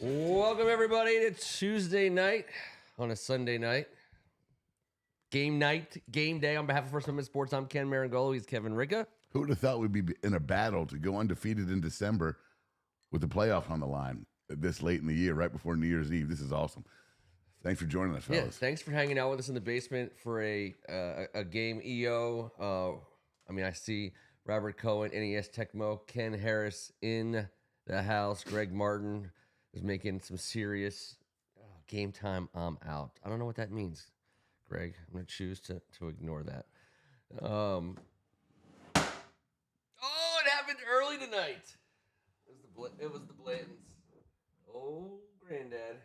Welcome, everybody, to Tuesday night on a Sunday night. Game night, game day. On behalf of First Amendment Sports, I'm Ken Meringolo. He's Kevin Ricca. Who would have thought we'd be in a battle to go undefeated in December with the playoff on the line this late in the year, right before New Year's Eve? This is awesome. Thanks for joining us, fellas. Yeah, thanks for hanging out with us in the basement for a game EO. I see Robert Cohen, NES Tecmo, Ken Harris in the house. Greg Martin is making some serious game time. I'm out. I don't know what that means, Greg. I'm going to choose to ignore that. Oh, it happened early tonight. It was the Blantons. Oh, granddad.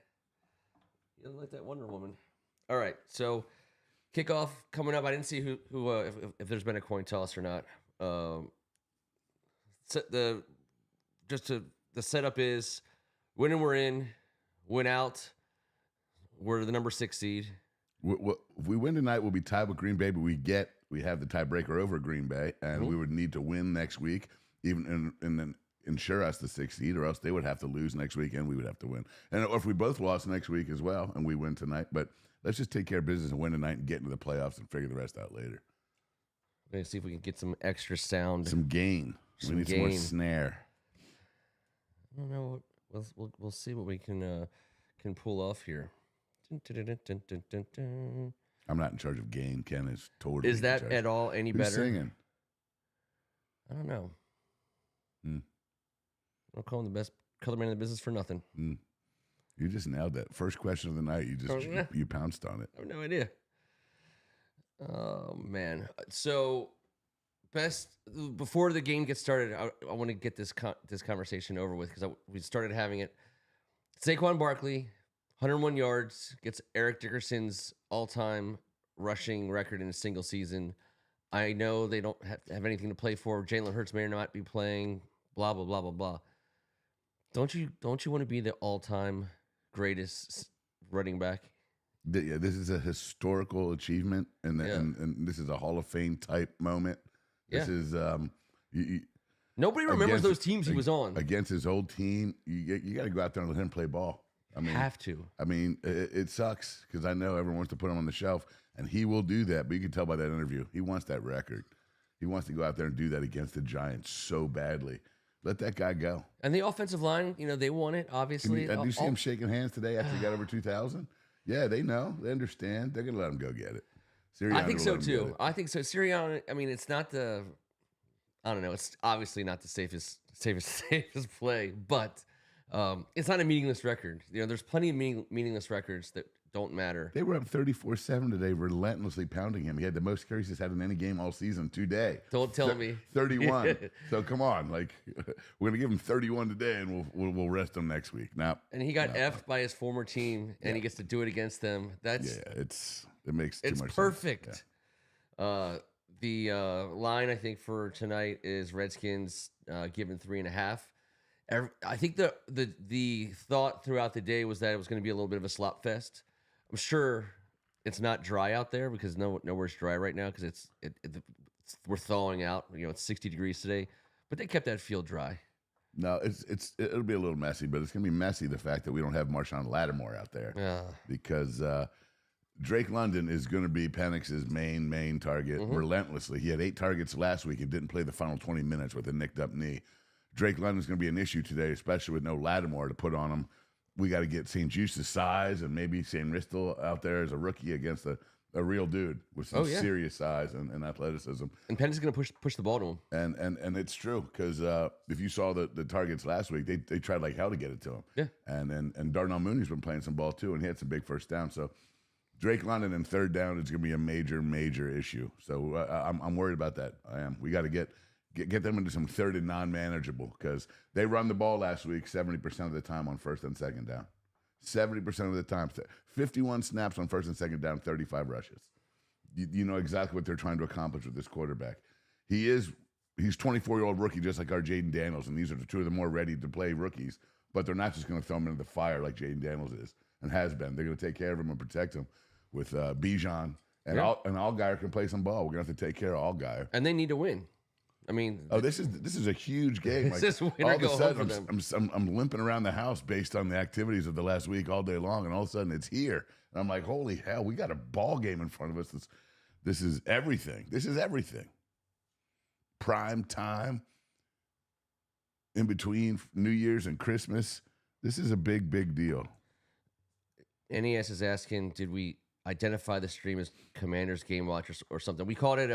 You don't like that Wonder Woman. All right, so kickoff coming up. I didn't see who if there's been a coin toss or not. The setup is win and we're in, win out. We're the number 6 seed. If we win tonight, we'll be tied with Green Bay, but we have the tiebreaker over Green Bay, and we would need to win next week, even and then ensure us the 6th seed, or else they would have to lose next week, and we would have to win. And if we both lost next week as well, and we win tonight, but let's just take care of business and win tonight and get into the playoffs and figure the rest out later. We're gonna see if we can get some extra sound, some gain. We need some more snare. I don't know. We'll see what we can pull off here. I'm not in charge of gain. Ken is totally. Is that at all any Who's better? Singing? I don't know. I'll call him the best color man in the business for nothing. You just nailed that. First question of the night. You pounced on it. I have no idea. Oh man. So before the game gets started, I want to get this conversation over with because we started having it. Saquon Barkley, 101 yards, gets Eric Dickerson's all-time rushing record in a single season. I know they don't have anything to play for. Jalen Hurts may or not be playing. Blah blah blah blah blah. Don't you want to be the all-time greatest running back? Yeah, this is a historical achievement, and this is a Hall of Fame type moment. This is nobody remembers those teams he was on against his old team. You got to go out there and let him play ball. Have to. It sucks because I know everyone wants to put him on the shelf, and he will do that. But you can tell by that interview, he wants that record. He wants to go out there and do that against the Giants so badly. Let that guy go. And the offensive line, they want it, obviously. Did you see him shaking hands today after he got over 2,000? Yeah, they know. They understand. They're going to let him go get it. I think so, too. I think so. Sirianni, it's not I don't know. It's obviously not the safest play, but it's not a meaningless record. There's plenty of meaningless records that don't matter. They were up 34-7 today, relentlessly pounding him. He had the most carries he's had in any game all season today. Don't tell me. 31. So come on, we're gonna give him 31 today, and we'll rest him next week. And he got effed by his former team, and he gets to do it against them. It makes too much sense. It's perfect. Yeah. The line I think for tonight is Redskins given 3.5. I think the thought throughout the day was that it was going to be a little bit of a slop fest. I'm sure it's not dry out there because nowhere's dry right now because we're thawing out. It's 60 degrees today, but they kept that field dry. No, it'll be a little messy, but it's going to be messy the fact that we don't have Marshawn Lattimore out there because Drake London is going to be Penix's main target relentlessly. He had 8 targets last week and didn't play the final 20 minutes with a nicked up knee. Drake London's going to be an issue today, especially with no Lattimore to put on him. We got to get St. Juice's size and maybe St. Ristel out there as a rookie against a real dude with some serious size and athleticism. And Penn is going to push the ball to him. And it's true because if you saw the targets last week, they tried like hell to get it to him. Yeah. And Darnell Mooney's been playing some ball too, and he had some big first down. So Drake London in third down is going to be a major issue. So I'm worried about that. I am. We got to get them into some third and non-manageable because they run the ball last week 70% of the time on first and second down. 70% of the time. 51 snaps on first and second down, 35 rushes. You know exactly what they're trying to accomplish with this quarterback. He's 24-year-old rookie just like our Jaden Daniels, and these are the two of the more ready-to-play rookies, but they're not just going to throw him into the fire like Jaden Daniels is and has been. They're going to take care of him and protect him with Bijan. And Allgaier can play some ball. We're going to have to take care of Allgaier. And they need to win. I mean, Oh, this is a huge game. This Like, is win all or of a go home sudden, for I'm limping around the house based on the activities of the last week all day long, and all of a sudden it's here. And I'm like, holy hell, we got a ball game in front of us. This is everything. This is everything. Prime time in between New Year's and Christmas. This is a big, big deal. NES is asking, did we identify the stream as Commanders Game Watch or something? We called it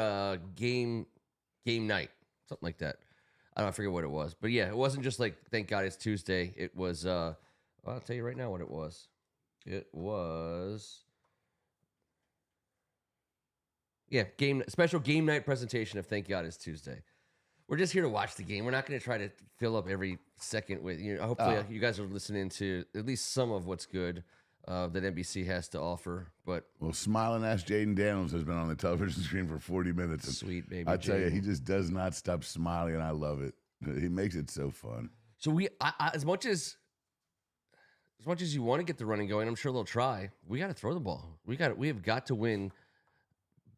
game night, something like that. I forget what it was, but yeah, it wasn't just like thank God it's Tuesday. It was. I'll tell you right now what it was. It was. Yeah, special game night presentation of Thank God It's Tuesday. We're just here to watch the game. We're not going to try to fill up every second with hopefully you guys are listening to at least some of what's good that NBC has to offer. But smiling ass Jaden Daniels has been on the television screen for 40 minutes. And sweet baby, I tell you, he just does not stop smiling, and I love it. He makes it so fun. So as much as you want to get the running going, I'm sure they'll try. We got to throw the ball. We have got to win,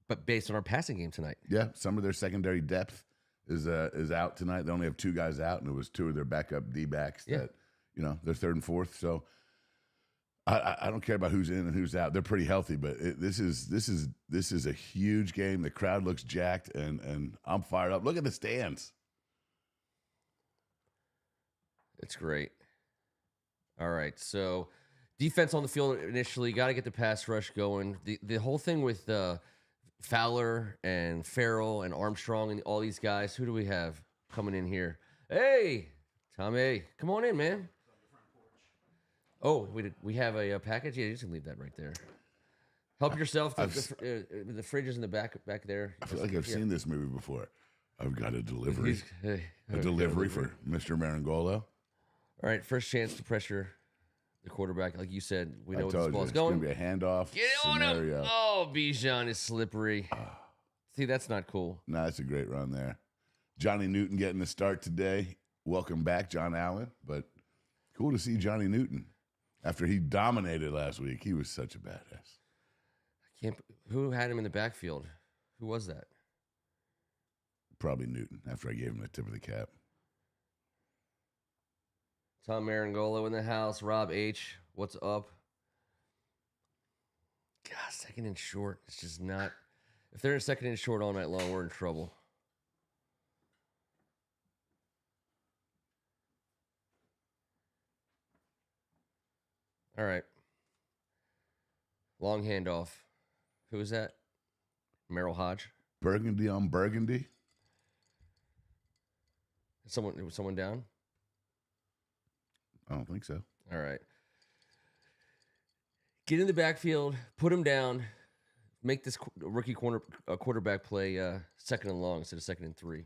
but based on our passing game tonight. Yeah, some of their secondary depth is out tonight. They only have 2 guys out, and it was 2 of their backup D-backs that they're third and fourth. So I don't care about who's in and who's out. They're pretty healthy, but this is a huge game. The crowd looks jacked, and I'm fired up. Look at the stands. It's great. All right, so defense on the field initially, got to get the pass rush going. The whole thing with Fowler and Farrell and Armstrong and all these guys. Who do we have coming in here? Hey, Tommy, come on in, man. Oh, we have a package. Yeah, you can leave that right there. Help yourself. The fridge is in the back there. I feel like I've seen this movie before. I've got a delivery. A delivery for Mr. Marangolo. All right, first chance to pressure the quarterback. Like you said, we know where this ball is It's going. going to be a handoff Get on scenario. him. Oh, Bijan is slippery. See, that's not cool. No, that's a great run there. Johnny Newton getting the start today. Welcome back, John Allen. But cool to see Johnny Newton after he dominated last week. He was such a badass. Who had him in the backfield? Who was that? Probably Newton after I gave him the tip of the cap. Tom Meringolo in the house. Rob H. What's up? God, second and short. It's just not. If they're in second and short all night long, we're in trouble. All right. Long handoff. Who is that? Merrill Hodge. Burgundy on Burgundy. Someone down? I don't think so. All right. Get in the backfield, put him down, make this rookie quarterback play second and long instead of second and 3.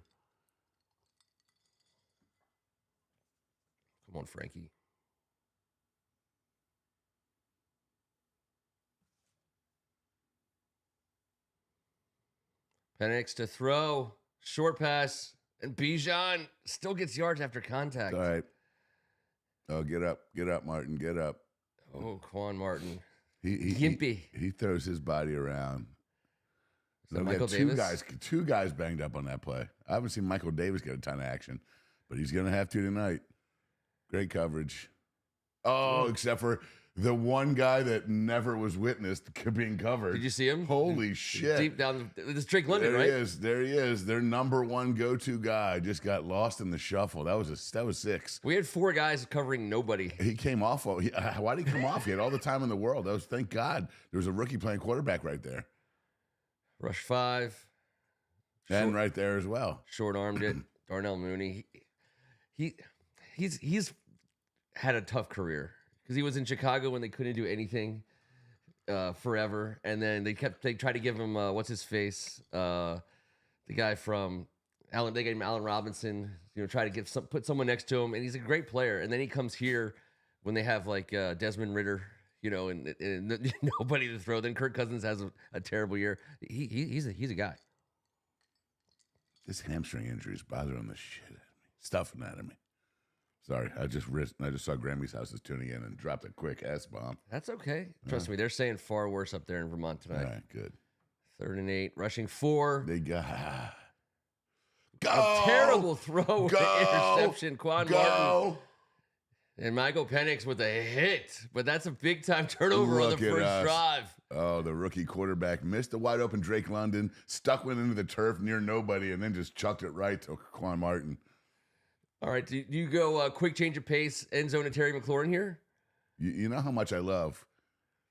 Come on, Frankie. Penix to throw, short pass, and Bijan still gets yards after contact. All right. Oh, get up, Martin, get up. Oh, Quan Martin. Gimpy. He throws his body around. So Michael Davis? Two guys banged up on that play. I haven't seen Michael Davis get a ton of action, but he's going to have to tonight. Great coverage. Oh, except for the one guy that never was witnessed being covered. Did you see him? Holy shit. Deep down. This is Drake London, there right? There he is. Their number one go-to guy just got lost in the shuffle. That was 6. We had 4 guys covering nobody. He came off. Why did he come off? He had all the time in the world. Thank God there was a rookie playing quarterback right there. Rush 5. And right there as well. Short-armed it. Darnell Mooney. He's had a tough career because he was in Chicago when they couldn't do anything forever, and then they tried to give him what's his face, the guy from Allen. They gave him Allen Robinson. Try to put someone next to him, and he's a great player. And then he comes here when they have like Desmond Ridder, and nobody to throw. Then Kirk Cousins has a terrible year. He's a guy. This hamstring injury is bothering the shit out of me, stuffing out of me. Sorry, I just saw Grammy's house is tuning in and dropped a quick S-bomb. That's okay. Trust me, they're saying far worse up there in Vermont tonight. All right, good. 3rd and 8, rushing 4. They got A terrible throw. Interception. Quan Martin. And Michael Penix with a hit. But that's a big-time turnover on the first drive. Oh, the rookie quarterback missed the wide-open Drake London, stuck one into the turf near nobody, and then just chucked it right to Quan Martin. All right, do you go quick change of pace, end zone to Terry McLaurin here? You know how much I love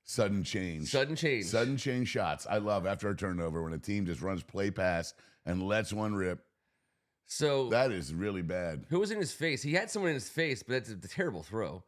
sudden change. Sudden change shots. I love after a turnover when a team just runs play pass and lets one rip. So that is really bad. Who was in his face? He had someone in his face, but that's a terrible throw.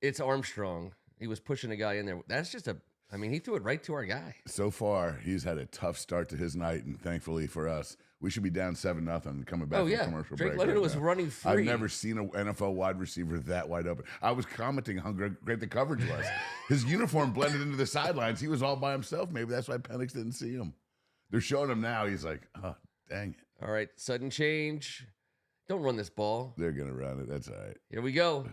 It's Armstrong. He was pushing a guy in there. That's just he threw it right to our guy. So far, he's had a tough start to his night, and thankfully for us, we should be down 7-0 coming back from commercial break. Drake London was running free. I've never seen an NFL wide receiver that wide open. I was commenting how great the coverage was. His uniform blended into the sidelines. He was all by himself. Maybe that's why Penix didn't see him. They're showing him now. He's like, oh, dang it. All right, sudden change. Don't run this ball. They're going to run it. That's all right. Here we go.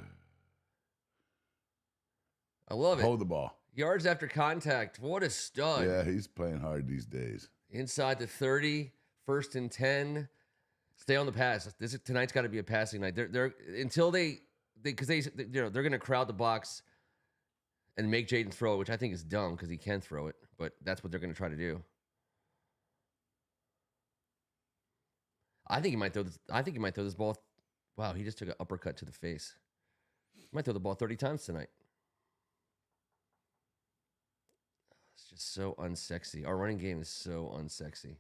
I love it. Hold the ball. Yards after contact. What a stud. Yeah, he's playing hard these days. Inside the 30, 1st and 10. Stay on the pass. Tonight's got to be a passing night. They're until they're going to crowd the box and make Jaden throw it, which I think is dumb because he can throw it, but that's what they're going to try to do. I think he might throw this ball. Wow, he just took an uppercut to the face. He might throw the ball 30 times tonight. It's just so unsexy. Our running game is so unsexy.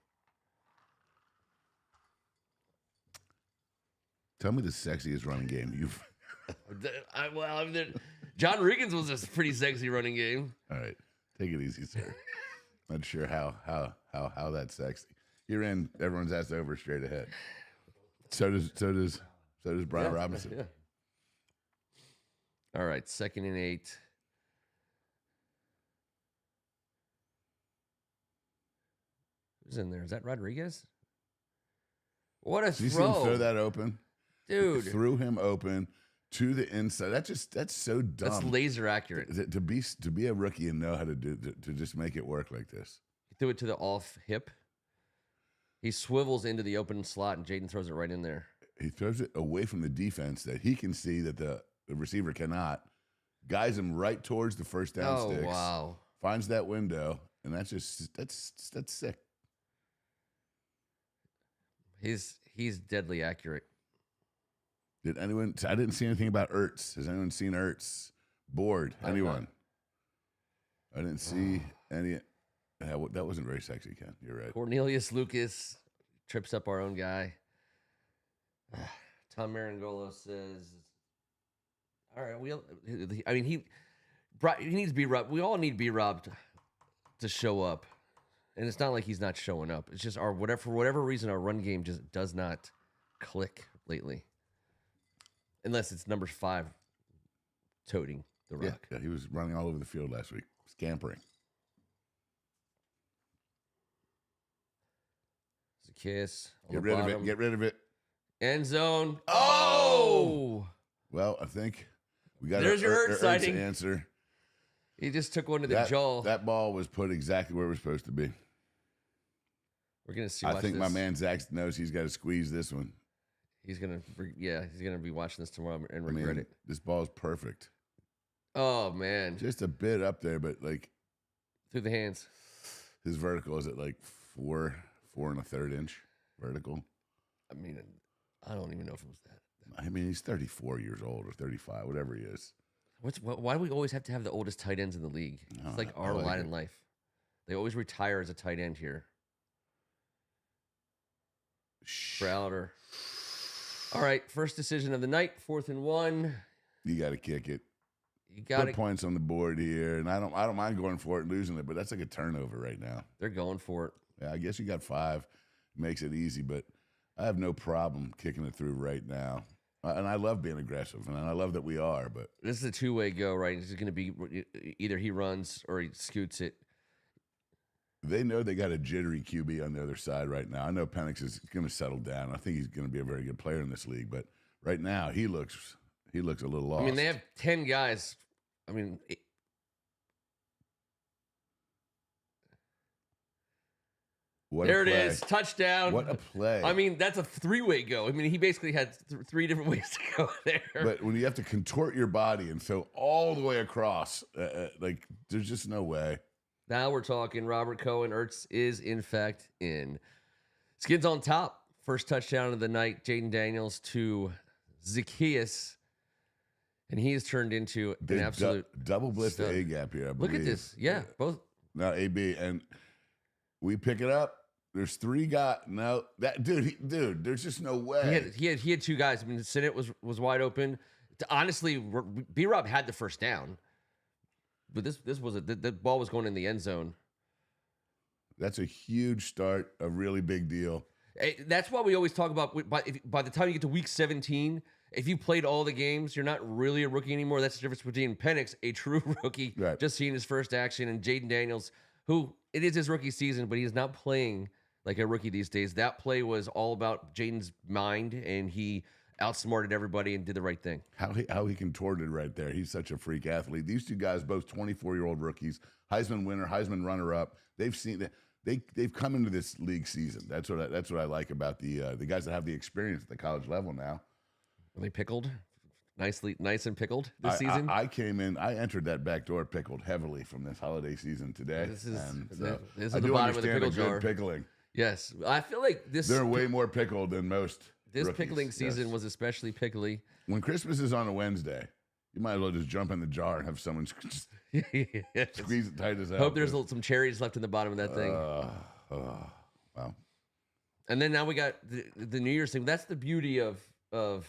Tell me the sexiest running game you've. John Riggins was a pretty sexy running game. All right, take it easy, sir. Not sure how that's sexy. You're in. Everyone's asked over straight ahead. So does Brian Robinson. Yeah. All right, 2nd and 8. Who's in there? Is that Rodriguez? What a throw! You see him throw that open, dude. Threw him open to the inside. That's so dumb. That's laser accurate. To be a rookie and know how to to just make it work like this. He threw it to the off hip. He swivels into the open slot, and Jaden throws it right in there. He throws it away from the defense that he can see that the receiver cannot. Guides him right towards the first down sticks. Oh, wow. Finds that window, and that's sick. He's deadly accurate. I didn't see anything about Ertz. Has anyone seen Ertz board? Anyone? I didn't see any. That wasn't very sexy, Ken. You're right. Cornelius Lucas trips up our own guy. Tom Meringolo says, "All right, he needs to be robbed. We all need to be robbed to show up, and it's not like he's not showing up. It's just for whatever reason, our run game just does not click lately, unless it's number 5 toting the rock. Yeah, he was running all over the field last week, scampering." Kiss. Get rid of it. Get rid of it. End zone. Oh! Well, I think we got There's your Ertz sighting. Answer. He just took one to the jaw. That ball was put exactly where it was supposed to be. We're gonna see. I think my man Zach knows he's got to squeeze this one. He's gonna be watching this tomorrow and regret it. This ball is perfect. Oh man, just a bit up there, but like through the hands. His vertical is at like 4 1/3 inch vertical. I mean, I don't even know if it was that. I mean, he's 34 years old or 35, whatever he is. Why do we always have to have the oldest tight ends in the league? It's like our lot in life. They always retire as a tight end here. Browder. All right, first decision of the night, 4th and 1. You got to kick it. You got put points on the board here, and I don't mind going for it and losing it, but that's like a turnover right now. They're going for it. Yeah, I guess you got 5, makes it easy, but I have no problem kicking it through right now. And I love being aggressive, and I love that we are. But this is a 2-way go, right? It's going to be either he runs or he scoots it. They know they got a jittery QB on the other side right now. I know Penix is going to settle down. I think he's going to be a very good player in this league, but right now he looks a little lost. I mean, they have 10 guys. I mean, What There a it play. is. Touchdown. What a play. I mean, that's a three-way go. I mean, he basically had three different ways to go there. But when you have to contort your body and throw all the way across, like, there's just no way. Now we're talking Robert Cohen. Ertz is, in fact, in. Skins on top. First touchdown of the night. Jaden Daniels to Zacchaeus. And he has turned into an absolute double blitz stud. to A-gap here, I Look believe. at this. Yeah, both. Now AB, and we pick it up. There's three guys. No, that dude, there's just no way. He had two guys. I mean, Sinnott was wide open. Honestly, B-Rob had the first down, but this was the ball was going in the end zone. That's a huge start, a really big deal. That's why we always talk about by the time you get to week 17, if you played all the games, you're not really a rookie anymore. That's the difference between Penix, a true rookie, Right. just seeing his first action, and Jaden Daniels, who it is his rookie season, but he's not playing like a rookie these days. That play was all about Jaden's mind, and he outsmarted everybody and did the right thing. How he contorted right there. He's such a freak athlete. These two guys, both 24-year-old rookies, Heisman winner, Heisman runner-up. They've seen that. They've come into this league season. That's what I like about the guys that have the experience at the college level now. Are they pickled? Nice and pickled this season? I came in, I entered that back door pickled heavily from this holiday season today. This is I the do bottom of the understand pickle a jar. good pickling. Yes. I feel like They're way more pickled than most this rookies. pickling season Yes. was especially pickly. When Christmas is on a Wednesday, you might as well just jump in the jar and have someone just squeeze it tight as hell. Hope there's some cherries left in the bottom of that thing. Wow. And then now we got the New Year's thing. That's the beauty of the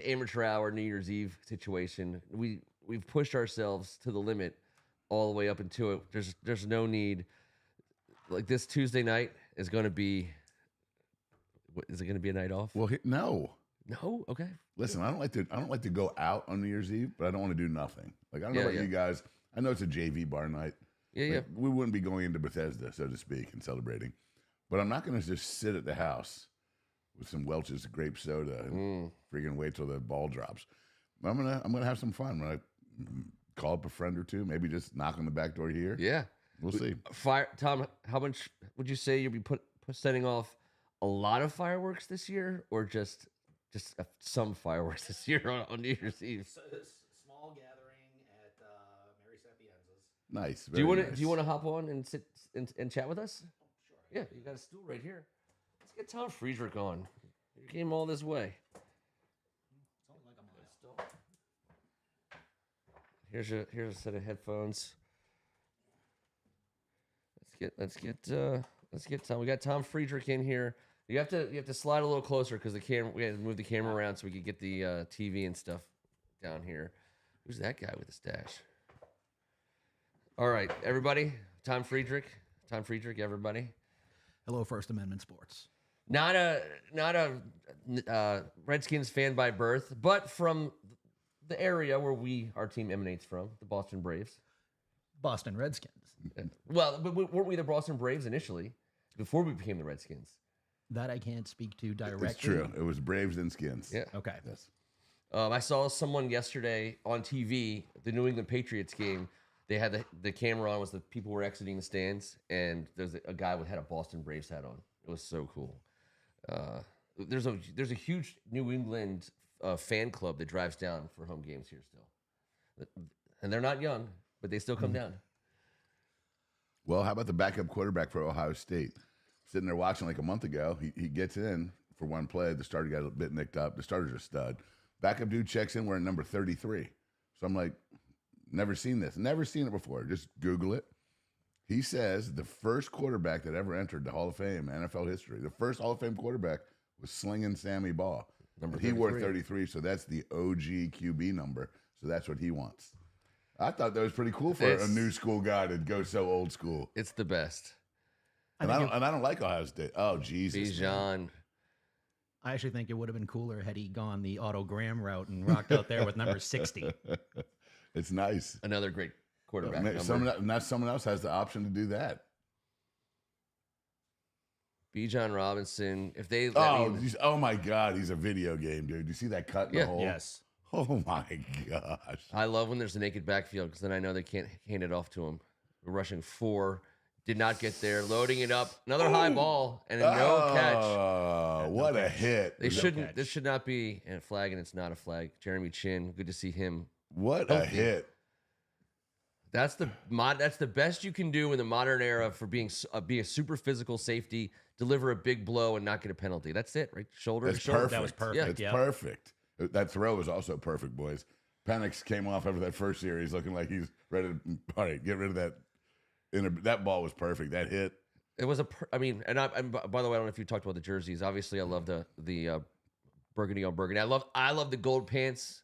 amateur hour New Year's Eve situation. We've pushed ourselves to the limit all the way up into it. There's no need. Like this Tuesday night is going to be. Is it going to be a night off? Well, no. No. Okay. Listen, I don't like to go out on New Year's Eve, but I don't want to do nothing. Like I don't know about you guys. I know it's a JV bar night. Yeah. We wouldn't be going into Bethesda, so to speak, and celebrating. But I'm not going to just sit at the house with some Welch's grape soda and freaking wait till the ball drops. I'm gonna have some fun. I'm gonna call up a friend or two, maybe just knock on the back door here. Yeah. We'll see. Tom, how much would you say you'll be setting off? A lot of fireworks this year, or just some fireworks this year on New Year's Eve? Small gathering at Mary Sapienza's. Nice. Do you want to hop on and sit and chat with us? Sure. Yeah, you got a stool right here. Let's get Tom Friedrich on. You came all this way. It's only like a mile. Here's a set of headphones. Let's get Tom. We got Tom Friedrich in here. You have to slide a little closer because we had to move the camera around so we could get the TV and stuff down here. Who's that guy with the stash? All right, everybody. Tom Friedrich, everybody. Hello, First Amendment Sports. Not a Redskins fan by birth, but from the area where our team emanates from, the Boston Braves. Boston Redskins. Well, but weren't we the Boston Braves initially, before we became the Redskins? That I can't speak to directly. It's true. It was Braves and Skins. Yeah. Okay. Yes. I saw someone yesterday on TV, the New England Patriots game. They had the camera on, was the people were exiting the stands, and there's a guy had a Boston Braves hat on. It was so cool. There's a huge New England fan club that drives down for home games here still, and they're not young, but they still come down. Well, how about the backup quarterback for Ohio State? Sitting there watching like a month ago. He gets in for one play. The starter got a bit nicked up. The starter's a stud. Backup dude checks in. We're at number 33. So I'm like, never seen this. Never seen it before. Just Google it. He says the first quarterback that ever entered the Hall of Fame, NFL history, the first Hall of Fame quarterback was Slinging Sammy Baugh. He wore 33, so that's the OG QB number. So that's what he wants. I thought that was pretty cool for a new school guy to go so old school. It's the best. And I don't like Ohio State. Oh, Jesus. Bijan. I actually think it would have been cooler had he gone the Otto Graham route and rocked out there with number 60. It's nice. Another great quarterback. Someone else has the option to do that. Bijan Robinson. If they Oh my God, he's a video game, dude. You see that cut in the hole? Yes. Oh my gosh. I love when there's a naked backfield because then I know they can't hand it off to him. We're rushing 4 Did not get there. Loading it up. Another high ball and a no catch. Oh, what a hit. They shouldn't. This should not be a flag, and it's not a flag. Jeremy Chin. Good to see him. What healthy. A hit. That's the best you can do in the modern era for being a super physical safety. Deliver a big blow and not get a penalty. That's it, right? Shoulder to shoulder. That was perfect. It's perfect. That throw was also perfect, boys. Penix came off after that first series looking like he's ready to, all right, get rid of that. That ball was perfect. That hit. It was and by the way, I don't know if you talked about the jerseys. Obviously, I love the burgundy on burgundy. I love the gold pants,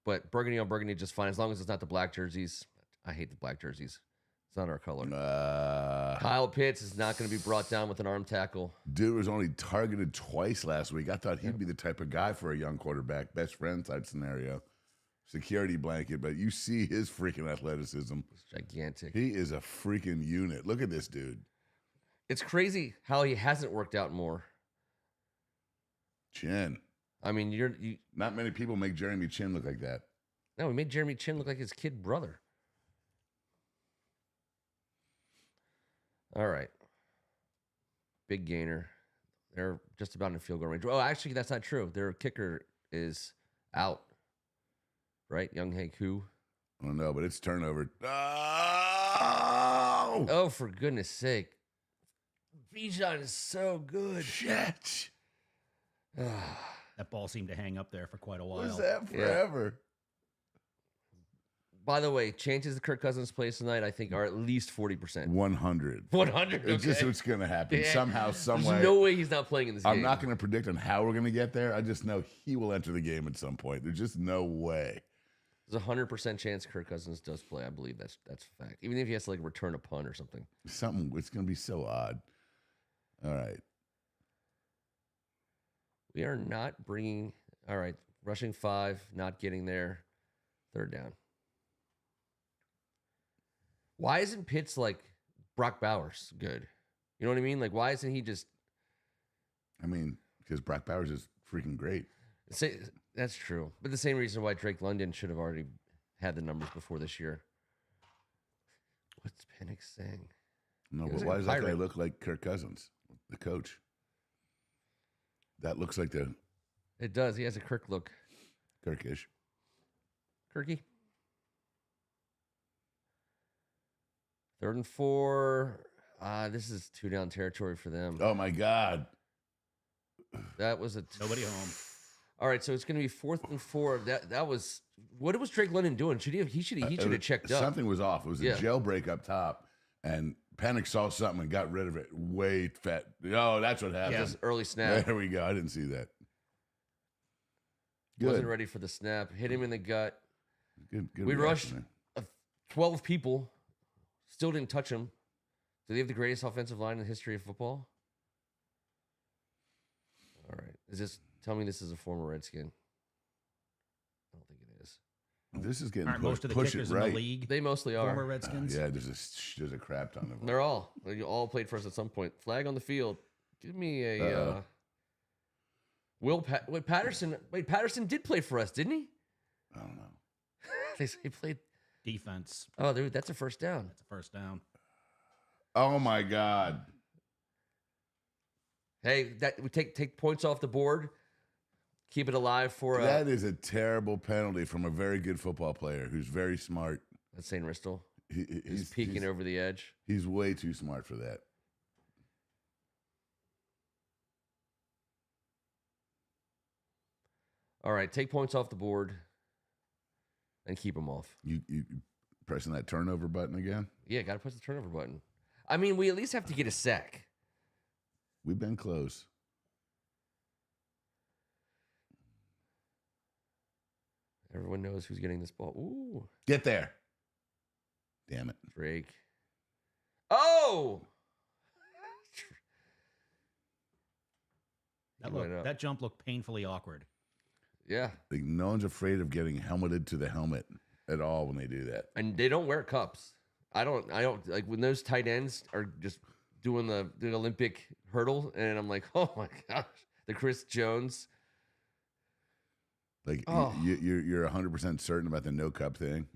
but burgundy on burgundy just fine as long as it's not the black jerseys. I hate the black jerseys. It's not our color. Kyle Pitts is not going to be brought down with an arm tackle. Dude was only targeted twice last week. I thought he'd be the type of guy for a young quarterback, best friend type scenario. Security blanket, but you see his freaking athleticism. It's gigantic. He is a freaking unit. Look at this dude. It's crazy how he hasn't worked out more. Chin. I mean, you not many people make Jeremy Chin look like that. No, he made Jeremy Chin look like his kid brother. All right. Big gainer. They're just about in field goal range. Oh, actually, that's not true. Their kicker is out. Right? Young Hae Koo. I don't know, but it's turnover. Oh! Oh, for goodness sake. Bijan is so good. Shit. That ball seemed to hang up there for quite a while. Was that forever? By the way, chances that Kirk Cousins plays tonight, I think, are at least 40%. 100. 100. Okay. It's just what's going to happen. Yeah. Somehow, somewhere. There's no way he's not playing in this game. I'm not going to predict on how we're going to get there. I just know he will enter the game at some point. There's just no way. There's a 100% chance Kirk Cousins does play. I believe that's a fact. Even if he has to return a punt or something. It's going to be so odd. All right. We are not bringing. All right. Rushing 5, not getting there. Third down. Why isn't Pitts like Brock Bowers good? You know what I mean? Like, why isn't he just. I mean, because Brock Bowers is freaking great. That's true. But the same reason why Drake London should have already had the numbers before this year. What's Penix saying? No, but why does that guy look like Kirk Cousins, the coach? That looks like the... It does. He has a Kirk look. Kirkish. Kirky. 3rd and 4. This is 2 down territory for them. Oh, my God. That was nobody home. All right, so it's going to be 4th and 4. That was what was Drake London doing? He should have checked up. Something was off. It was a jailbreak up top, and Penix saw something and got rid of it. Way fat. Oh, that's what happened. Yeah, early snap. There we go. I didn't see that. Good. Wasn't ready for the snap. Hit him in the gut. Good we rushed 12 people. Still didn't touch him. Do they have the greatest offensive line in the history of football? All right. Tell me this is a former Redskin. I don't think it is. This is getting most of the kickers in the league. They mostly are former Redskins. Yeah, there's a crap ton of them. They all played for us at some point. Flag on the field. Give me a Patterson. Wait, Patterson did play for us, didn't he? I don't know. He played defense. Oh, dude, that's a first down. That's a first down. Oh my God. Hey, we take points off the board. Keep it alive for that is a terrible penalty from a very good football player who's very smart. That's St. Ristel. He's peeking over the edge. He's way too smart for that. All right, take points off the board and keep them off. You pressing that turnover button again? Yeah, got to push the turnover button. I mean, we at least have to get a sack. We've been close. Everyone knows who's getting this ball. Ooh. Get there. Damn it. Drake. Oh! That jump looked painfully awkward. Yeah. Like, no one's afraid of getting helmeted to the helmet at all when they do that. And they don't wear cups. I don't like when those tight ends are just doing the Olympic hurdle, and I'm like, oh my gosh, the Chris Jones. Like you're 100% certain about the no cup thing.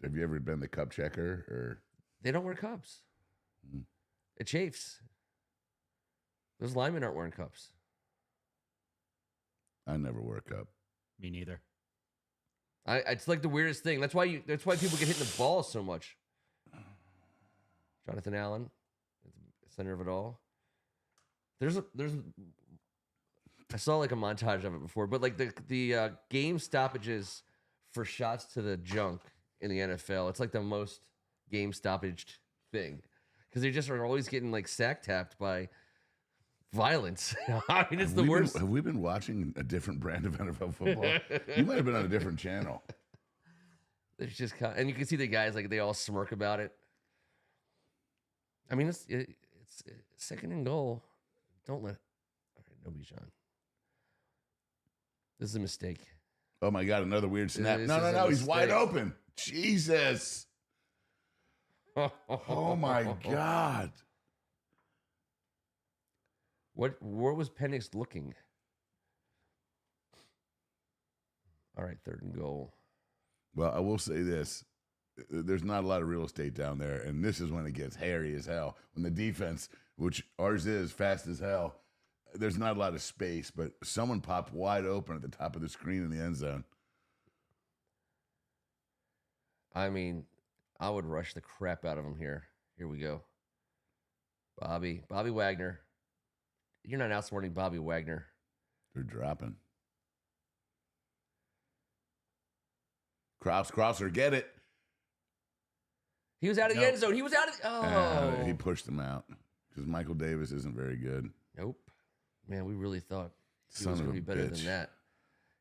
Have you ever been the cup checker or? They don't wear cups. It chafes. Those linemen aren't wearing cups. I never wear a cup. Me neither. It's like the weirdest thing. That's why people get hit in the balls so much. Jonathan Allen, at the center of it all. There's I saw like a montage of it before, but like the game stoppages for shots to the junk in the NFL, it's like the most game stoppaged thing because they just are always getting like sack tapped by violence. I mean, it's the worst. Have we been watching a different brand of NFL football? You might have been on a different channel. It's just and you can see the guys like they all smirk about it. I mean, it's second and goal. Don't let. All right, no Bijan. This is a mistake. Oh my God! Another weird snap. This No, is a he's wide mistake. open. Jesus! Oh my God! Where was Penix looking? All right, third and goal. Well, I will say this. There's not a lot of real estate down there, and this is when it gets hairy as hell. When the defense, which ours is fast as hell, there's not a lot of space, but someone popped wide open at the top of the screen in the end zone. I mean, I would rush the crap out of him here. Here we go. Bobby Wagner. You're not outsmarting Bobby Wagner. They're dropping. Crosser, get it. He was out of the end zone. He was out of. Oh, He pushed him out because Michael Davis isn't very good. Nope. Man, we really thought he Son was of going a to be better bitch. than that.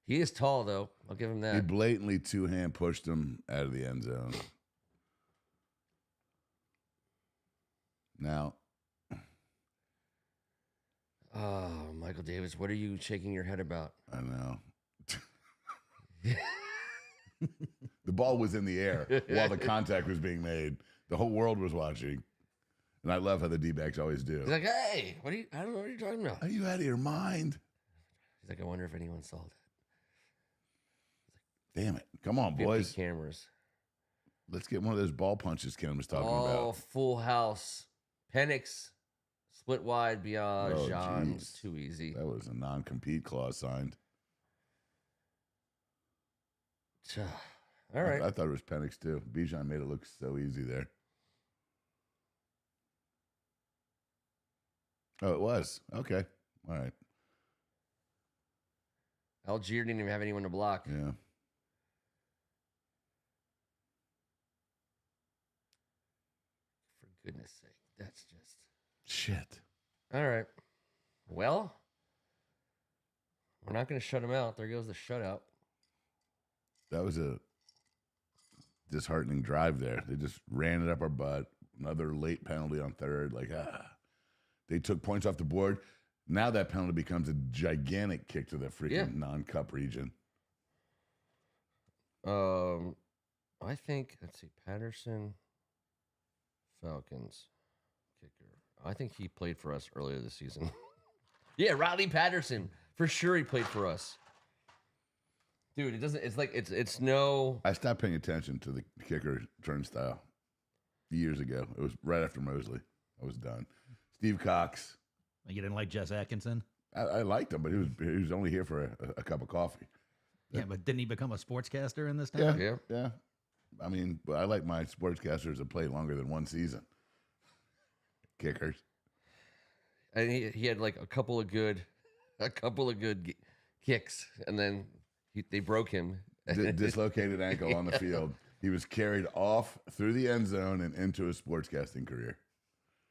He is tall, though. I'll give him He that. blatantly two-hand pushed him out of the end zone. Now, Oh, Michael Davis, what are you shaking your head about? I know. The ball was in the air while the contact was being made. The whole world was watching. And I love how the D-backs always do. He's like, hey, I don't know what you're talking about. Are you out of your mind? He's like, I wonder if anyone saw that. Damn it. Come on, 50 boys. cameras. Let's get one of those ball punches Ken was talking Oh, about. full house. Penix, split wide beyond Oh, John. geez. Too easy. That was a non-compete clause signed. All right. I thought it was Penix too. Bijan made it look so easy there. Oh, it was. Okay. All right. Algier didn't even have anyone to block. Yeah. For goodness sake. That's just. Shit. All right. Well, we're not going to shut him out. There goes the shutout. That was a disheartening drive there. They just ran it up our butt. Another late penalty on third. They took points off the board. Now that penalty becomes a gigantic kick to the freaking non-cup region. I think, let's see, Patterson, Falcons, kicker. I think he played for us earlier this season. Yeah, Riley Patterson. For sure he played for us. Dude, it doesn't, it's like, it's no. I stopped paying attention to the kicker turnstile years ago. It was right after Mosley. I was done. Steve Cox. You didn't like Jess Atkinson? I liked him, but he was only here for a cup of coffee. Yeah, but didn't he become a sportscaster in this town? Yeah. I mean, but I like my sportscasters that play longer than one season. Kickers. And he had like a couple of good kicks, and then they broke him. Dislocated ankle on the field. He was carried off through the end zone and into his sportscasting career.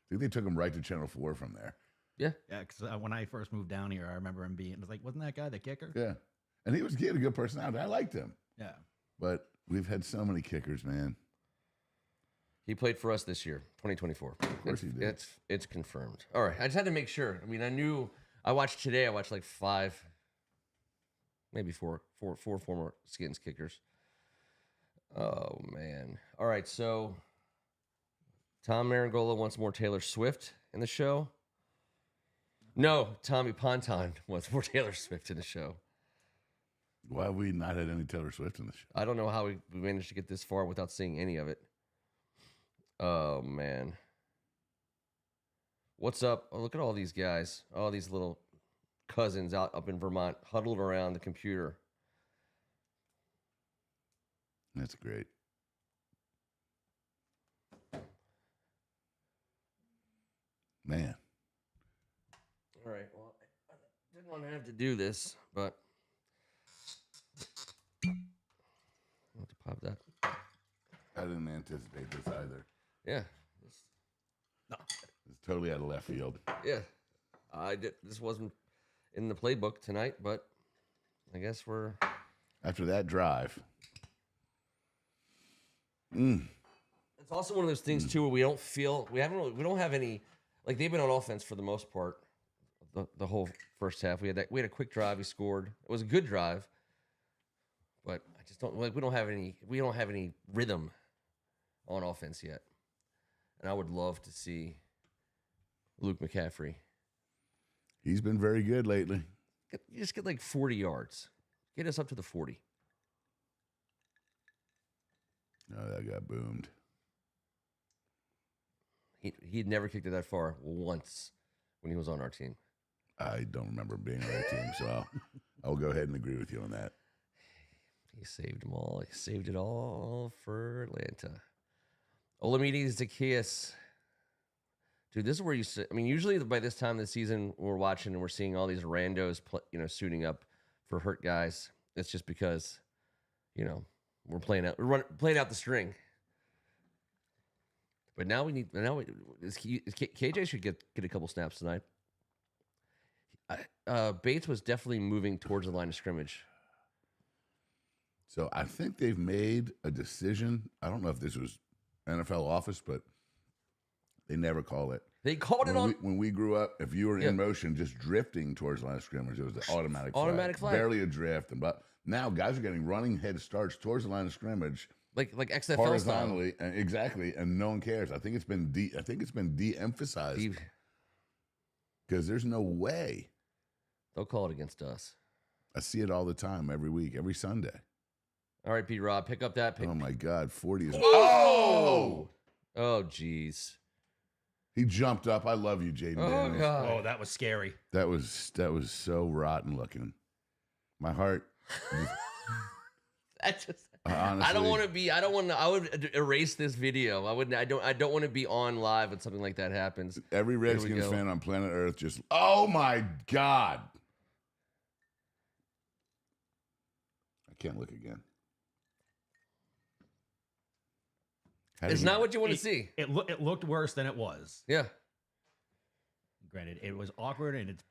I think they took him right to Channel 4 from there. Yeah. Yeah, because when I first moved down here, I remember him being, it was like, wasn't that guy the kicker? Yeah. And he had a good personality. I liked him. Yeah. But we've had so many kickers, man. He played for us this year, 2024. Of course he did. It's confirmed. All right. I just had to make sure. I mean, I watched like 5, maybe four former Skins kickers. Oh, man. All right. So Tom Meringolo wants more Taylor Swift in the show. No, Tommy Ponton wants more Taylor Swift in the show. Why have we not had any Taylor Swift in the show? I don't know how we managed to get this far without seeing any of it. Oh, man. What's up? Oh, look at all these guys, all these little cousins out up in Vermont, huddled around the computer. That's great. Man. All right. Well, I didn't want to have to do this, but I'll have to pop that. I didn't anticipate this either. Yeah. It's totally out of left field. Yeah. I did. This wasn't in the playbook tonight, but I guess we're. After that drive. It's also one of those things too where we don't feel we don't have any, like, they've been on offense for the most part the whole first half. We had a quick drive, we scored. It was a good drive, but I just don't like we don't have any rhythm on offense yet. And I would love to see Luke McCaffrey. He's been very good lately. You just get like 40 yards. Get us up to the 40. Oh, that got boomed. He'd never kicked it that far once when he was on our team. I don't remember being on that team, so I'll go ahead and agree with you on that. He saved them all. He saved it all for Atlanta. Olamides Zacchaeus. Dude, this is where usually by this time of the season, we're watching and we're seeing all these randos, suiting up for hurt guys. It's just because, we're playing out the string. But now KJ should get a couple snaps tonight. Bates was definitely moving towards the line of scrimmage. So I think they've made a decision. I don't know if this was NFL office, but they never call it. They called it on when we grew up. If you were in motion, just drifting towards the line of scrimmage, it was the automatic flag. Barely a drift. But now guys are getting running head starts towards the line of scrimmage, like XFL horizontally, and exactly, and no one cares. I think it's been de-emphasized because there's no way they'll call it against us. I see it all the time, every week, every Sunday. All right, B-Rob, pick up that pick. Oh my God, 40 is. Oh, jeez. He jumped up. I love you, Jaden. Oh, God. Oh, that was scary. That was so rotten looking. My heart. Honestly, I would erase this video. I don't want to be on live when something like that happens. Every Redskins fan on planet Earth just, oh my God. I can't look again. It's not what you want to see. It looked worse than it was. Yeah. Granted, it was awkward, and it's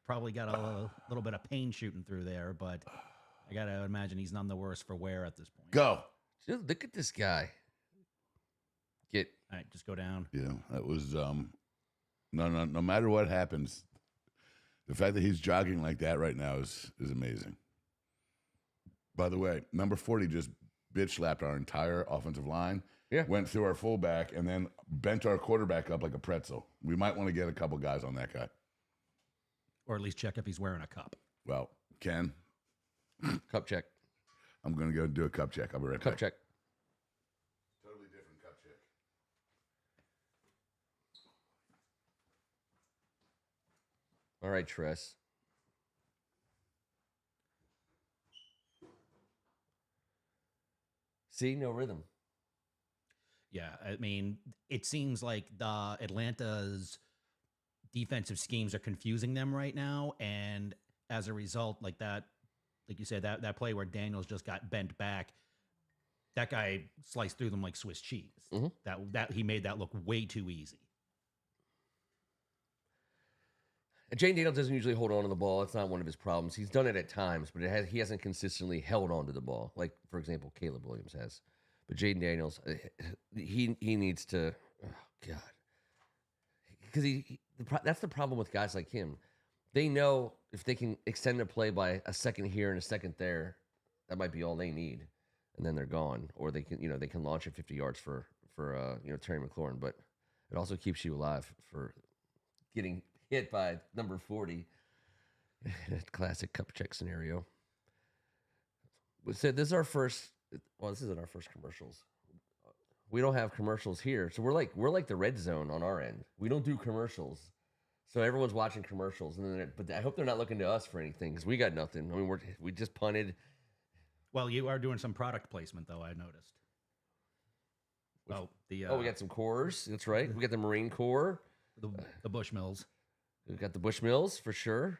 probably got a little bit of pain shooting through there, but I got to imagine he's none the worse for wear at this point. Go. Dude, look at this guy. All right, just go down. Yeah, that was, no matter what happens, the fact that he's jogging like that right now is amazing. By the way, number 40 just bitch slapped our entire offensive line. Yeah. Went through our fullback and then bent our quarterback up like a pretzel. We might want to get a couple guys on that guy. Or at least check if he's wearing a cup. Well, Ken. Cup check. I'm going to go do a cup check. I'll be right back. Cup check. Totally different cup check. All right, Tress. See, no rhythm. Yeah, I mean, it seems like the Atlanta's defensive schemes are confusing them right now, and as a result, like you said, that play where Daniels just got bent back, that guy sliced through them like Swiss cheese. Mm-hmm. That he made that look way too easy. And Jane Daniels doesn't usually hold on to the ball. It's not one of his problems. He's done it at times, but he hasn't consistently held on to the ball, like, for example, Caleb Williams has. But Jaden Daniels, he needs to, oh God, because that's the problem with guys like him. They know if they can extend a play by a second here and a second there, that might be all they need, and then they're gone. Or they can launch it 50 yards for Terry McLaurin. But it also keeps you alive for getting hit by number 40. Classic cup check scenario. So this is our first. Well, this isn't our first commercials. We don't have commercials here, so we're like the red zone on our end. We don't do commercials. So everyone's watching commercials, and then but I hope they're not looking to us for anything because we got nothing. I mean, we just punted. Well, you are doing some product placement, though. I noticed. We got some cores. That's right. We got the Marine Corps, the Bushmills. We got the Bushmills for sure.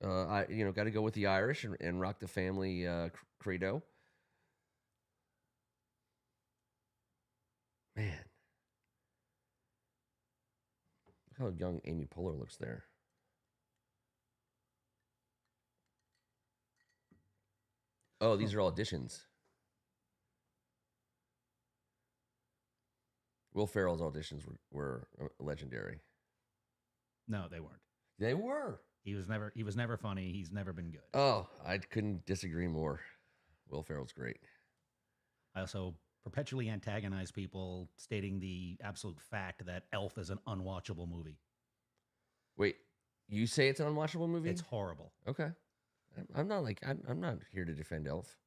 I got to go with the Irish and rock the family credo. Man, look how young Amy Poehler looks there. Oh, these are all auditions. Will Ferrell's auditions were legendary. No, they weren't. They were. He was never funny. He's never been good. Oh, I couldn't disagree more. Will Ferrell's great. I also perpetually antagonize people stating the absolute fact that Elf is an unwatchable movie. Wait, you say it's an unwatchable movie? It's horrible. Okay. I'm not here to defend Elf.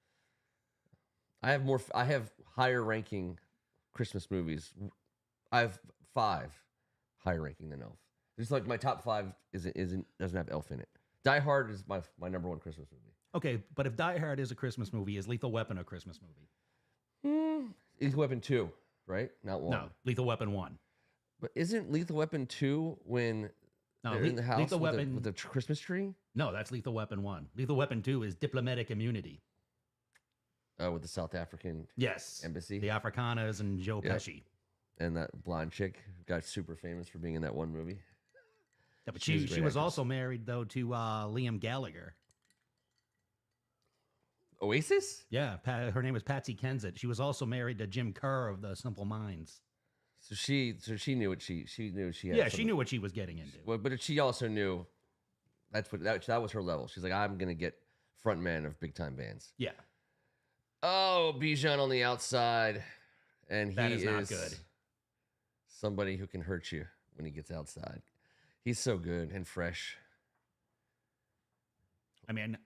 I have higher ranking Christmas movies. I have 5 higher ranking than Elf. It's like my top 5 doesn't have Elf in it. Die Hard is my number 1 Christmas movie. Okay, but if Die Hard is a Christmas movie, is Lethal Weapon a Christmas movie? Lethal Weapon 2, right? Not 1. No, Lethal Weapon 1. But isn't Lethal Weapon 2 when they're in the house Lethal Weapon, with the Christmas tree? No, that's Lethal Weapon 1. Lethal Weapon 2 is diplomatic immunity. With the South African embassy. The Afrikaners and Joe Pesci. And that blonde chick who got super famous for being in that one movie. Yeah, but she was also married, though, to Liam Gallagher. Oasis? Yeah, her name was Patsy Kensit. She was also married to Jim Kerr of the Simple Minds. So she knew what she knew she had. Yeah, she knew what she was getting into. Well, but she also knew that was her level. She's like, I'm gonna get front man of big time bands. Yeah. Oh, Bijan on the outside, and that is not good. Somebody who can hurt you when he gets outside. He's so good and fresh. I mean,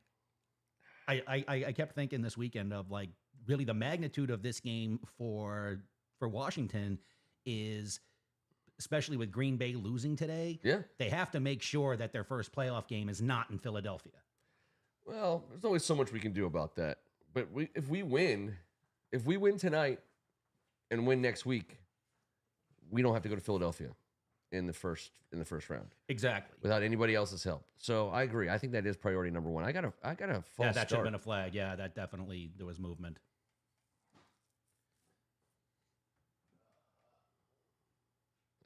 I kept thinking this weekend of like really the magnitude of this game for Washington is, especially with Green Bay losing today. Yeah, they have to make sure that their first playoff game is not in Philadelphia. Well, there's only so much we can do about that. But if we win tonight and win next week, we don't have to go to Philadelphia in the first round. Exactly. Without anybody else's help. So I agree. I think that is priority number 1. I got a false that start. should have been a flag. Yeah, that definitely, there was movement.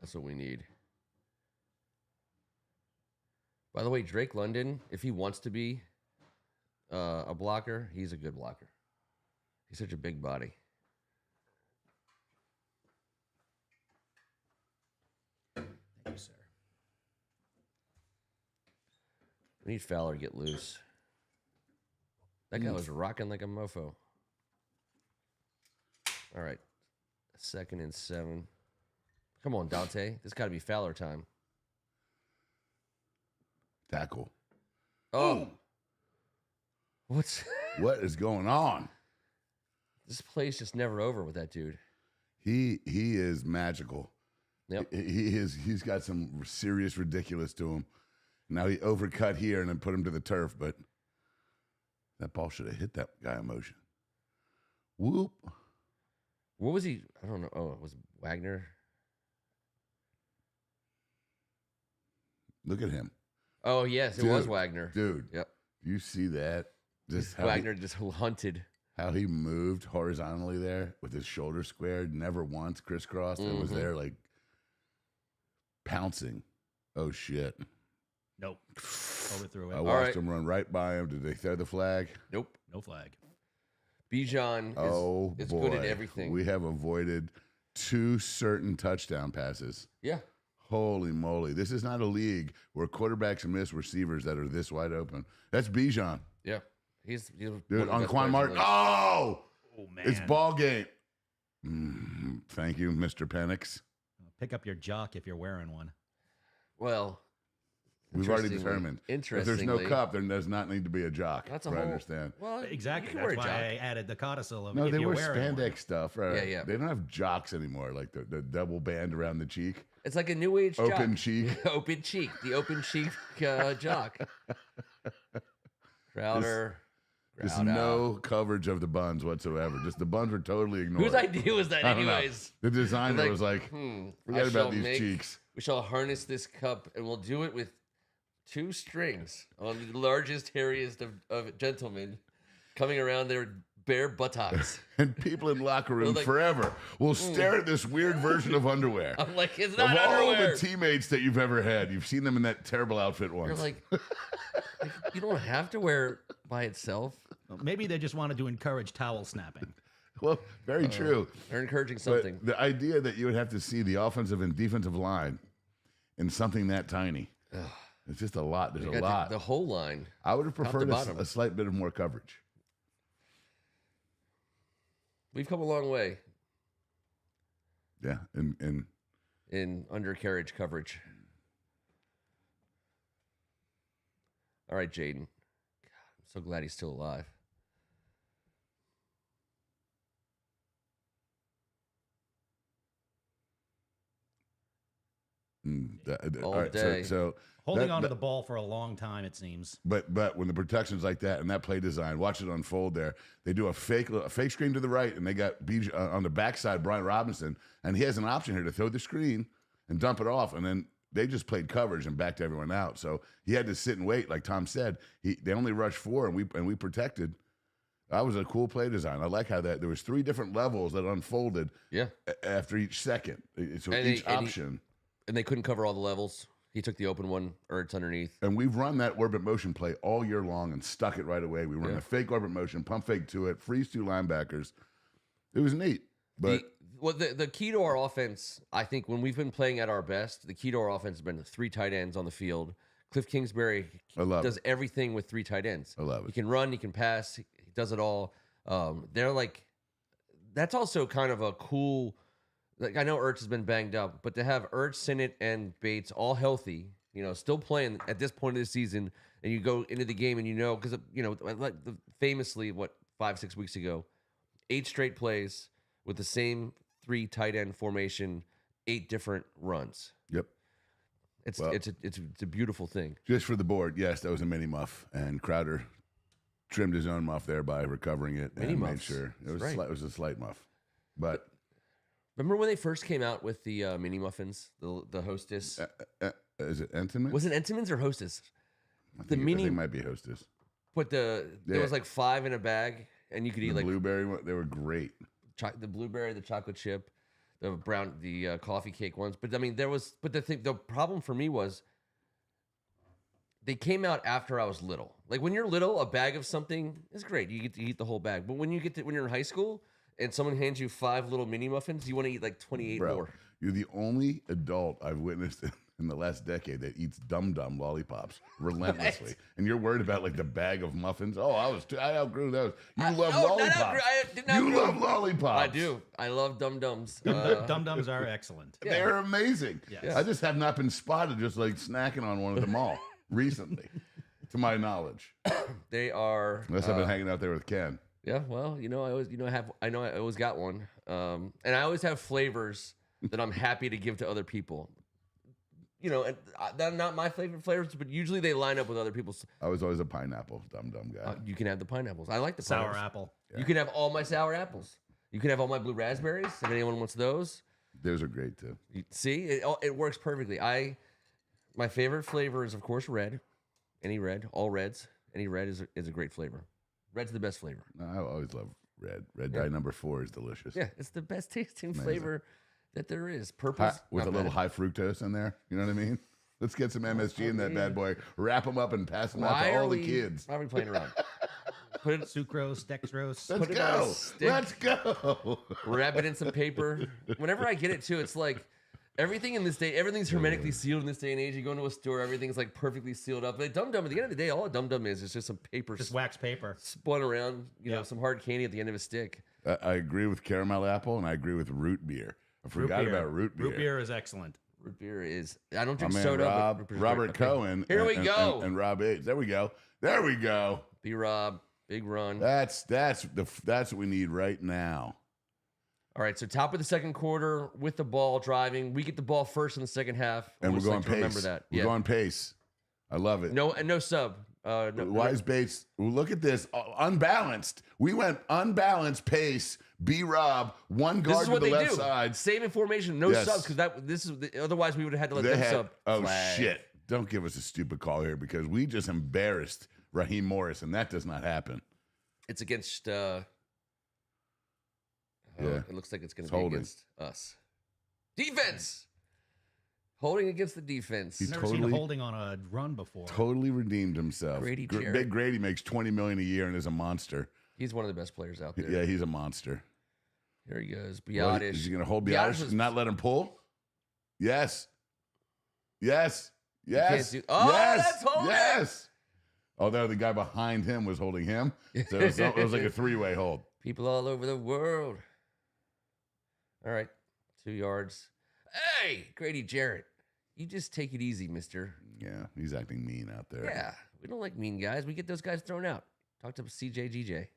That's what we need. By the way, Drake London, if he wants to be a blocker, he's a good blocker. He's such a big body. Thank you, sir. We need Fowler to get loose. That guy was rocking like a mofo. All right. 2nd and 7. Come on, Dante. This got to be Fowler time. Tackle. Oh. What is going on? This play's just never over with that dude. He is magical. Yep. He's got some serious ridiculous to him. Now he overcut here and then put him to the turf, but that ball should have hit that guy in motion. Whoop. What was he? I don't know. Oh, it was Wagner. Look at him. Oh, yes, it was Wagner. Dude. Yep. You see that? Just Wagner just hunted. How he moved horizontally there with his shoulder squared, never once crisscrossed, and was there like pouncing. Oh, shit. Nope. Overthrew it. I watched him run right by him. Did they throw the flag? Nope. No flag. Bijan is boy. good at everything. We have avoided 2 certain touchdown passes. Yeah. Holy moly. This is not a league where quarterbacks miss receivers that are this wide open. That's Bijan. Yeah. He's dude, on Quan Martin. Oh, man. It's ball game. Thank you, Mr. Penix. Pick up your jock if you're wearing one. Well, We've already determined. If there's no Interestingly. cup, there does not need to be a jock. That's a I whole. understand. Well, Exactly. You can wear That's a why jock. I added the codicil of No, if they you're wear wearing spandex one. stuff. Right? Yeah, yeah. They don't have jocks anymore, like the double band around the cheek. It's like a new age jock. Open cheek. Open cheek. The open cheek jock. Crowder. Just Crowder. no coverage of the buns whatsoever. Just the buns were totally ignored. Whose idea was that, I don't know. anyways? The designer Like, was like, I forget shall about these make- cheeks. We shall harness this cup, and we'll do it with 2 strings on the largest, hairiest of gentlemen coming around their bare buttocks. And people in locker rooms like, forever will stare at this weird version of underwear. I'm like, it's Of not all underwear. the teammates that you've ever had, you've seen them in that terrible outfit You're once. like, you don't have to wear it by itself. Well, maybe they just wanted to encourage towel snapping. Well, very true. They're encouraging But something. the idea that you would have to see the offensive and defensive line in something that tiny, it's just a lot. There's You a got lot. the whole line. I would have to preferred bottom. a slight bit of more coverage. We've come a long way Yeah, and in undercarriage coverage. All right, Jaden. God, I'm so glad he's still alive. All all right, day. so Holding that- onto that- the ball for a long time, it seems. But when the protection's like that and that play design, watch it unfold there. They do a fake screen to the right, and they got BJ, on the backside Brian Robinson, and he has an option here to throw the screen and dump it off, and then they just played coverage and backed everyone out. So he had to sit and wait, like Tom said. They only rushed 4, and we protected. That was a cool play design. I like how there was 3 different levels that unfolded Yeah. after each second. So And each he- and he- option. And they couldn't cover all the levels. He took the open one, or it's underneath. And we've run that orbit motion play all year long and stuck it right away. We run Yeah. the fake orbit motion, pump fake to it, freeze 2 linebackers. It was neat. But The key to our offense, I think, when we've been playing at our best, the key to our offense has been the 3 tight ends on the field. Cliff Kingsbury I love does everything with 3 tight ends. I love He it. can run, he can pass, he does it all. They're like, that's also kind of a cool. Like, I know Ertz has been banged up, but to have Ertz, Sinnott, and Bates all healthy, still playing at this point of the season, and you go into the game and because like famously, 5-6 weeks ago, 8 straight plays with the same 3 tight end formation, 8 different runs. Yep. It's Well- it's a beautiful thing. Just for the board, yes, that was a mini muff. And Crowder trimmed his own muff there by recovering it Mini and made muffs. sure. It was, That's right. it was a slight muff. But Remember when they first came out with the mini muffins, the Hostess? is it Entenmann? Was it Entenmann's or Hostess? I the think mini- it might be Hostess. But there Yeah. was like 5 in a bag, and you could eat The like blueberry one, they were great. the blueberry, the chocolate chip, the brown, the coffee cake ones. But I mean, the problem for me was they came out after I was little. Like when you're little, a bag of something is great. You get to eat the whole bag. But when you're in high school and someone hands you 5 little mini muffins, you want to eat like 28 Bro, more. you're the only adult I've witnessed in the last decade that eats Dum Dum lollipops relentlessly. And you're worried about like the bag of muffins. Oh, I outgrew those. You love lollipops. I did not You grow- love lollipops. I do. I love Dum Dums. Dum Dums are excellent. They're amazing. Yes. I just have not been spotted just like snacking on one of them all recently, to my knowledge. They are. Unless I've been hanging out there with Ken. Yeah, well, I always got one, and I always have flavors that I'm happy to give to other people. And they're not my favorite flavors, but usually they line up with other people's. I was always a pineapple Dum Dum guy. You can have the pineapples. I like the Sour pineapples. apple. You can have all my sour apples. You can have all my blue raspberries. If anyone wants those, Those are great too. see, it works perfectly. My favorite flavor is of course red. Any red, all reds. Any red is a great flavor. Red's the best flavor. No, I always love red. Red dye number 4 is delicious. Yeah, it's the best tasting Amazing. flavor that there is. Purple With a little high fructose in there. You know what I mean? Let's get some MSG in that bad boy. Wrap them up and pass them out to all the kids. Why are we playing around? Put it, Sucrose, dextrose. Let's put it on a go. stick. Let's go. wrap it in some paper. Whenever I get it too, it's like everything in this day, everything's hermetically sealed in this day and age. You go into a store, everything's like perfectly sealed up. Like Dum Dum, at the end of the day, all a Dum Dum is just some paper Just wax paper. spun around, some hard candy at the end of a stick. I agree with caramel apple and I agree with root beer. I forgot about root beer. Root beer is excellent. Root beer is. I don't My drink man soda. Rob, but root beer's Robert great. Okay, Cohen. Here we go. And Rob H. There we go. There we go. B Rob, big run. That's what we need right now. All right, so top of the second quarter with the ball driving. We get the ball first in the second half. And we're Almost going like to pace. Remember that. We're going pace. I love it. No sub. Wise Bates. Look at this. Unbalanced. We went unbalanced pace. B Rob, one This guard is to what the they left do. side. Same in formation, no Yes. subs, because otherwise we would have had to let They them had, sub. oh Flag. shit! Don't give us a stupid call here because we just embarrassed Raheem Morris, and that does not happen. It's against. Yeah. It looks like it's going It's to be holding. against us. Defense. Holding against the defense. He's Never seen holding on a run before. Totally redeemed himself. Grady Jarrett. Big Grady makes $20 million a year and is a monster. He's one of the best players out there. Yeah, he's a monster. Here he goes. Well, Biotish. is he going to hold Biotish Biotish was- and not let him pull? Yes. Yes. can't Yes. do- Oh, yes. that's holding. Yes. Although the guy behind him was holding him. So it was like a three-way hold. People all over the world. All right. 2 yards. Hey, Grady Jarrett. You just take it easy, mister. Yeah, he's acting mean out there. Yeah. We don't like mean guys. We get those guys thrown out. Talk to CJ GJ.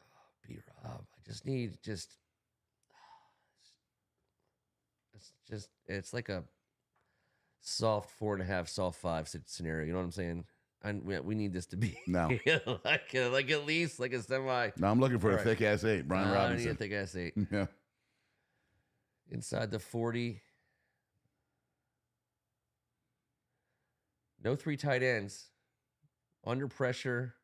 Oh, B Rob. I just need it's like a soft 4.5, soft 5 scenario. You know what I'm saying? We need this to be No. like at least like a semi. No, I'm looking for All a right. thick ass 8, Brian I need a Robinson. thick ass 8. Yeah. Inside the 40. No 3 tight ends. Under pressure.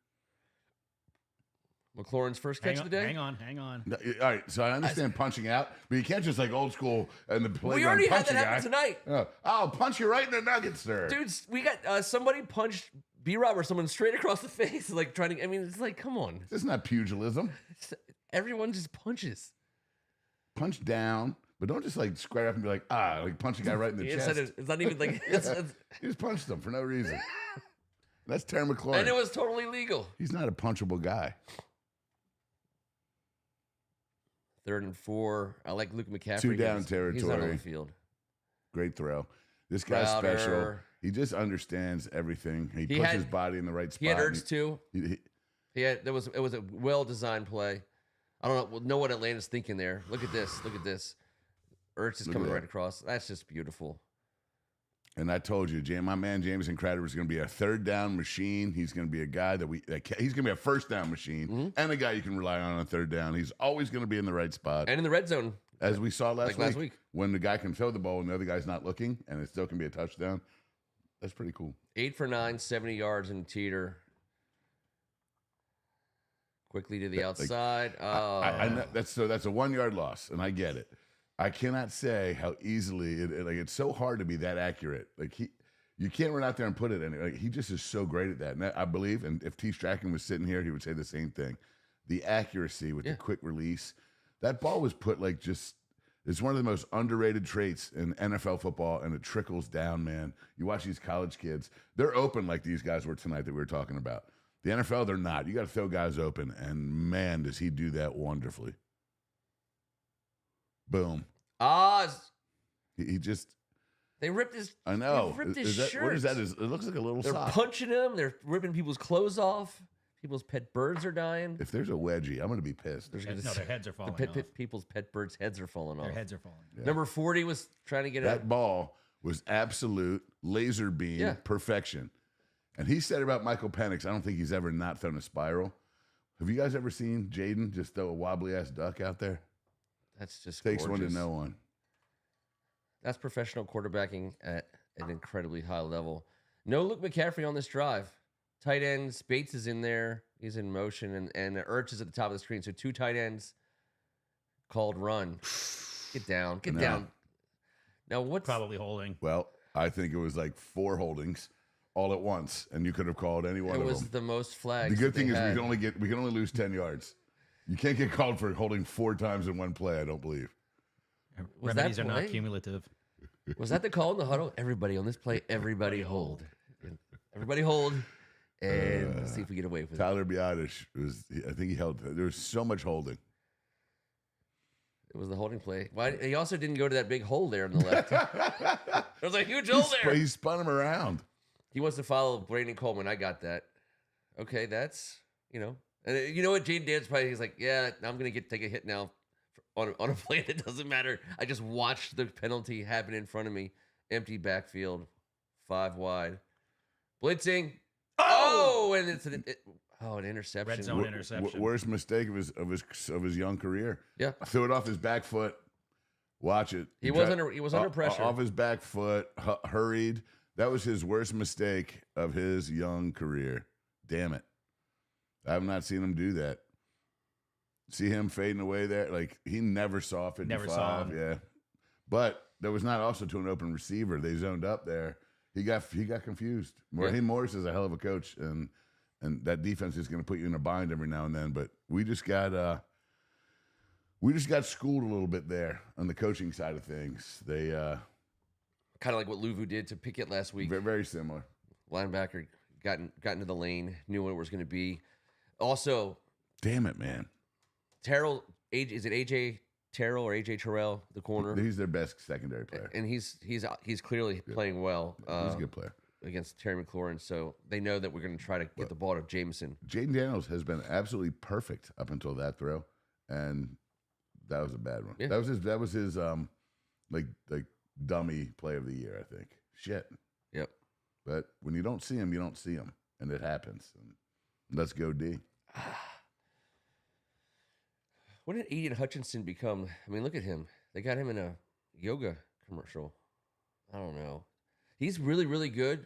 McLaurin's first catch of the day. Hang on. No, all right, so I understand punching out, but you can't just like old school and the playground We already had punch that a guy. happen tonight. I'll punch you right in the nuggets, sir. Dudes, we got somebody punched B-Rob or someone straight across the face, like trying to. I mean, it's like, come on. This is not pugilism. Everyone just punches. Punch down, but don't just like square up and be like, like punch a guy right in the chest. It's not even like. You just punched him for no reason. That's Terry McLaurin. And it was totally legal. He's not a punchable guy. 3rd and 4. I like Luke McCaffrey. 2 down He's not on territory. the field. Great throw. This guy's Crowder. special. He just understands everything. He puts had- his body in the right spot. He had Ertz too. He- It was a well designed play. I don't know what Atlanta's thinking there. Look at this. Ertz is Look at coming that. right across. That's just beautiful. And I told you, my man Jamison Crowder is going to be a 3rd down machine. He's going to be a guy he's going to be a 1st down machine and a guy you can rely on 3rd down. He's always going to be in the right spot. And in the red zone. As we saw like last week, when the guy can throw the ball and the other guy's not looking, and it still can be a touchdown. That's pretty cool. 8 for 9, 70 yards in teeter. Quickly to the outside. I know that's a 1-yard loss, and I get it. I cannot say how easily it's so hard to be that accurate. You can't run out there and put it in. He just is so great at that. And I believe, and if T. Strachan was sitting here, he would say the same thing. The accuracy with the quick release. That ball was put it's one of the most underrated traits in NFL football, and it trickles down, man. You watch these college kids, they're open like these guys were tonight that we were talking about. The NFL, they're not. You got to throw guys open, and man, does he do that wonderfully. Boom. He just... They ripped his. I know. They ripped his shirt. What is that? It looks like a little They're sock. punching him. They're ripping people's clothes off. People's pet birds are dying. If there's a wedgie, I'm going to be pissed. No, their heads are falling off. People's pet birds' heads are falling off. Their heads are falling. Yeah. Number 40 was trying to get That it. ball was absolute laser beam perfection. And he said about Michael Penix, I don't think he's ever not thrown a spiral. Have you guys ever seen Jaden just throw a wobbly-ass duck out there? That's just Takes gorgeous. one to know one. That's professional quarterbacking at an incredibly high level. No Luke McCaffrey on this drive. Tight ends. Bates is in there. He's in motion. And Ertz is at the top of the screen. So 2 tight ends called run. Get down. Get down. Now, what's... Probably holding. Well, I think it was like 4 holdings all at once, and you could have called any one It of was them. the most flags. The good that thing they is had. we can only lose 10 yards. You can't get called for holding 4 times in one play, I don't believe. Was Remedies that are not play? cumulative. Was that the call in the huddle? Everybody on this play, everybody hold. Everybody hold. And let's see if we get away with it. Tyler Biotish I think he held. There was so much holding. It was the holding play. Why? He also didn't go to that big hole there on the left. There was a huge hole there. He spun him around. He wants to follow Brandon Coleman. I got that. Okay, that's, And you know what? Jaden Dan's probably, he's like, yeah, I'm going to take a hit now on a play that doesn't matter. I just watched the penalty happen in front of me. Empty backfield, 5 wide. Blitzing. Oh! And it's an interception. Red zone interception. Worst mistake of his young career. Yeah. Threw it off his back foot. Watch it. He was under pressure. Off his back foot, hurried. That was his worst mistake of his young career. Damn it. I have not seen him do that. See him fading away there? Like, he never saw 55. Never saw him. Yeah. But that was not also to an open receiver. They zoned up there. He got confused. Raheem Morris is a hell of a coach, and that defense is going to put you in a bind every now and then. But we just got schooled a little bit there on the coaching side of things. They kind of like what Louvu did to Pickett last week. Very similar. Linebacker got into the lane, knew what it was going to be. Also, damn it, man. Terrell, is it AJ Terrell or AJ Terrell, the corner? He's their best secondary player, and he's clearly playing well. He's a good player against Terry McLaurin, so they know that we're going to try to get the ball to Jameson. Jaden Daniels has been absolutely perfect up until that throw, and that was a bad one. Yeah. That was his like dummy play of the year, I think. Shit. Yep. But when you don't see him, you don't see him, and it happens. And let's go D. When did Aiden Hutchinson become? I mean, look at him. They got him in a yoga commercial. I don't know. He's really, really good,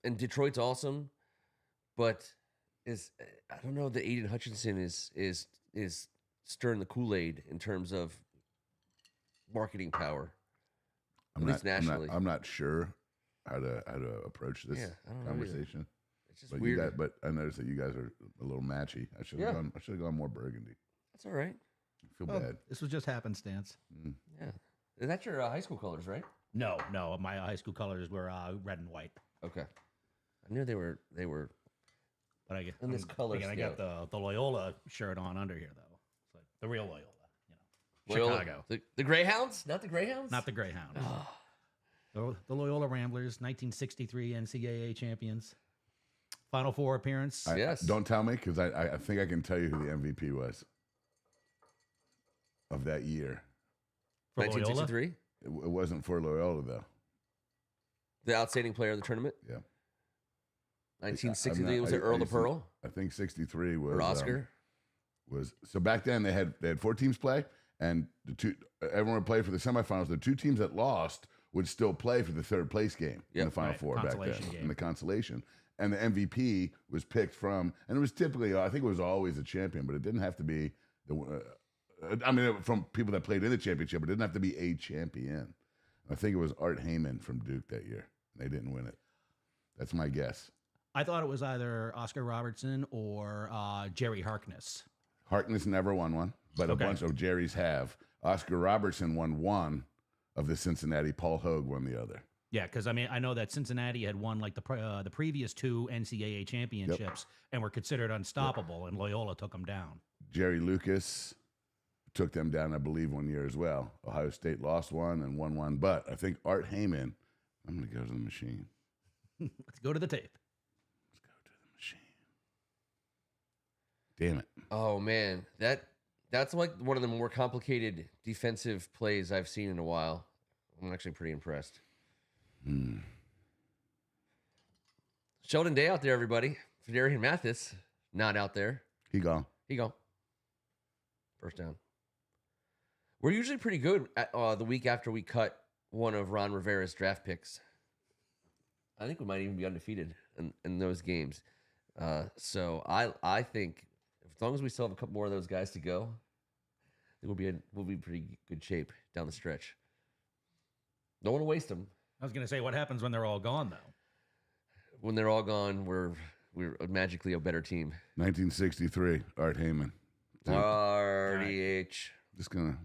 and Detroit's awesome, but I don't know that Aiden Hutchinson is stirring the Kool-Aid in terms of marketing power, at least nationally. I'm not sure how to approach this conversation. It's just weird. But I noticed that you guys are a little matchy. I should have gone more burgundy. That's all right. I feel bad. This was just happenstance. Yeah. Is that your high school colors, right? No. My high school colors were red and white. Okay. I knew they were. But I get in this color. I got the Loyola shirt on under here though. It's like the real Loyola. Loyola, Chicago. The Greyhounds, not the Greyhounds. Not the Greyhounds. The Loyola Ramblers, 1963 NCAA champions. Final Four appearance. Yes. Don't tell me, because I think I can tell you who the MVP was of that year. 1963? It wasn't for Loyola, though. The outstanding player of the tournament? Yeah. 1963, was it Earl the Pearl? I think 63 was. Or Oscar? So back then they had 4 teams play, and everyone would play for the semifinals. The 2 teams that lost would still play for the third place game in the Final Four back then, in the consolation. And the MVP was picked from, and it was typically, I think it was always a champion, but it didn't have to be from people that played in the championship, it didn't have to be a champion. I think it was Art Heyman from Duke that year. They didn't win it. That's my guess. I thought it was either Oscar Robertson or Jerry Harkness. Harkness never won one, but a bunch of Jerrys have. Oscar Robertson won one of the Cincinnati. Paul Hogue won the other. Yeah, because I know that Cincinnati had won like the previous 2 NCAA championships and were considered unstoppable, and Loyola took them down. Jerry Lucas took them down, I believe, one year as well. Ohio State lost one and won one, but I think Art Heyman. I'm going to go to the machine. Let's go to the tape. Let's go to the machine. Damn it! Oh man, that's like one of the more complicated defensive plays I've seen in a while. I'm actually pretty impressed. Sheldon Day out there, everybody. Federian Mathis not out there. He gone. First down. We're usually pretty good at, the week after we cut one of Ron Rivera's draft picks. I think we might even be undefeated in those games. So I think as long as we still have a couple more of those guys to go, I think we'll be in pretty good shape down the stretch. Don't want to waste them. I was going to say, what happens when they're all gone, though? When they're all gone, we're magically a better team. 1963, Art Heyman. RDH. Just gonna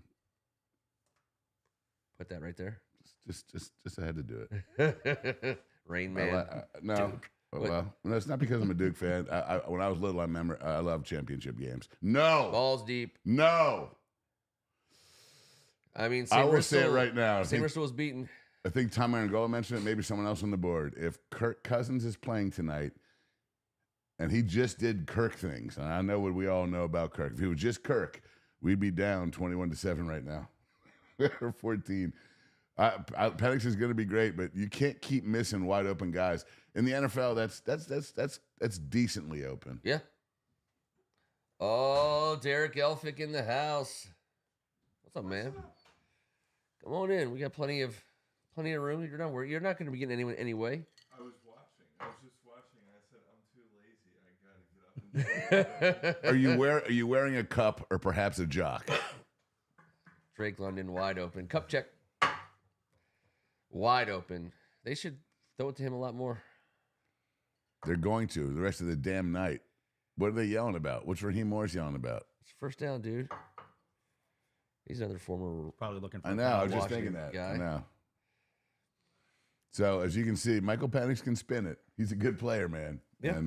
put that right there. Just I had to do it. Rain Man. No. Well, it's not because I'm a Duke fan. When I was little, I remember I loved championship games. No. Balls deep. No. I mean, I will say it right now. St. Bristol was beaten. I think Tom Meringolo mentioned it. Maybe someone else on the board. If Kirk Cousins is playing tonight, and he just did Kirk things, and I know what we all know about Kirk. If he was just Kirk, we'd be down 21-7 right now, or 14. Penix is going to be great, but you can't keep missing wide open guys in the NFL. That's decently open. Yeah. Oh, Derek Elphick in the house. What's up, man? Come on in. We got plenty of room. You're not going to be getting anyone anyway. I was just watching. I said I'm too lazy. I gotta get up and do it. Are you wearing a cup or perhaps a jock? Drake London wide open. Cup check. Wide open. They should throw it to him a lot more. They're going to the rest of the damn night. What are they yelling about? What's Raheem Morris yelling about? It's first down, dude. He's another former. Probably looking for. I know. I was just Washington thinking that. guy. I know. So as you can see, Michael Penix can spin it. He's a good player, man. Yeah.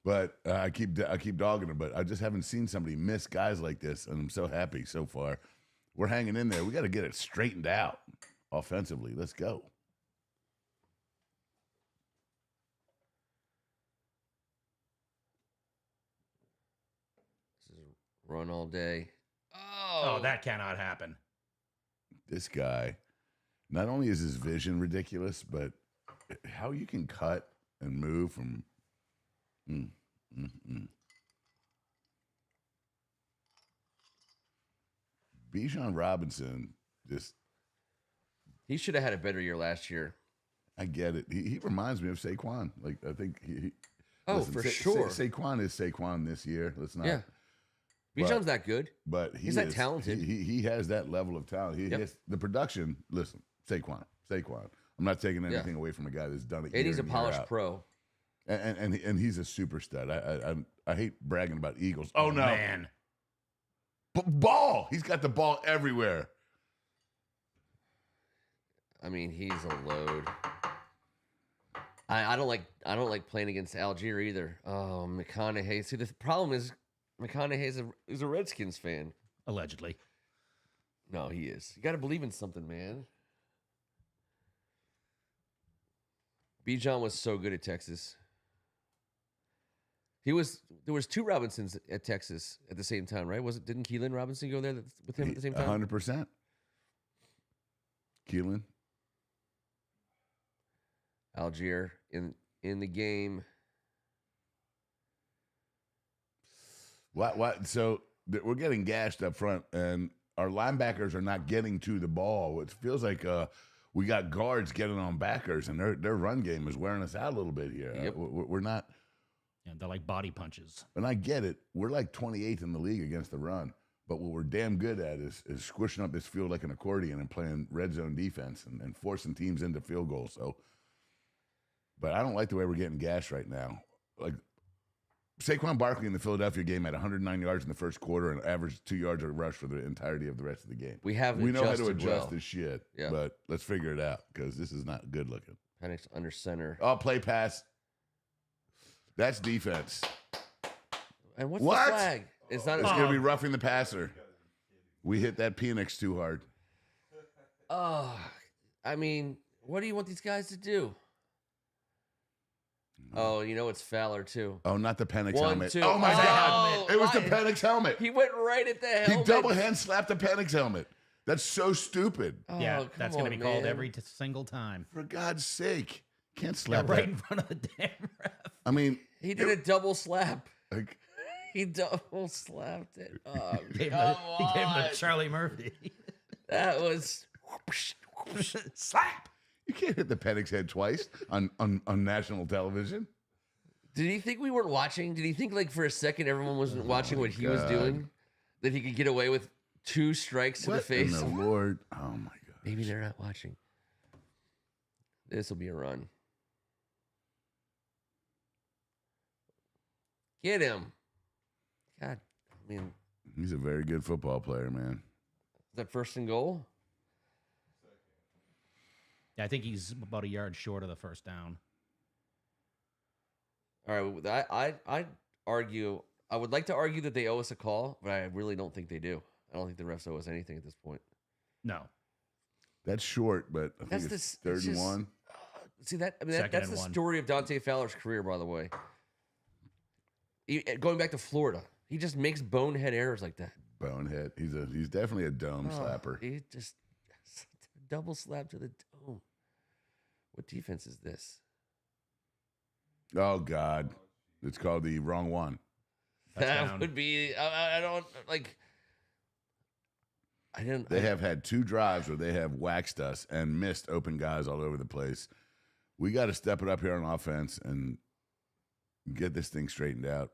But I keep dogging him. But I just haven't seen somebody miss guys like this, and I'm so happy so far. We're hanging in there. We got to get it straightened out offensively. Let's go. This is a run all day. Oh, that cannot happen. This guy, not only is his vision ridiculous, but how you can cut and move from. Bijan Robinson, just. He should have had a better year last year. I get it. He reminds me of Saquon. Like, I think he listen, for sure. Saquon is Saquon this year. Let's not. Yeah. Bijan's that good. But he's that talented. He has that level of talent. He has the production. Listen, Saquon. I'm not taking anything away from a guy that's done it. And he's a polished pro. And he's a super stud. I hate bragging about Eagles. Oh no, man. Ball. He's got the ball everywhere. I mean, he's a load. I don't like playing against Algier either. Oh, McConaughey. See, the problem is McConaughey is a Redskins fan. Allegedly. No, he is. You got to believe in something, man. Bijan was so good at Texas. There was two Robinsons at Texas at the same time, right? Didn't Keelan Robinson go there with him at the same time? 100%. Keelan. Algier in the game. What? So we're getting gashed up front, and our linebackers are not getting to the ball. It feels like we got guards getting on backers, and their run game is wearing us out a little bit here. Yep. We're not. Yeah, they're like body punches. And I get it. We're like 28th in the league against the run. But what we're damn good at is squishing up this field like an accordion and playing red zone defense and forcing teams into field goals. So, but I don't like the way we're getting gashed right now. Like Saquon Barkley in the Philadelphia game had 109 yards in the first quarter and averaged 2 yards a rush for the entirety of the rest of the game. We know how to adjust this shit. Yeah. But let's figure it out because this is not good looking. Penix under center. Oh, play pass. That's defense. And what's What? the flag? It's not. It's going to be roughing the passer. We hit that Penix too hard. Oh, I mean, what do you want these guys to do? Oh, you know it's Fowler too. Oh, not the Penix 1, helmet. 2. Oh my God! It was the why? Penix helmet. He went right at the helmet. He double hand slapped the Penix helmet. That's so stupid. Oh, Yeah, come that's going to on, be called man. every single time. For God's sake, can't Yeah, slap right that. in front of the damn ref. I mean, He did a double slap. like, He double slapped it. Oh, He gave come him on. the Charlie Murphy. That was. Slap. you can't hit the Penix head twice on national television. Did he think we weren't watching? Did he think like for a second everyone wasn't watching what he was God. doing? That he could get away with 2 strikes to the What face? in the Lord? Oh my God! Maybe they're not watching. This will be a run. Get him. God, I mean, He's a very good football player, man. is that first and goal? Yeah, I think he's about a yard short of the first down. All right, I argue. I would like to argue that they owe us a call, but I really don't think they do. I don't think the refs owe us anything at this point. No. That's short, but I think it's third and one. See that? I mean, Second that's and the one. story of Dante Fowler's career, by the way. Going back to Florida, he just makes bonehead errors like that. Bonehead. He's definitely a dome slapper. He just double slap to the dome. What defense is this? Oh God, it's called the wrong one. That would be. I don't like. I didn't. They have had 2 drives where they have waxed us and missed open guys all over the place. We got to step it up here on offense and get this thing straightened out.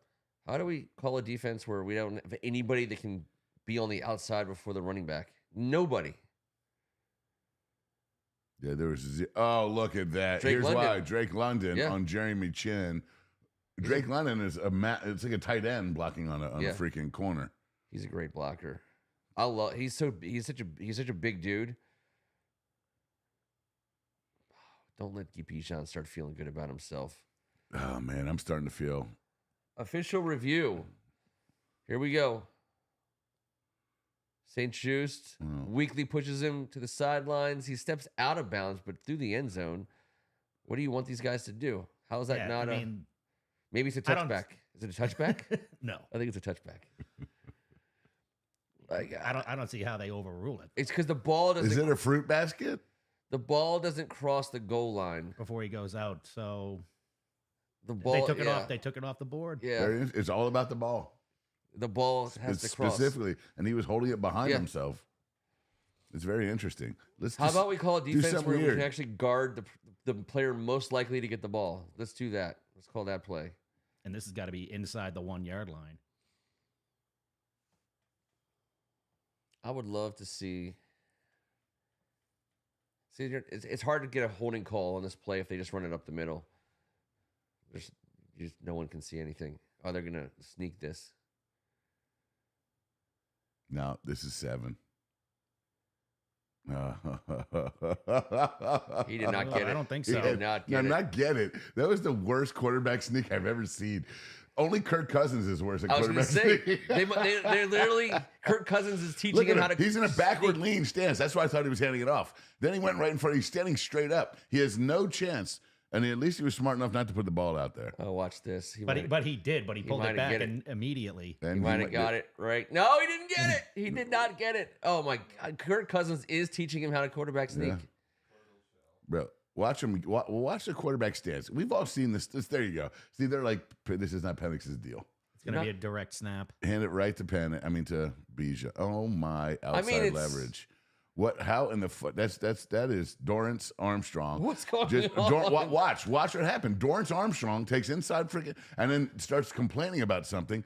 How do we call a defense where we don't have anybody that can be on the outside before the running back? Nobody. Yeah, there was. Oh, look at that. Drake Here's London. why. Drake London Yeah. on Jeremy Chin. Drake London is it's like a tight end blocking on a freaking corner. He's a great blocker. He's such a big dude. Don't let Bijan start feeling good about himself. Oh man, I'm starting to feel. Official review. Here we go. St. Just weakly pushes him to the sidelines. He steps out of bounds, but through the end zone. What do you want these guys to do? How is that not maybe it's a touchback? Is it a touchback? No. I think it's a touchback. I don't see how they overrule it It's because the ball doesn't. Is it a fruit basket? The ball doesn't cross the goal line. before he goes out. So The ball. they took it off. They took it off the board. Yeah, It's all about the ball. the ball has to cross. Specifically, and he was holding it behind himself. It's very interesting. How about we call it defense something where we weird. can actually guard the player most likely to get the ball? Let's do that. Let's call that play. And this has got to be inside the 1 yard line. I would love to see. See, it's hard to get a holding call on this play if they just run it up the middle. No one can see anything. Oh, they're gonna sneak this. No, this is 7. He did not get it. I don't think so. He did not get it. Not get it. That was the worst quarterback sneak I've ever seen. Only Kirk Cousins is worse at I was going quarterback to say, sneak. they're literally, Kirk Cousins is teaching Look him at how him. to. He's in a backward lean stance. That's why I thought he was handing it off. Then he went right in front. He's standing straight up. He has no chance. And at least he was smart enough not to put the ball out there. Oh, watch this. But he did. But he pulled it back immediately. And He might have got it right. No, he didn't get it. He did not get it. Oh my God, Kirk Cousins is teaching him how to quarterback sneak. Yeah. Bro, watch him. Watch the quarterback stance. We've all seen this. There you go. See, they're like, this is not Penix's deal. It's going to be a direct snap. Hand it right to to Bijan. Oh my, outside leverage. What? How in the foot? That is Dorrance Armstrong. What's going on? Watch what happened. Dorrance Armstrong takes inside freaking and then starts complaining about something.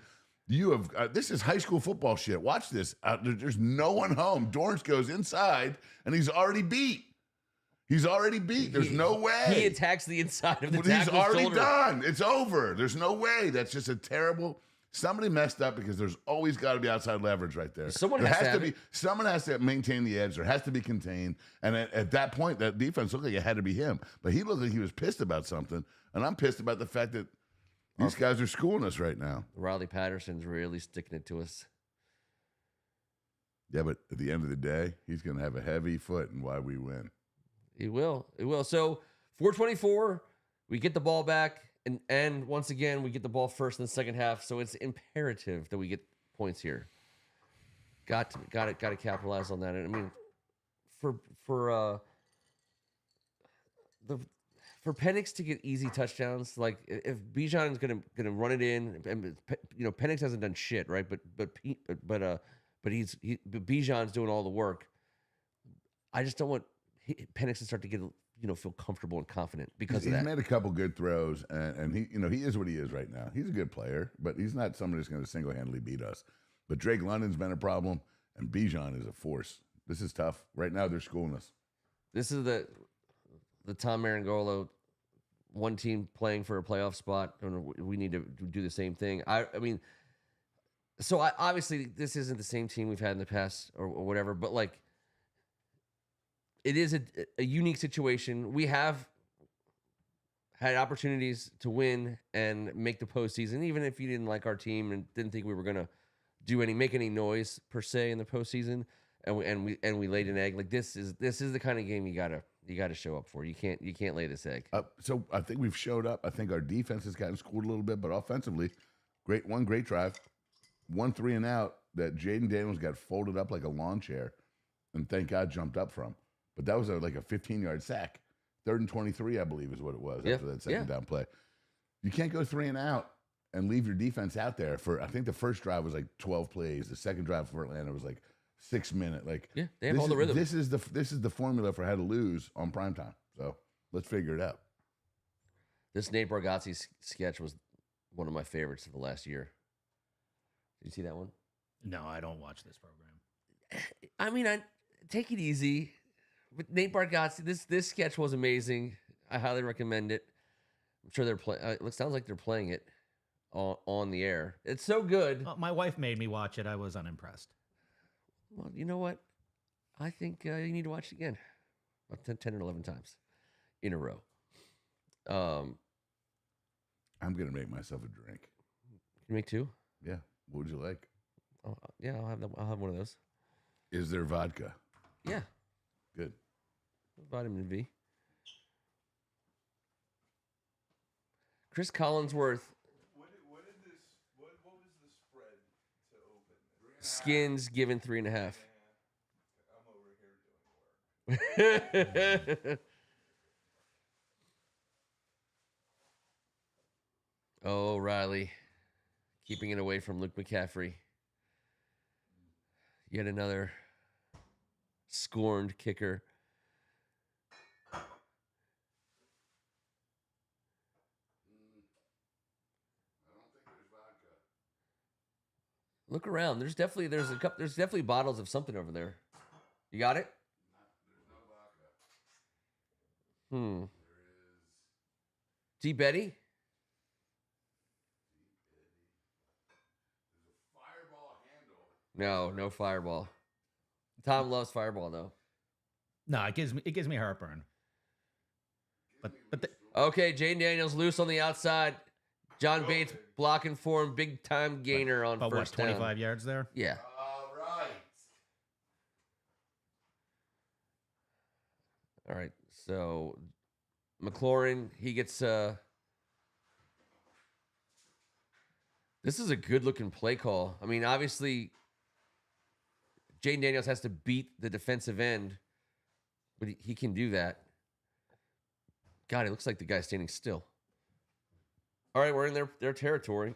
You have this is high school football shit. Watch this. There's no one home. Dorrance goes inside and he's already beat. There's no way. He attacks the inside of the He's tackle's already shoulder. done. It's over. There's no way. That's just a terrible. Somebody messed up because there's always got to be outside leverage right there. Someone there has to be. Someone has to maintain the edge. There has to be contained. And at that point, that defense looked like it had to be him. But he looked like he was pissed about something. And I'm pissed about the fact that these guys are schooling us right now. Riley Patterson's really sticking it to us. Yeah, but at the end of the day, he's going to have a heavy foot in why we win. He will. So 424, we get the ball back. And once again, we get the ball first in the second half, so it's imperative that we get points here. Got to capitalize on that. And I mean, for Penix to get easy touchdowns, like if Bijan is gonna run it in, and Penix hasn't done shit, right? But Bijan's doing all the work. I just don't want Penix to start to get feel comfortable and confident because of that. He's made a couple good throws, and he is what he is right now. He's a good player, but he's not somebody that's going to single-handedly beat us. But Drake London's been a problem, and Bijan is a force. This is tough. Right now, they're schooling us. This is the Tom Meringolo, one team playing for a playoff spot, and we need to do the same thing. I mean, obviously this isn't the same team we've had in the past or whatever, but like, it is a unique situation. We have had opportunities to win and make the postseason, even if you didn't like our team and didn't think we were going to make any noise per se in the postseason. and we laid an egg. Like this is the kind of game you gotta show up for. You can't lay this egg. So I think we've showed up. I think our defense has gotten schooled a little bit, but offensively, great drive, 1 3 and out that Jaden Daniels got folded up like a lawn chair, and thank God jumped up from. But that was like a 15-yard sack. 3rd and 23, I believe, is what it was after that second down play. You can't go 3 and out and leave your defense out there for. I think the first drive was like 12 plays. The second drive for Atlanta was like 6 minute. Like they have all the rhythm. This is the formula for how to lose on primetime. So let's figure it out. This Nate Bargatze sketch was one of my favorites of the last year. Did you see that one? No, I don't watch this program. I mean, I take it easy. But Nate Bargatze, this sketch was amazing. I highly recommend it. I'm sure they're playing. It sounds like they're playing it on the air. It's so good. My wife made me watch it. I was unimpressed. Well, you know what? I think you need to watch it again, about 10 or 11 times in a row. I'm gonna make myself a drink. Can you make 2? Yeah. What would you like? Oh, yeah, I'll have one of those. Is there vodka? Yeah, Good. vitamin V. Chris Collinsworth. What was the spread to open? Skins given 3.5. I'm over here doing work. Oh, Riley, keeping it away from Luke McCaffrey. Yet another scorned kicker. Look around. There's definitely bottles of something over there. You got it? There's no vodka. D. Betty? Fireball handle. No Fireball. Tom loves Fireball though. No, it gives me heartburn. But Okay, Jane Daniels loose on the outside. John Bates blocking for him. Big time gainer on what, first down. 25 yards there? Yeah. All right. All right. So McLaurin, he gets this is a good looking play call. I mean, obviously Jane Daniels has to beat the defensive end, but he can do that. God, it looks like the guy's standing still. All right, we're in their territory.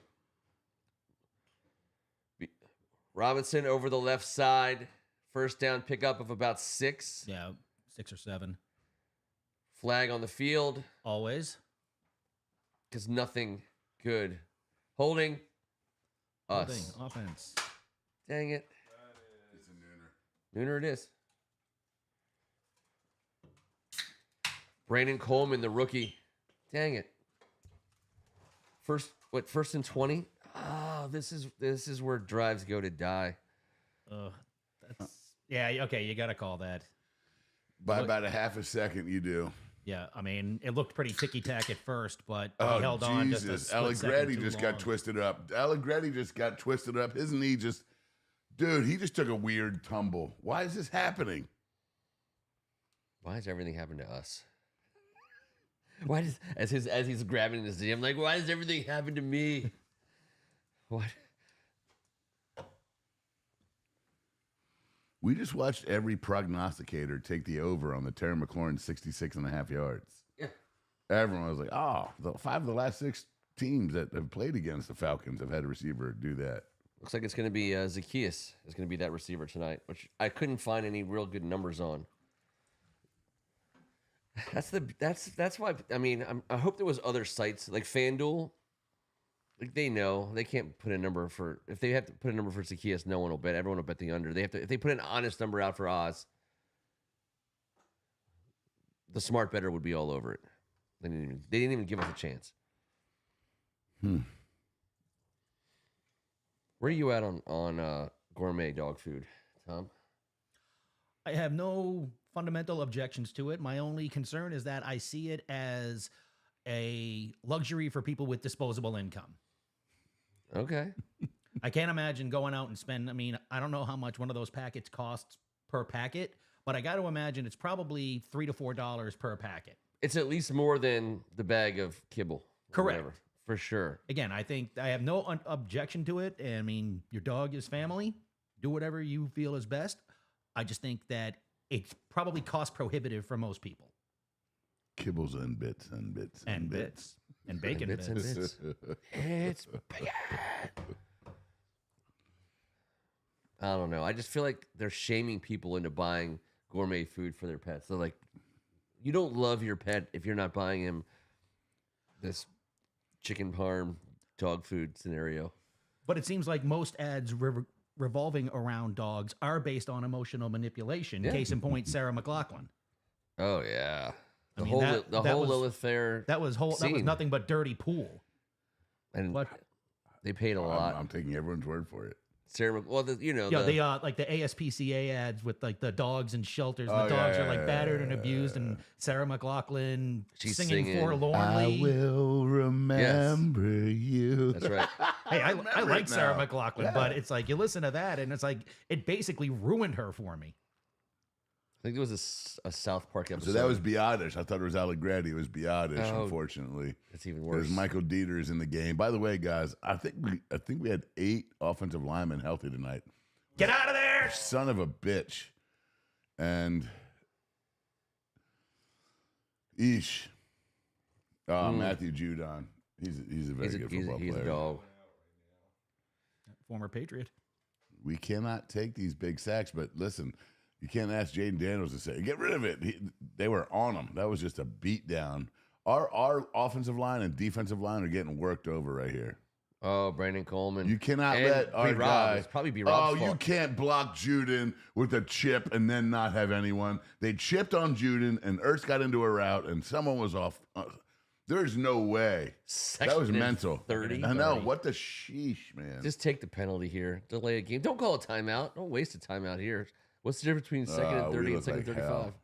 Robinson over the left side. First down pickup of about 6. Yeah, 6 or 7. Flag on the field. Always. Because nothing good. Holding us. Holding, offense. Dang it. It's a nooner. Nooner it is. Brandon Coleman, the rookie. Dang it. First and 20? Oh, this is where drives go to die. Yeah, okay, you got to call that. By about a half a second, you do. Yeah, I mean, it looked pretty ticky-tack at first, but he Oh, held on just a Jesus. split second Allegretti too just long. got twisted up. Allegretti just got twisted up. His knee just... Dude, he just took a weird tumble. Why is this happening? Why does everything happen to us? Why does as he's grabbing his knee, I'm like, why does everything happen to me? What? We just watched every prognosticator take the over on the Terry McLaurin 66.5 yards. Yeah. Everyone was like, oh, 5 of the last 6 teams that have played against the Falcons have had a receiver do that. Looks like it's going to be Zacchaeus is going to be that receiver tonight, which I couldn't find any real good numbers on. That's why. I mean, I hope there was other sites like FanDuel. Like they know they can't put a number for if they have to put a number for Zacchaeus, no one will bet. Everyone will bet the under. They have to if they put an honest number out for Oz. The smart bettor would be all over it. They didn't even give us a chance. Where are you at on gourmet dog food, Tom? I have no fundamental objections to it. My only concern is that I see it as a luxury for people with disposable income. Okay. I can't imagine going out and spend, I mean, I don't know how much one of those packets costs per packet, but I got to imagine it's probably $3 to $4 per packet. It's at least more than the bag of kibble. or Correct. whatever, for sure. Again, I think I have no objection to it. I mean, your dog is family. Do whatever you feel is best. I just think that it's probably cost prohibitive for most people. Kibbles and bits and bits And bits. And bacon bits bits. and bits. It's bacon. I don't know. I just feel like they're shaming people into buying gourmet food for their pets. They're like, you don't love your pet if you're not buying him this chicken parm dog food scenario. But it seems like most ads revolving around dogs are based on emotional manipulation. Yeah. Case in point, Sarah McLachlan. Oh yeah, I the mean, whole that was- Lilith Fair. That was scene. nothing but dirty pool. And What? they paid a lot. I'm taking everyone's word for it. Sarah, well, Yeah, the, they like the ASPCA ads with like the dogs in shelters. And Oh, the dogs yeah, are like yeah, battered and yeah, abused, and Sarah McLachlan She's singing singing, forlornly. I will remember you. that's right. Hey, I remember like it Sarah now. McLachlan, Yeah. but it's like you listen to that, and it's like it basically ruined her for me. I think it was a South Park episode. So that was Biotish. I thought it was Allegretti. It was Biotish, Oh, unfortunately. It's even There's worse. Michael Dieter's in the game. By the way, guys, I think we had 8 offensive linemen healthy tonight. Get out of there! Son of a bitch. And Ish. Matthew Judon. He's a very good football he's player. a dog. Former Patriot. We cannot take these big sacks, but listen, you can't ask Jaden Daniels to say, get rid of it. They were on him. That was just a beat down. Our offensive line and defensive line are getting worked over right here. Oh, Brandon Coleman. You cannot And let our B-Rob. guy. It's probably B-Rob's Oh, you fault. can't block Juden with a chip and then not have anyone. They chipped on Juden, and Ertz got into a route, and someone was off. There's no way. That was Second and mental. 30. I know. What the sheesh, man. Just take the penalty here. Delay a game. Don't call a timeout. Don't waste a timeout here. What's the difference between second and we 30 and look second and like 35? hell.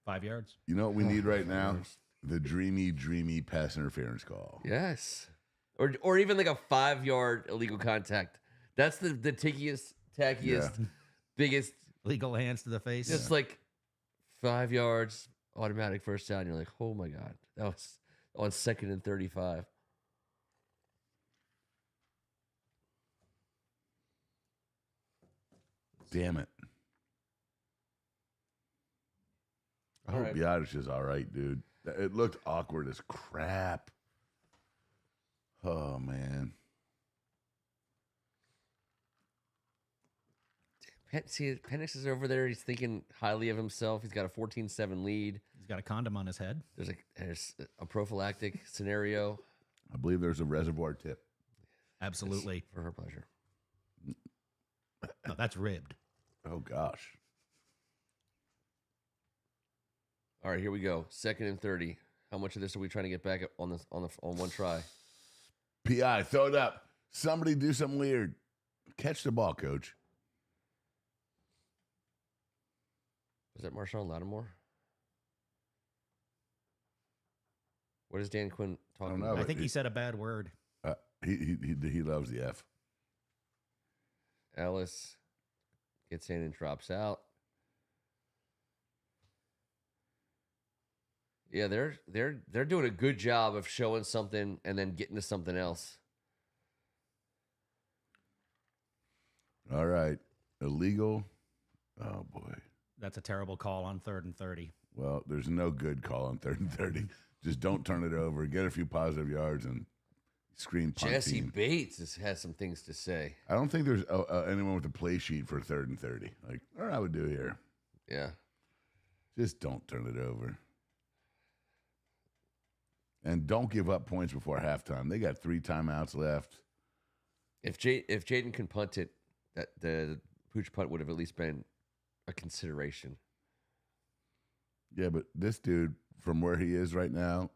5 yards. You know what we need right now? The dreamy pass interference call. Yes. Or even like a 5-yard illegal contact. That's the tickiest, tackiest, biggest. Legal hands to the face. Just like 5 yards, automatic first down. You're like, oh my God. That was on second and 35. Damn it. I All hope right. Biotish is all right, dude. It looked awkward as crap. Oh, man. See, Penix is over there. He's thinking highly of himself. He's got a 14-7 lead. He's got a condom on his head. There's a prophylactic scenario. I believe there's a reservoir tip. Absolutely. For her pleasure. No, that's ribbed. Oh, gosh. All right, here we go. Second and 30. How much of this are we trying to get back on one try? PI, throw it up. Somebody do something weird. Catch the ball, coach. Was that Marshawn Lattimore? What is Dan Quinn talking I don't know. about? I think he said a bad word. He loves the F. Ellis gets in and drops out. Yeah, they're doing a good job of showing something and then getting to something else. All right. Illegal. Oh, boy. That's a terrible call on 3rd and 30. Well, there's no good call on 3rd and 30. Just don't turn it over. Get a few positive yards and screen punt Jesse team. Bates has some things to say. I don't think there's anyone with a play sheet for 3rd and 30. Like, what I would do here. Yeah. Just don't turn it over. And don't give up points before halftime. They got 3 timeouts left. If Jaden can punt it, that the pooch punt would have at least been a consideration. Yeah, but this dude, from where he is right now,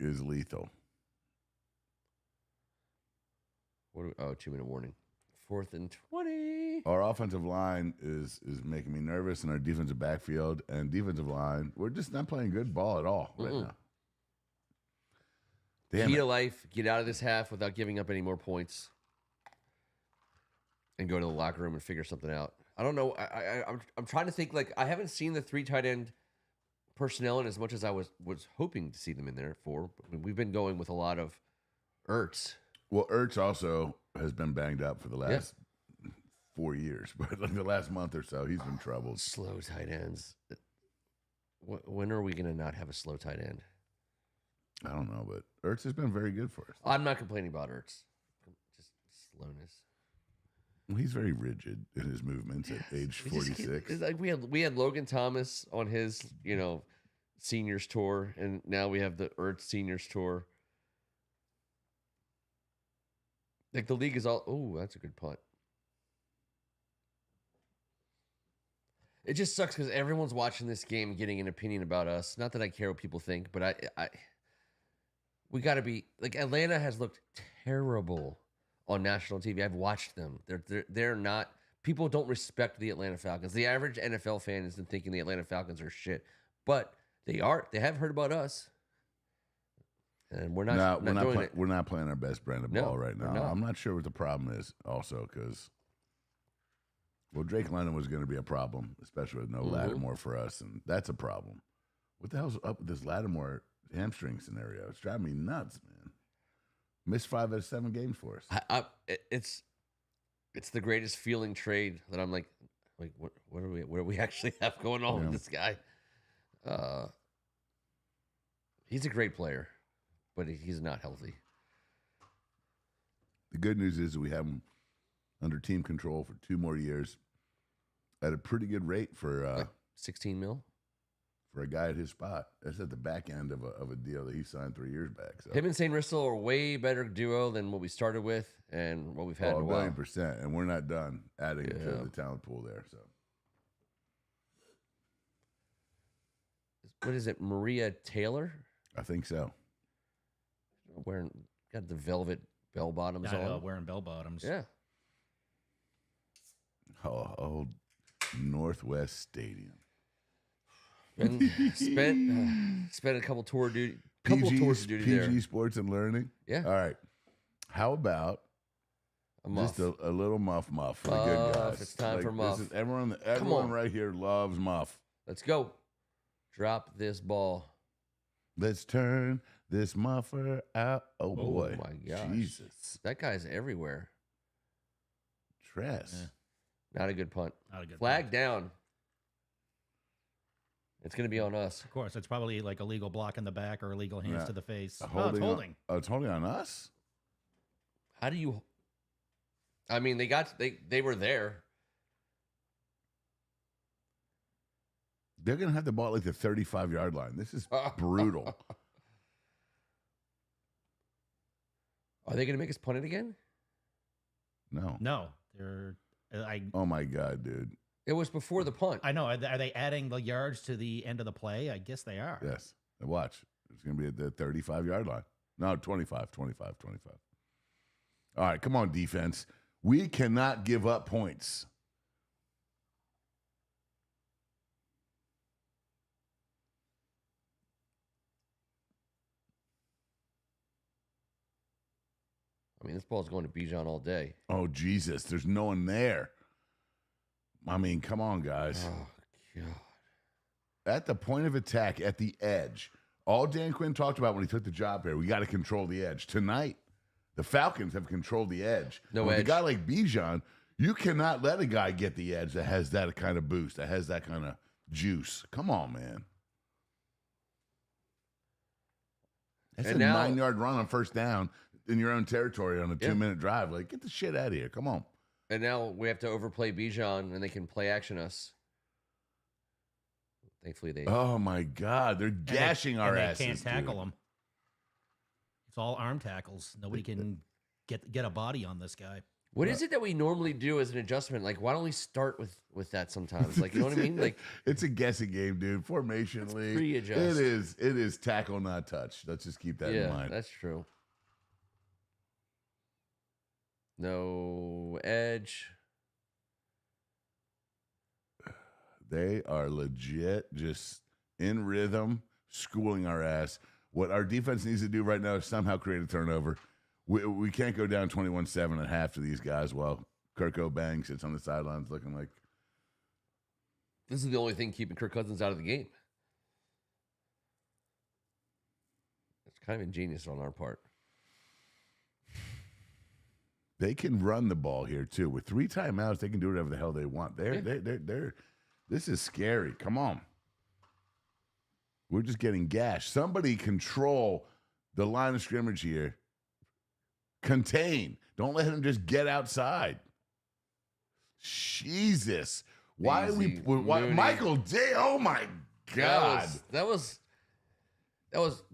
is lethal. 2-minute warning. 4th and 20. Our offensive line is making me nervous, and our defensive backfield and defensive line, we're just not playing good ball at all right now. Damn Key it. to life, get out of this half without giving up any more points. And go to the locker room and figure something out. I don't know. I'm trying to think. Like, I haven't seen the 3 tight end personnel in as much as I was hoping to see them in there for. I mean, we've been going with a lot of Ertz. Well, Ertz also has been banged up for the last 4 years, but like the last month or so, he's been troubled. Slow tight ends. When are we going to not have a slow tight end? I don't know, but Ertz has been very good for us. I'm not complaining about Ertz. Just slowness. Well, he's very rigid in his movements at age 46. It's like we had Logan Thomas on his, seniors tour, and now we have the Ertz seniors tour. Like, the league is all, oh, that's a good punt. It just sucks because everyone's watching this game and getting an opinion about us. Not that I care what people think, but we got to be, like, Atlanta has looked terrible on national TV. I've watched them. They're not, people don't respect the Atlanta Falcons. The average NFL fan isn't thinking the Atlanta Falcons are shit, but they have heard about us. And we're not doing it. We're not playing our best brand of ball right now. We're not. I'm not sure what the problem is also because, well, Drake London was going to be a problem, especially with no Lattimore for us, and that's a problem. What the hell's up with this Lattimore hamstring scenario? It's driving me nuts, man. Missed 5 out of 7 games for us. It's the greatest feeling trade that I'm like what do we actually have going on with this guy? He's a great player, but he's not healthy. The good news is we have him under team control for 2 more years at a pretty good rate for 16 mil for a guy at his spot. That's at the back end of a deal that he signed 3 years back. So. Him and St. Rissel are a way better duo than what we started with and what we've had in a while. 1,000,000%, and we're not done adding to the talent pool there. So, what is it, Maria Taylor? I think so. Got the velvet bell bottoms on. Wearing bell bottoms. Yeah. Oh, old Northwest Stadium. And spent a couple tours of duty there. PG Sports and Learning. Yeah. All right. How about a muff? just a little muff for the good guys? It's time for muff. Everyone right here loves muff. Let's go. Drop this ball. Let's turn this muffer out. Oh boy. My gosh. Jesus. That guy's everywhere. Tress. Yeah. Not a good punt. Not a good Flag punt. down. It's going to be on us. Of course, it's probably like illegal block in the back or illegal hands to the face. It's holding. It's holding on us? How do you... I mean, they were there. They're going to have the ball at like the 35-yard line. This is brutal. Are they going to make us punt it again? No. No, they're. Oh my God, dude. It was before the punt. I know. Are they adding the yards to the end of the play? I guess they are. Yes. And watch. It's going to be at the 35-yard line. No, 25. All right, come on, defense. We cannot give up points. I mean, this ball's going to Bijan all day. Oh, Jesus. There's no one there. I mean, come on, guys. Oh, God. At the point of attack, at the edge, all Dan Quinn talked about when he took the job here, we got to control the edge. Tonight, the Falcons have controlled the edge. No edge. edge. A guy like Bijan, you cannot let a guy get the edge that has that kind of boost, that has that kind of juice. Come on, man. That's a 9-yard run on first down in your own territory on a 2-minute drive. Like, get the shit out of here. Come on. And now we have to overplay Bijan, and they can play action us. Thankfully, they... Oh, my God. They're gashing our asses. They can't tackle dude. them. It's all arm tackles. Nobody can get a body on this guy. What is it that we normally do as an adjustment? Like, why don't we start with that sometimes? Like, you know what I mean? Like, it's a guessing game, dude. Formation league. Pre-adjust. It is tackle, not touch. Let's just keep that in mind. That's true. No edge. They are legit just in rhythm, schooling our ass. What our defense needs to do right now is somehow create a turnover. We can't go down 21-7 at half to these guys while Kirk O'Bang sits on the sidelines looking like This is the only thing keeping Kirk Cousins out of the game. It's kind of ingenious on our part. They can run the ball here too. With 3 timeouts, they can do whatever the hell they want. They're this is scary. Come on. We're just getting gashed. Somebody control the line of scrimmage here. Contain. Don't let him just get outside. Jesus. Why Easy. are we Mooney. Michael Day? Oh my God. That was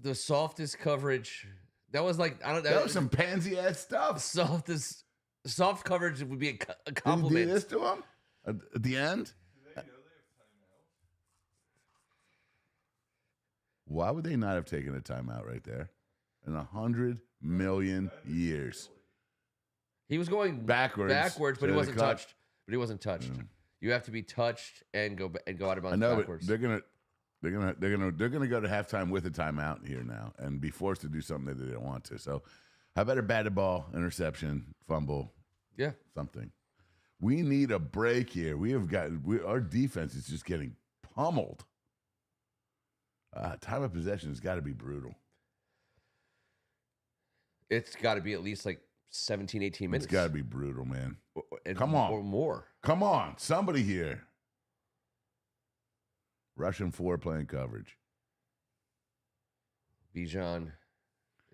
the softest coverage. That was like I don't know. That was some pansy ass stuff. Soft coverage would be a Did he do compliment. this to him at the end? Do they know they have timeout? Why would they not have taken a timeout right there? In 100 million years. He was going Backwards, but so he they wasn't cut. touched. But he wasn't touched. Mm. You have to be touched and go out of I bounds know, backwards. but they're gonna go to halftime with a timeout here now and be forced to do something that they don't want to. So, how about a batted ball, interception, fumble, Yeah. something? We need a break here. Our defense is just getting pummeled. Time of possession has got to be brutal. It's got to be at least like 17, 18 minutes. It's got to be brutal, man. And Come on. Or more. Come on, somebody here. Russian 4 playing coverage. Bijan.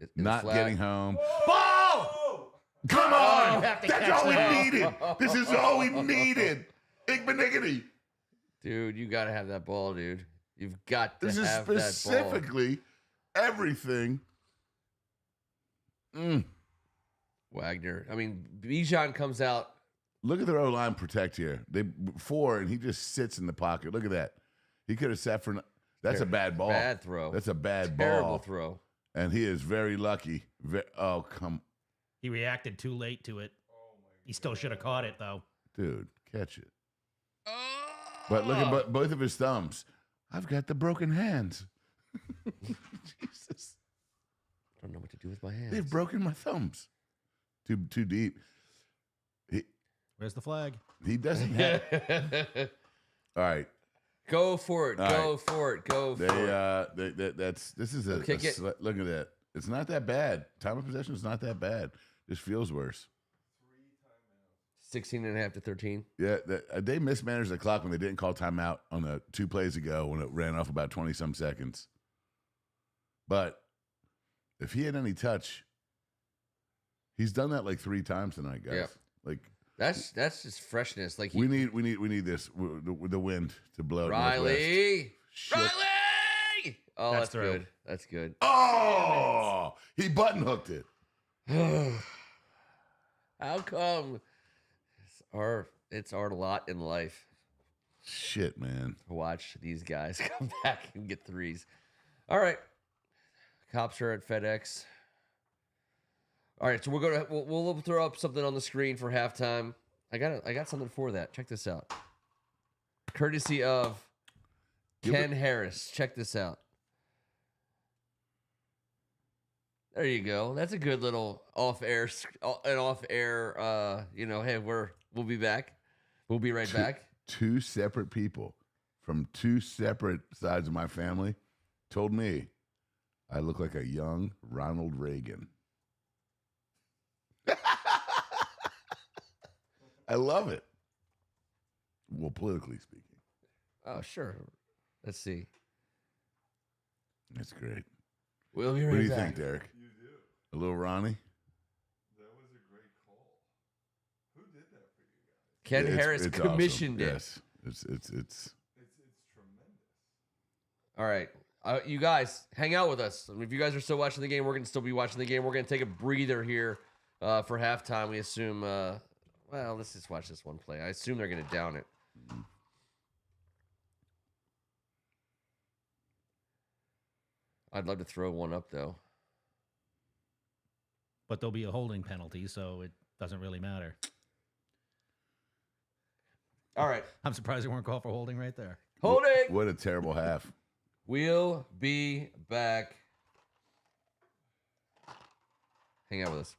in the Not flat. getting home. Oh! Come you on! have to That's catch all we that. needed. This is all we needed. Igmaniggity. Dude, you got to have that ball, dude. You've got to This is have that ball. specifically everything. Wagner. I mean, Bijan comes out. Look at their O-line protect here. They 4, and he just sits in the pocket. Look at that. He could have sat for. That's a bad ball. Bad throw. That's a bad Terrible ball. throw. And he is very lucky. Oh, come. He reacted too late to it. He still should have caught it though. Dude, catch it. But look at both of his thumbs. I've got the broken hands. Jesus. I don't know what to do with my hands. They've broken my thumbs. Too deep. Where's the flag? He doesn't have. All right. Go for it. All Go right. for it. Go for it. This is a Kick it. look at that. It's not that bad. Time of possession is not that bad. Just feels worse. 16 and a half to 13. Yeah, they mismanaged the clock when they didn't call timeout on the 2 plays ago when it ran off about 20-some seconds. But if he had any touch, he's done that like 3 times tonight, guys. Yep. Like That's just freshness. Like we need this the wind to blow. Riley. Shit. Riley. Oh, That's that's through. good. That's good. Oh, he button hooked it. How come? It's our lot in life Shit, man. to watch these guys come back and get threes. All right, cops are at FedEx. All right, so we'll throw up something on the screen for halftime. I got something for that. Check this out. Courtesy of Ken Harris. Check this out. There you go. That's a good little off-air. Hey, we'll be back. We'll be right back. 2 separate people from 2 separate sides of my family told me I look like a young Ronald Reagan. I love it. Well, politically speaking. Oh, sure. Let's see. That's great. We'll be right What do you back. think, Derek? You do. A little Ronnie? That was a great call. Who did that for you guys? Ken It's- Harris it's awesome. commissioned it. Yes. It's It's tremendous. All right. You guys, hang out with us. If you guys are still watching the game, we're going to still be watching the game. We're going to take a breather here for halftime. We assume, let's just watch this one play. I assume they're going to down it. I'd love to throw one up, though. But there'll be a holding penalty, so it doesn't really matter. All right. I'm surprised they weren't called for holding right there. Holding. what a terrible half. We'll be back. Hang out with us.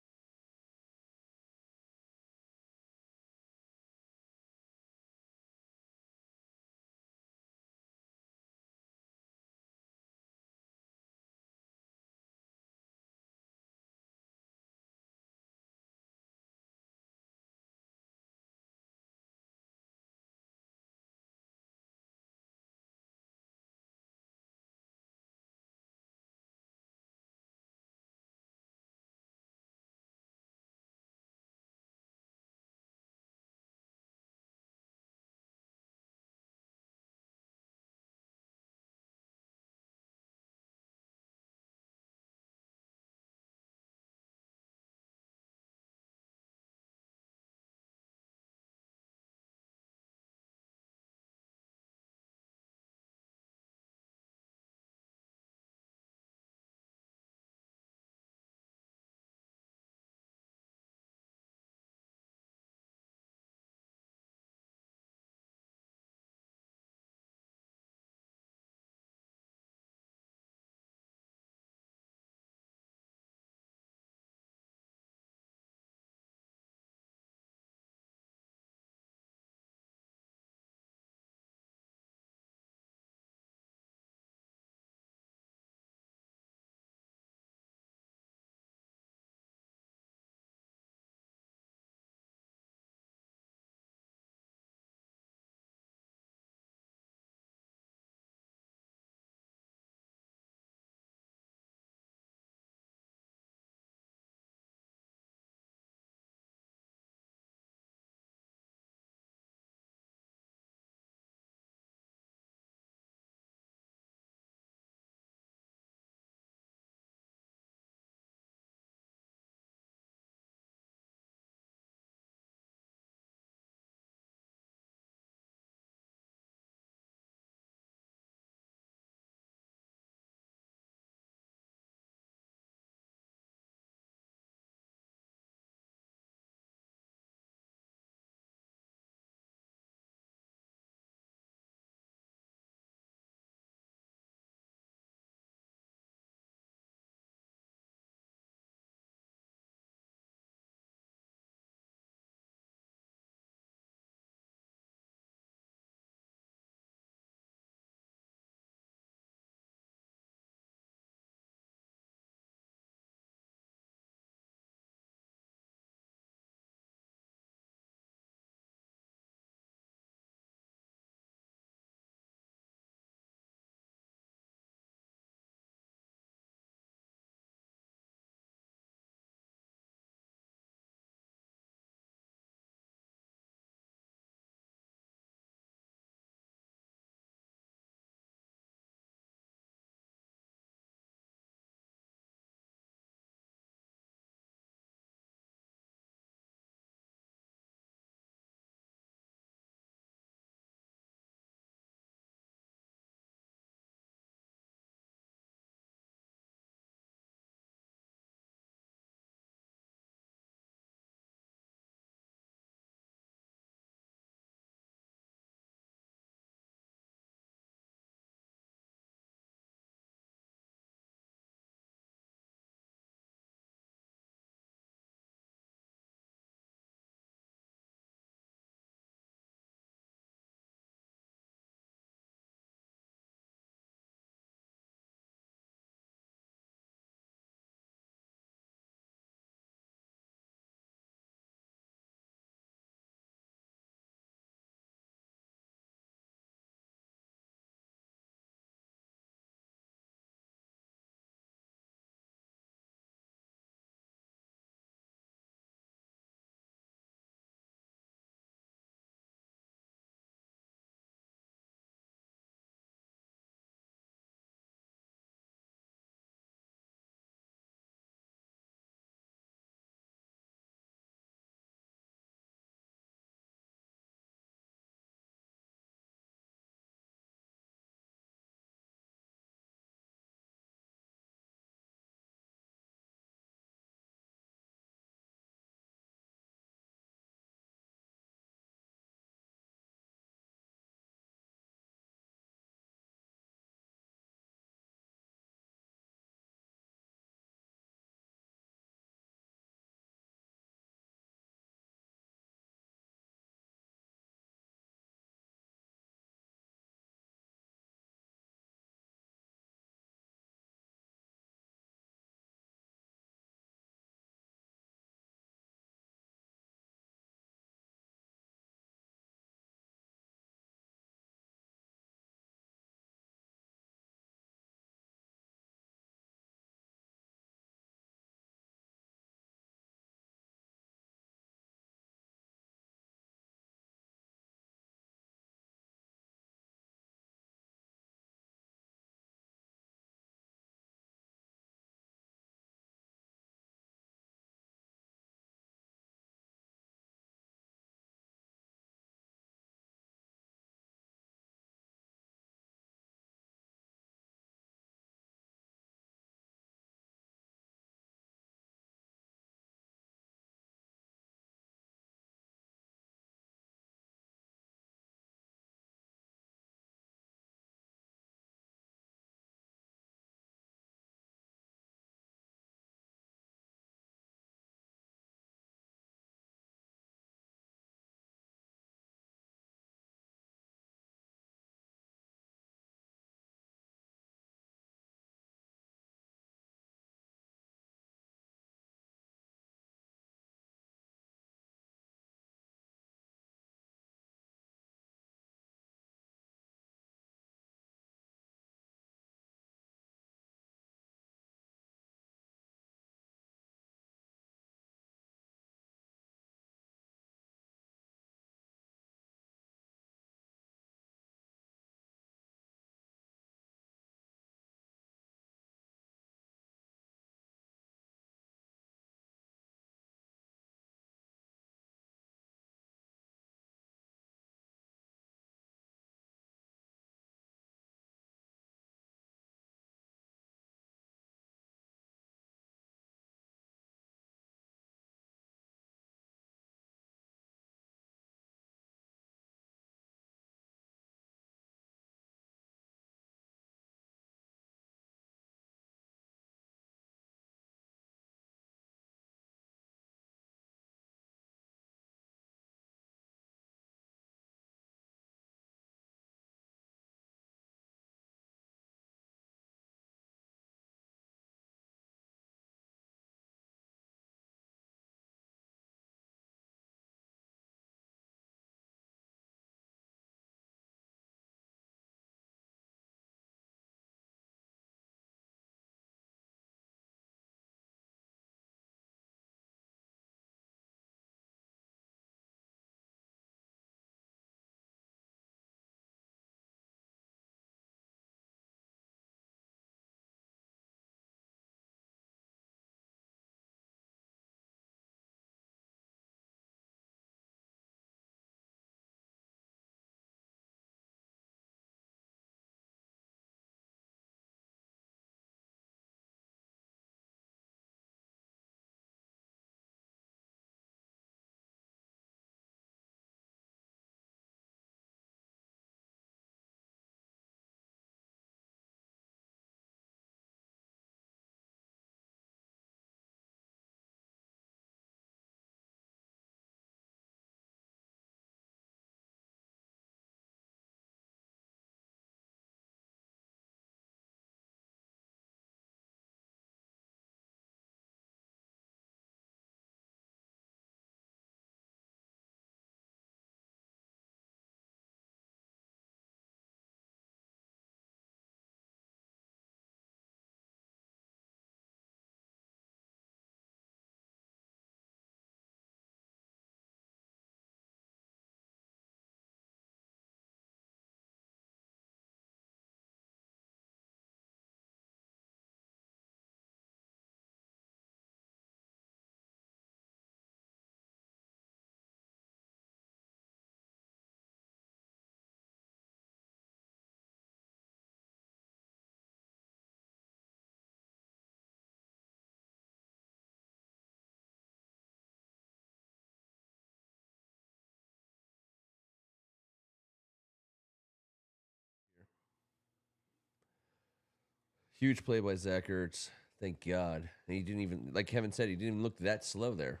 Huge play by Zach Ertz. Thank God. And he didn't even, like Kevin said, he didn't even look that slow there.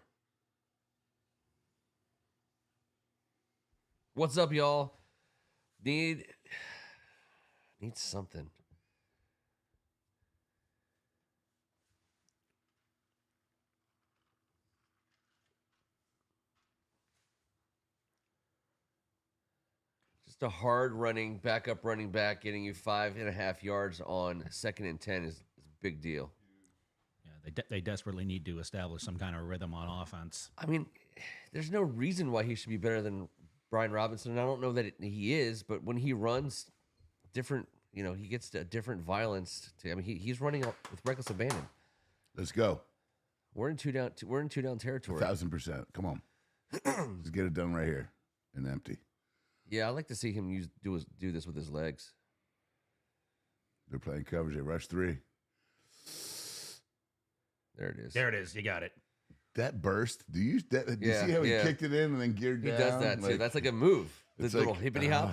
What's up, y'all? Need something. Just a hard running, backup running back getting you 5.5 yards on 2nd and 10 is a big deal. Yeah, they desperately need to establish some kind of rhythm on offense. I mean, there's no reason why he should be better than Brian Robinson. And I don't know that he is, but when he runs different, he gets a different violence. He's running with reckless abandon. Let's go. We're in two down territory. 1,000%. Come on. Let's get it done right here and empty. Yeah, I like to see him do this with his legs. They're playing coverage. They rush 3. There it is. There it is. You got it. That burst. Do you see how he kicked it in and then geared He down? does that too. That's like a move. This little hippity hop.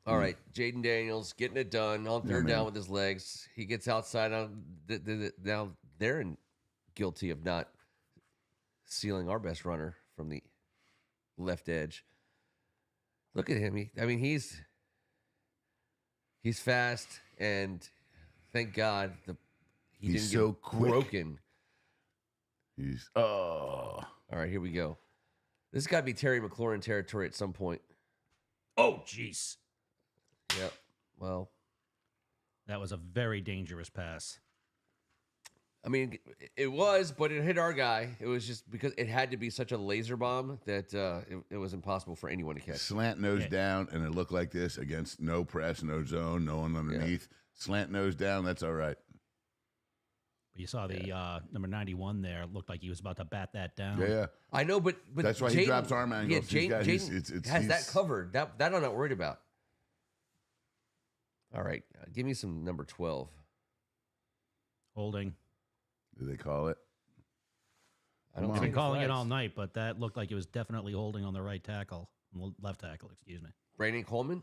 All right, Jaden Daniels getting it done on 3rd down with his legs. He gets outside on now they're guilty of not sealing our best runner from the left edge. Look at him. He's fast, and thank God he He's didn't so get quick. broken. All right, here we go. This has got to be Terry McLaurin territory at some point. Oh, jeez. Yep. Well, that was a very dangerous pass. I mean, it was, but it hit our guy. It was just because it had to be such a laser bomb that it was impossible for anyone to catch. Slant nose down, and it looked like this against no press, no zone, no one underneath. Slant nose down, that's all right. You saw the number 91 there. Looked like he was about to bat that down. Yeah. I know, but that's why he drops arm angles. Yeah, Jaden has that covered. That I'm not worried about. All right, give me some number 12. Holding. Do they call it? I don't. I've been calling it all night, but that looked like it was definitely holding on the right tackle, left tackle. Excuse me. Brandon Coleman.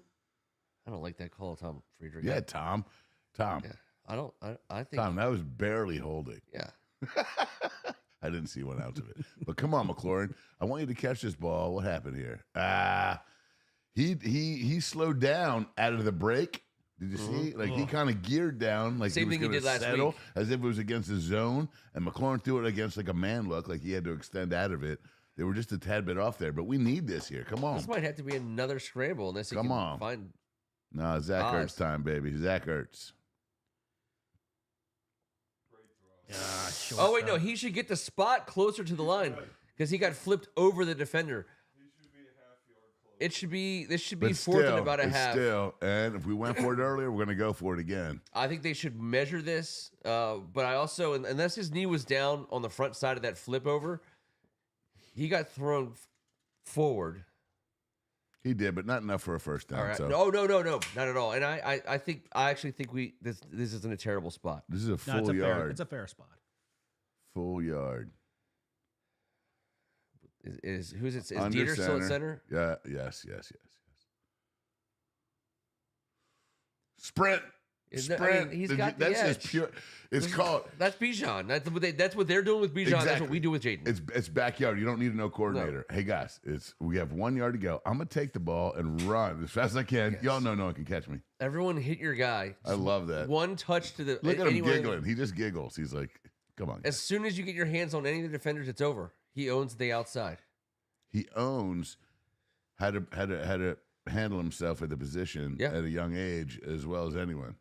I don't like that call, Tom Friedrich. Yeah, Tom. Yeah, I think Tom, that was barely holding. Yeah. I didn't see 1 ounce of it. But come on, McLaurin. I want you to catch this ball. What happened here? He slowed down out of the break. Did you see? Like he kind of geared down, like same he was thing he did last settle, week, as if it was against the zone. And McLaurin threw it against like a man look, like he had to extend out of it. They were just a tad bit off there, but we need this here. Come on. This might have to be another scramble unless he Come can on. find. No, Zach Ertz time, baby. Zach Ertz. Oh wait, no, he should get the spot closer to the line because he got flipped over the defender. It should be. This should be fourth and about a half. Still, and if we went for it earlier, we're going to go for it again. I think they should measure this. But I also, unless his knee was down on the front side of that flip over, he got thrown forward. He did, but not enough for a first down. All right. So. No, not at all. And I actually think this isn't a terrible spot. This is a full yard. It's a fair spot. Full yard. Is Under Dieter still at center? Yeah. Yes. Sprint. Sprint. He's got the that's edge. just pure. It's called. That's Bijan. That's what they're doing with Bijan. Exactly. That's what we do with Jaden. It's backyard. You don't need a no coordinator. No. Hey guys, we have 1 yard to go. I'm gonna take the ball and run as fast as I can. Yes. Y'all know no one can catch me. Everyone hit your guy. I love that. One touch to the. Look at him giggling. He just giggles. He's like, "Come on." As soon as you get your hands on any of the defenders, it's over. He owns the outside. He owns how to handle himself at the position at a young age as well as anyone.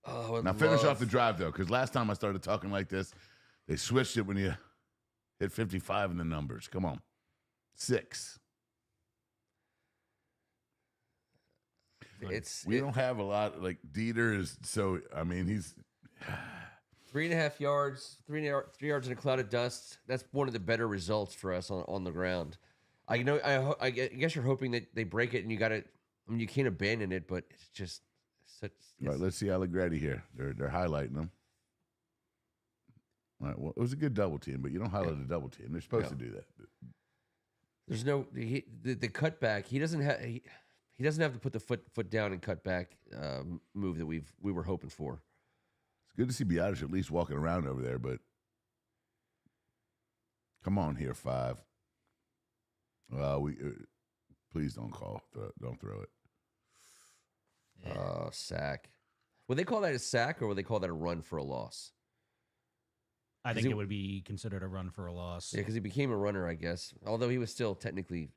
Oh, now finish off the drive though, because last time I started talking like this, they switched it when you hit 55 in the numbers. Come on, 6. We don't have a lot. Like Dieter is so. I mean, he's 3.5 yards, 3 yards in a cloud of dust. That's one of the better results for us on the ground. I guess you're hoping that they break it and you got to. I mean, you can't abandon it, but it's just such. All right, let's see Allegretti here. They're highlighting them. All right, well, it was a good double team, but you don't highlight a double team. They're supposed to do that. There's no the cutback. He doesn't have. he doesn't have to put the foot down and cut back move that we were hoping for. It's good to see Biotis at least walking around over there, but come on here, 5. Well, please don't don't throw it. Sack. Would they call that a sack or would they call that a run for a loss? I think it would be considered a run for a loss. Yeah, because he became a runner, I guess. Although he was still technically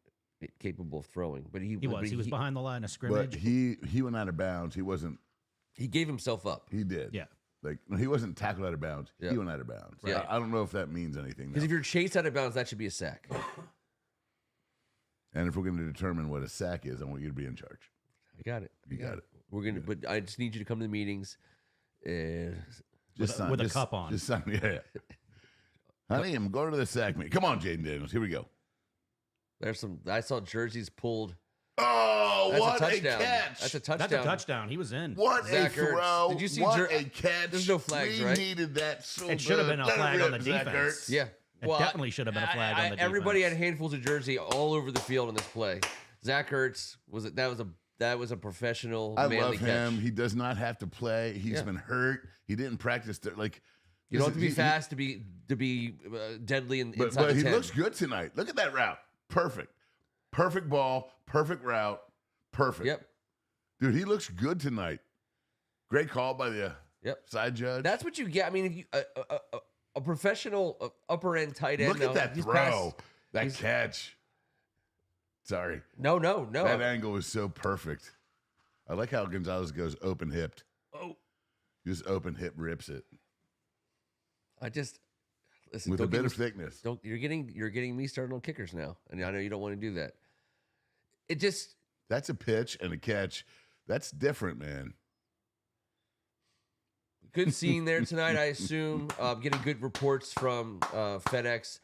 capable of throwing, but he was behind the line of scrimmage. But he went out of bounds. He wasn't. He gave himself up. He did. Yeah. Like no, he wasn't tackled out of bounds. Yeah. He went out of bounds. Yeah. I don't know if that means anything. Because if you're chased out of bounds, that should be a sack. And if we're going to determine what a sack is, I want you to be in charge. I got it. You got it. We're gonna, but I just need you to come to the meetings. With a cup on. Just sign, yeah. Honey, I'm going to the sack meet. Come on, Jaden Daniels. Here we go. There's some. I saw jerseys pulled. Oh, That's what a touchdown. catch! That's a touchdown. That's a touchdown. He was in. What Zach a Ertz. throw! Did you see what a catch! There's no flags, we right? needed that so It should have been a Let it flag on the rip, Zach defense. Ertz. Yeah. It definitely should have been a flag on the defense. Everybody had handfuls of jersey all over the field on this play. Zach Ertz that was a professional. I manly love him. catch. He does not have to play. He's been hurt. He didn't practice. Like You don't have to be fast to be deadly But inside the he 10. looks good tonight. Look at that route. Perfect ball. Perfect route. Perfect. Yep. Dude, he looks good tonight. Great call by the side judge. That's what you get. I mean, if you a professional upper end tight end. Look at that he's throw. he's- Catch. Sorry. No. That angle was so perfect. I like how Gonzalez goes open hipped. Oh. Just open hip rips it. I just listen With don't a get bit me- of thickness. You're getting me started on kickers now, and I know you don't want to do that. It just That's a pitch and a catch. That's different, man. good scene there tonight. I assume getting good reports from FedEx.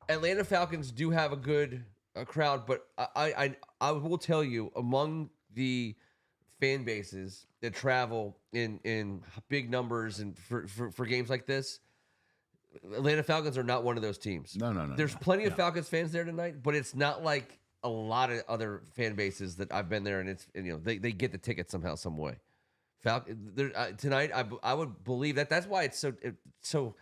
Atlanta Falcons do have a good crowd, but I will tell you, among the fan bases that travel in big numbers and for games like this, Atlanta Falcons are not one of those teams. No. There's plenty of Falcons fans there tonight, but it's not like a lot of other fan bases that I've been there, and they get the ticket somehow, some way. Tonight, I would believe that's why it's so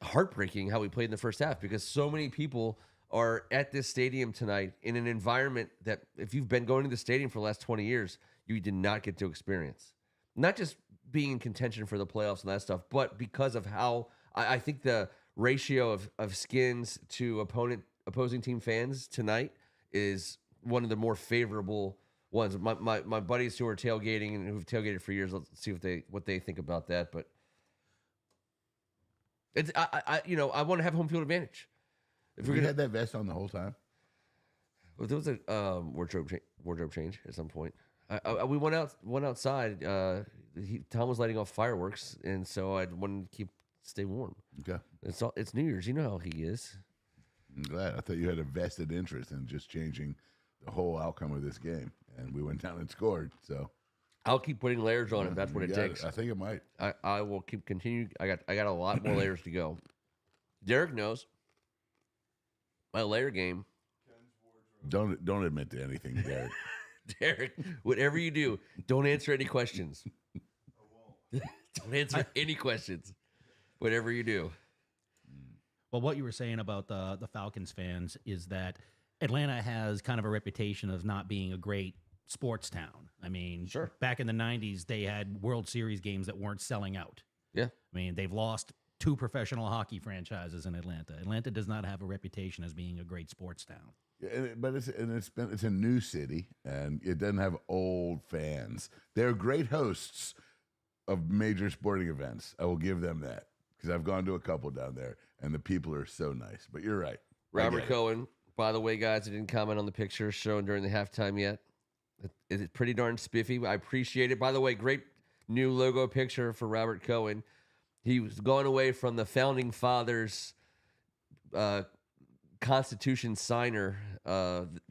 heartbreaking how we played in the first half, because so many people are at this stadium tonight in an environment that if you've been going to the stadium for the last 20 years, you did not get to experience. Not just being in contention for the playoffs and that stuff, but because of how I think the ratio of skins to opposing team fans tonight is one of the more favorable ones. My buddies who are tailgating and who've tailgated for years, let's see what they think about that. But it's I want to have home field advantage. If we had that vest on the whole time. Well, there was a wardrobe change at some point. We went outside. Tom was lighting off fireworks, and so I wanted to stay warm. Okay. It's New Year's. You know how he is. I'm glad. I thought you had a vested interest in just changing the whole outcome of this game, and we went down and scored. So I'll keep putting layers on it. That's what it takes. I think it might. I will keep continuing. I got a lot more layers to go. Derek knows my layer game. Don't admit to anything, Derek. Derek, whatever you do, don't answer any questions. Don't answer any questions. Whatever you do. Well, what you were saying about the Falcons fans is that Atlanta has kind of a reputation of not being a great sports town. I mean, Sure. Back in the 90s, they had World Series games that weren't selling out. Yeah. I mean, they've lost 2 professional hockey franchises in Atlanta. Atlanta does not have a reputation as being a great sports town. But it's a new city, and it doesn't have old fans. They're great hosts of major sporting events. I will give them that, because I've gone to a couple down there, and the people are so nice. But you're right. Robert Cohen, by the way, guys, I didn't comment on the picture shown during the halftime yet. It's pretty darn spiffy. I appreciate it. By the way, great new logo picture for Robert Cohen. He was going away from the Founding Fathers Constitution signer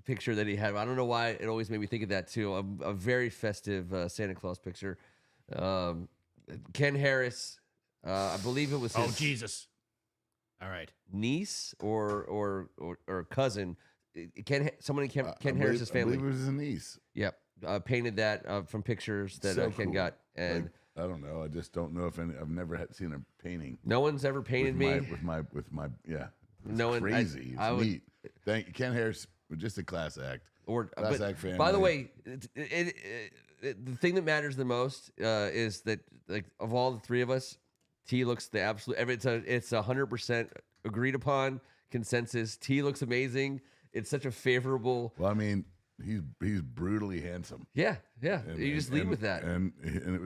picture that he had. I don't know why it always made me think of that too. A very festive Santa Claus picture. Ken Harris, I believe it was his Jesus. All right. niece or cousin Someone in Ken I Harris's believe family. it was his niece. Yep, painted that from pictures that So Ken cool. got, and Like, I don't know. I just don't know if any. I've never seen a painting no one's ever painted me. with my yeah. It's No one- crazy. I It's would- neat. Thank you, Ken Harris. Just a class act. But Act family. by the way, the thing that matters the most is that, like, of all the three of us, T looks the absolute. It's 100% agreed upon consensus. T looks amazing. It's such a favorable. Well, I mean, he's brutally handsome. Yeah. And- You just and- lead with that. and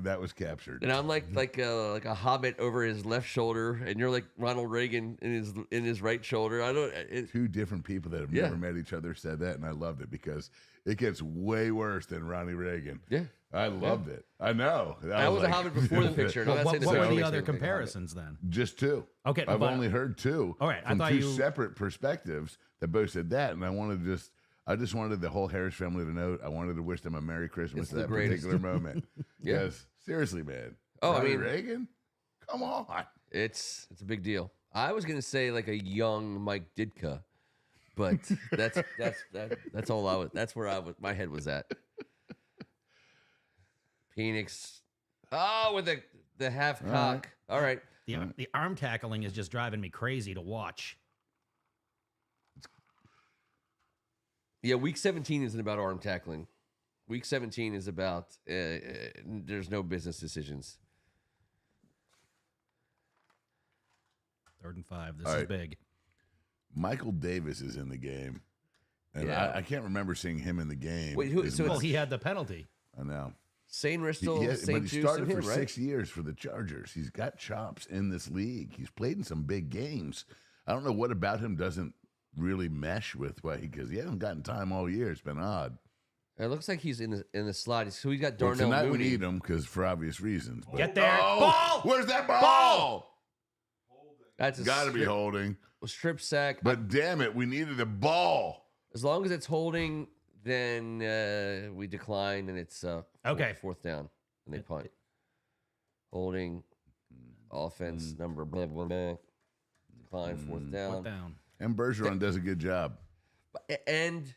that was captured. And I'm like a hobbit over his left shoulder, and you're like Ronald Reagan in his right shoulder. I don't. Two different people that have Yeah. never met each other said that, and I loved it because it gets way worse than Ronnie Reagan. Yeah. I loved it. I know. I was a like- hobbit before the picture. and I'm Well, not what saying this what were makes the me other look like a hobbit. comparisons then? Just two. Okay, I've but- only heard two. All right, I from thought two you- separate perspectives that both said that, and I just wanted the whole Harris family to know. I wanted to wish them a Merry Christmas It's at the that greatest. particular moment. Yeah. Yes, seriously, man. Oh, I Ronnie mean- Reagan, come on. It's a big deal. I was gonna say like a young Mike Ditka, but that's all I was. That's where my head was at. Phoenix. Oh, with the half cock. All right. The arm tackling is just driving me crazy to watch. Yeah, week 17 isn't about arm tackling. Week 17 is about there's no business decisions. 3rd and 5. This All is right. big. Michael Davis is in the game, and Yeah. I can't remember seeing him in the game. Wait, who- as so much. Well, he had the penalty. I know. St. He, Ristel, but St. he Juice, started and him, for right? 6 years for the Chargers. He's got chops in this league. He's played in some big games. I don't know what about him doesn't really mesh with what because he hasn't gotten time all year. It's been odd. It looks like he's in the slot. So we got Well, Darnell tonight Mooney. we need him because for obvious reasons. But- Get there. Oh, Ball! Where's that ball? That's a Got to be strip, holding. strip sack. But damn it, we needed a ball. As long as it's holding, then we decline, and it's Okay. fourth down, and they punt. Holding, offense number blah blah blah. Decline, fourth down, Fourth down. And Bergeron does a good job. and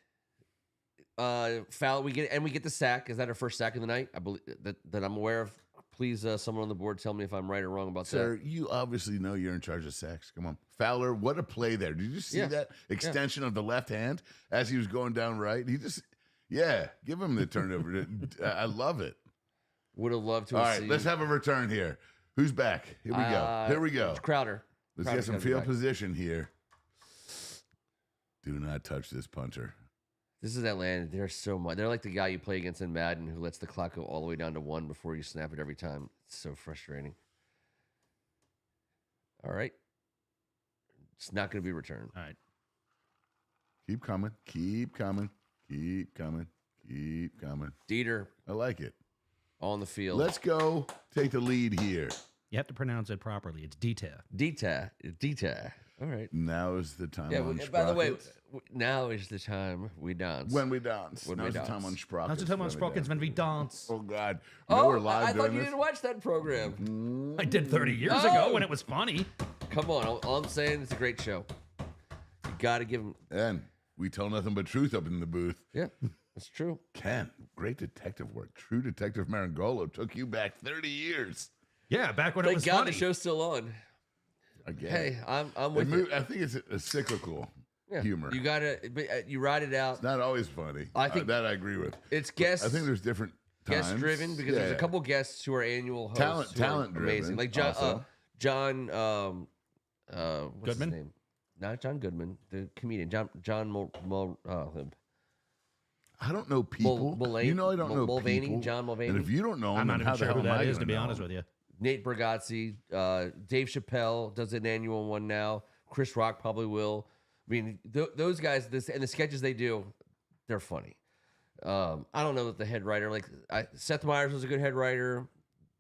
foul. We get the sack. Is that our first sack of the night? I believe that I'm aware of. Please, someone on the board, tell me if I'm right or wrong about Sir, that. you obviously know you're in charge of sacks. Come on. Fowler, what a play there. Did you see Yeah. that extension of the left hand as he was going down right? Give him the turnover. I love it. Would have loved to. All have right, seen, let's have a return here. Who's back? Here we go. Here we go. It's Crowder. Let's Crowder's get some gotta be field back. position here. Do not touch this punter. This is Atlanta. They're so much. They're like the guy you play against in Madden who lets the clock go all the way down to 1 before you snap it every time. It's so frustrating. All right. It's not going to be returned. All right. Keep coming. Keep coming. Keep coming. Keep coming. Dieter I like it. on the field. Let's go take the lead here. You have to pronounce it properly. It's Dita. Dita. All right. Now is the time Yeah. on By the way, Sprockets. now is the time we dance. When we dance. When we Now's the dance. time on Sprockets. That's the time on when we Sprockets dance. when we dance. Oh, God. You know we're live I thought doing you this? didn't watch that program. I did 30 years ago when it was funny. Come on. All I'm saying, it's a great show. You got to give them. And we tell nothing but truth up in the booth. Yeah, that's true. Ken, great detective work. True Detective Meringolo took you back 30 years. Yeah, back when it Thank was God funny. the show's still on. Again. Hey, I'm with you. I think it's a cyclical Yeah, humor. You got to, you ride it out. It's not always funny. I think- that I agree with. It's guest. I think there's different times. guest driven because there's a Yeah. couple guests who are annual hosts. Talent who are amazing. driven Like John, also. what's Goodman? his name? Not John Goodman, the comedian. John I don't know people. Mulaney- you know I don't know Mulvaney, people. John Mulvaney. And if you don't know I'm them, not then even how the sure hell who am I that is, gonna to be know honest them? with you. Nate Bargatze, Dave Chappelle does an annual one now. Chris Rock probably will. I mean, those guys, and the sketches they do, they're funny. I don't know the head writer. Like Seth Meyers was a good head writer.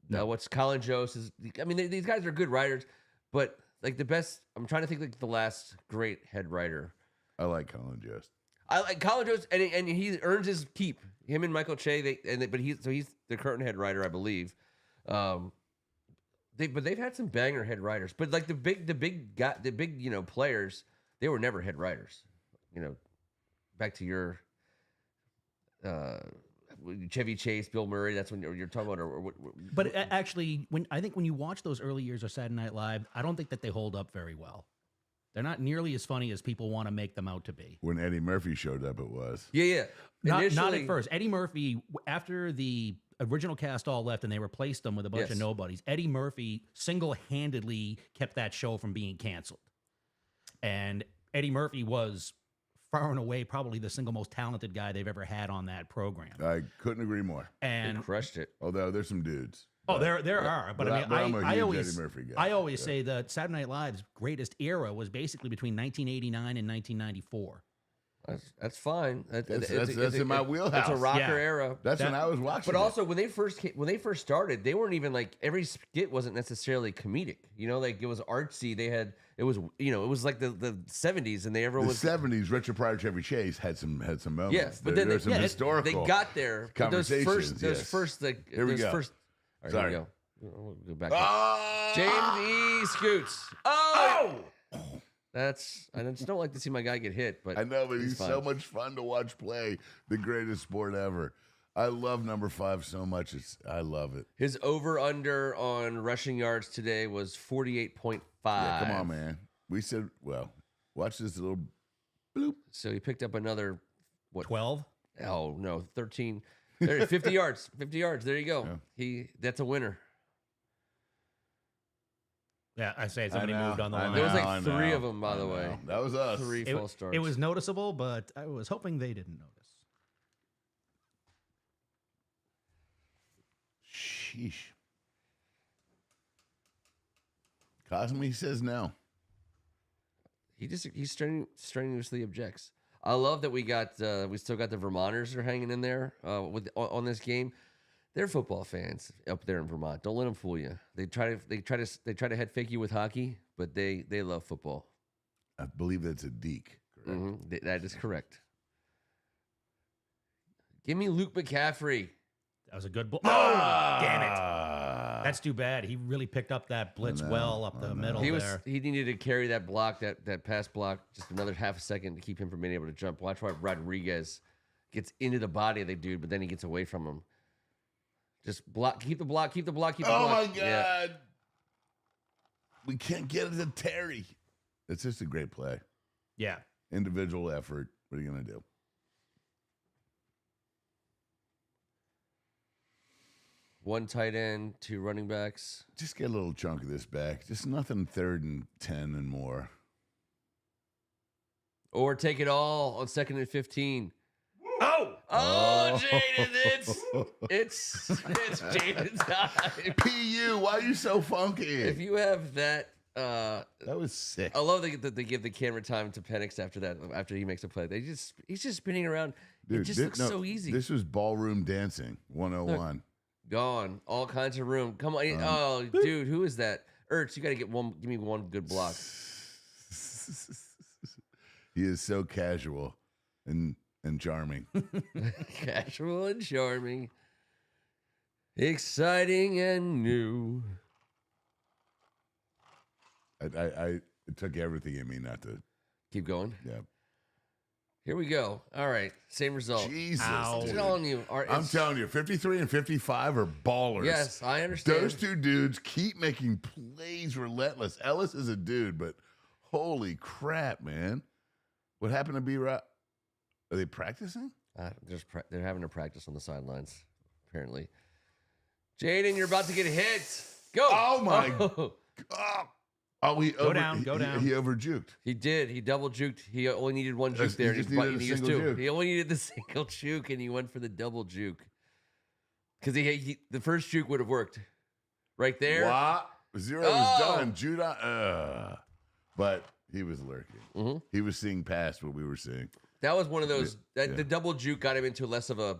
What's Colin Jost is. I mean, these guys are good writers, but like the best. I'm trying to think like the last great head writer. I like Colin Jost. I like Colin Jost, and he earns his keep. Him and Michael Che, but he's the current head writer, I believe. They've had some banger head writers, but like the big players, they were never head writers. back to your Chevy Chase, Bill Murray. That's when you're talking about. But actually, when you watch those early years of Saturday Night Live, I don't think that they hold up very well. They're not nearly as funny as people want to make them out to be. When Eddie Murphy showed up, it was. Yeah. Not Initially- at first. Eddie Murphy, after the original cast all left and they replaced them with a bunch of Yes. nobodies, Eddie Murphy single-handedly kept that show from being canceled. And Eddie Murphy was far and away probably the single most talented guy they've ever had on that program. I couldn't agree more. They And crushed it. Although there's some dudes. there are, but I I'm mean, a I huge always Eddie Murphy guy. I always say that Saturday Night Live's greatest era was basically between 1989 and 1994. That's fine. That's in my wheelhouse. It's a rocker Yeah. era. That's when I was watching. But also when they first started, they weren't even like every skit wasn't necessarily comedic. You know, like it was artsy. It was like the 70s, and everyone the was 70s. Richard Pryor, Chevy Chase had some moments. Yes, but then there's some historical. They got there. But those conversations, first, yes. here we go. First, all right, Sorry. Here we go. We'll go back. Oh! James E. Scoots. Oh! I just don't like to see my guy get hit, but I know, but he's fine. so much fun to watch play. The greatest sport ever. I love number 5 so much. I love it. His over-under on rushing yards today was 48.5. Yeah, come on, man. We said, well, watch this little bloop. So he picked up another, 12? Oh, no, 13. There, 50 yards. 50 yards. There you go. Yeah. That's a winner. Yeah, I say somebody I know, moved on the I line. There was know, like I 3 know, of them, by the I way. know. That was us. 3 false starts. It was noticeable, but I was hoping they didn't notice. Sheesh. Cosme says no. He strenuously objects. I love that we still got the Vermonters are hanging in there on this game. They're football fans up there in Vermont. Don't let them fool you. They try to head fake you with hockey, but they love football. I believe that's a deke. Correct? Mhm, that is correct. Give me Luke McCaffrey. That was a good ball. Oh, damn it. Ah. That's too bad. He really picked up that blitz I know, well up I the know. middle there. He needed to carry that block, that pass block, just another half a second to keep him from being able to jump. Watch why Rodriguez gets into the body of the dude, but then he gets away from him. Just block, keep the block, keep the block, keep the Oh block. my God. Yeah. We can't get it to Terry. It's just a great play. Yeah. Individual effort. What are you going to do? One tight end, 2 running backs. Just get a little chunk of this back. Just nothing 3rd and 10 and more. Or take it all on 2nd and 15. Oh! Oh, Jaden, it's Jaden's time. PU, why are you so funky? If you have that, That was sick. I love that they give the camera time to Penix after he makes a play. He's just spinning around. It just looks so easy. This was ballroom dancing 101. Gone. All kinds of room. Come on. Dude, who is that? Ertz, you got to give me one good block. He is so casual and charming. Casual and charming. Exciting and new. It took everything in me not to. Keep going. Yeah. Here we go. All right. Same result. Jesus. Ow. I'm dude. telling you. I'm telling you, 53 and 55 are ballers. Yes, I understand. Those 2 dudes keep making plays relentless. Ellis is a dude, but holy crap, man. What happened to B-Rock? Are they practicing? They're having a practice on the sidelines, apparently. Jaden, you're about to get hit. Go. Oh, my Oh. He Go down. He overjuked. He did. He double juked. He only needed one juke there. He just and needed a used single 2. juke. He only needed the single juke, and he went for the double juke. Because the first juke would have worked. Right there. What? 0 was done. Judah. But he was lurking. Mm-hmm. He was seeing past what we were seeing. That was one of those. The double juke got him into less of a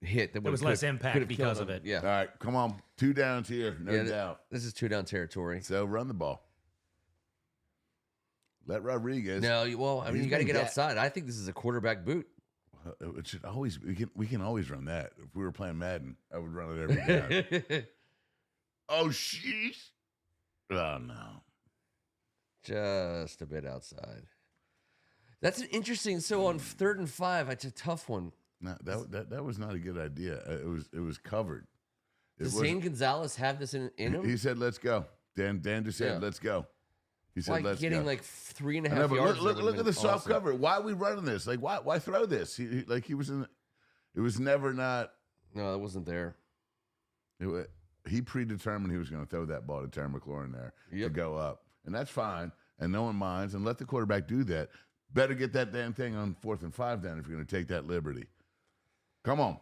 hit. That There was less impact because of it. Yeah. All right, come on. 2 downs here, no doubt. This is 2 down territory. So run the ball. Let Rodriguez. No, you got to He's get been outside. I think this is a quarterback boot. It should always. We can always run that. If we were playing Madden, I would run it every down. Oh, sheesh. Oh, no. Just a bit outside. That's an interesting. So on 3rd and 5, it's a tough one. No, that was not a good idea. It was covered. Does Zane Gonzalez have this in him? He said, "Let's go." Dan just said, Yeah. "Let's go." He said, Like "Let's getting go." like 3.5 I know, but yards. look at the soft cover. Why are we running this? Like, why throw this? He was in. It was never not. No, that wasn't there. He predetermined he was going to throw that ball to Terry McLaurin there to Yep. go up, and that's fine. And no one minds. And let the quarterback do that. Better get that damn thing on 4th and 5 then if you're going to take that liberty. Come on,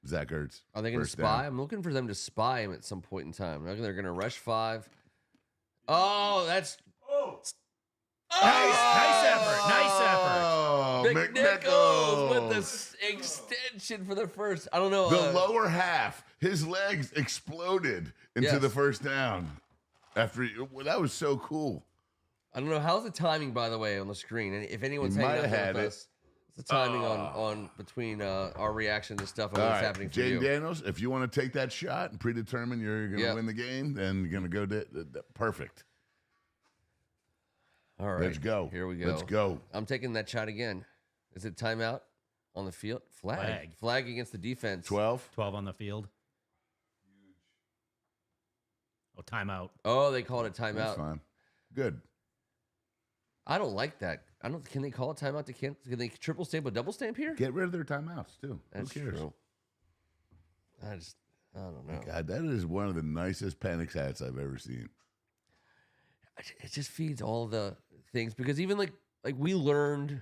Zach Ertz. Are they going to First spy? down. I'm looking for them to spy him at some point in time. I reckon they're going to rush 5. Oh, that's Nice effort. Nice effort. Oh, McNichols with the extension for the first. I don't know. The lower half, his legs exploded into Yes. the first down. That was so cool. I don't know. How's the timing, by the way, on the screen? And if anyone's He hanging might out have there had with it. us, what's the timing on between our reaction to stuff and All what's right, happening for Jaden you? Daniels, if you want to take that shot and predetermine you're going to win the game, then you're going to go perfect. All right, Let's go. Here we go. Let's go. I'm taking that shot again. Is it timeout on the field? Flag. Flag against the defense. 12. 12 on the field. Oh, timeout. Oh, they called it That's timeout. fine. Good. I don't like that. I don't. Can they call it timeout? Can they triple stamp or double stamp here? Get rid of their timeouts, too. That's Who cares? true. I don't know. God, that is one of the nicest Penix hats I've ever seen. It just feeds all the things because even like we learned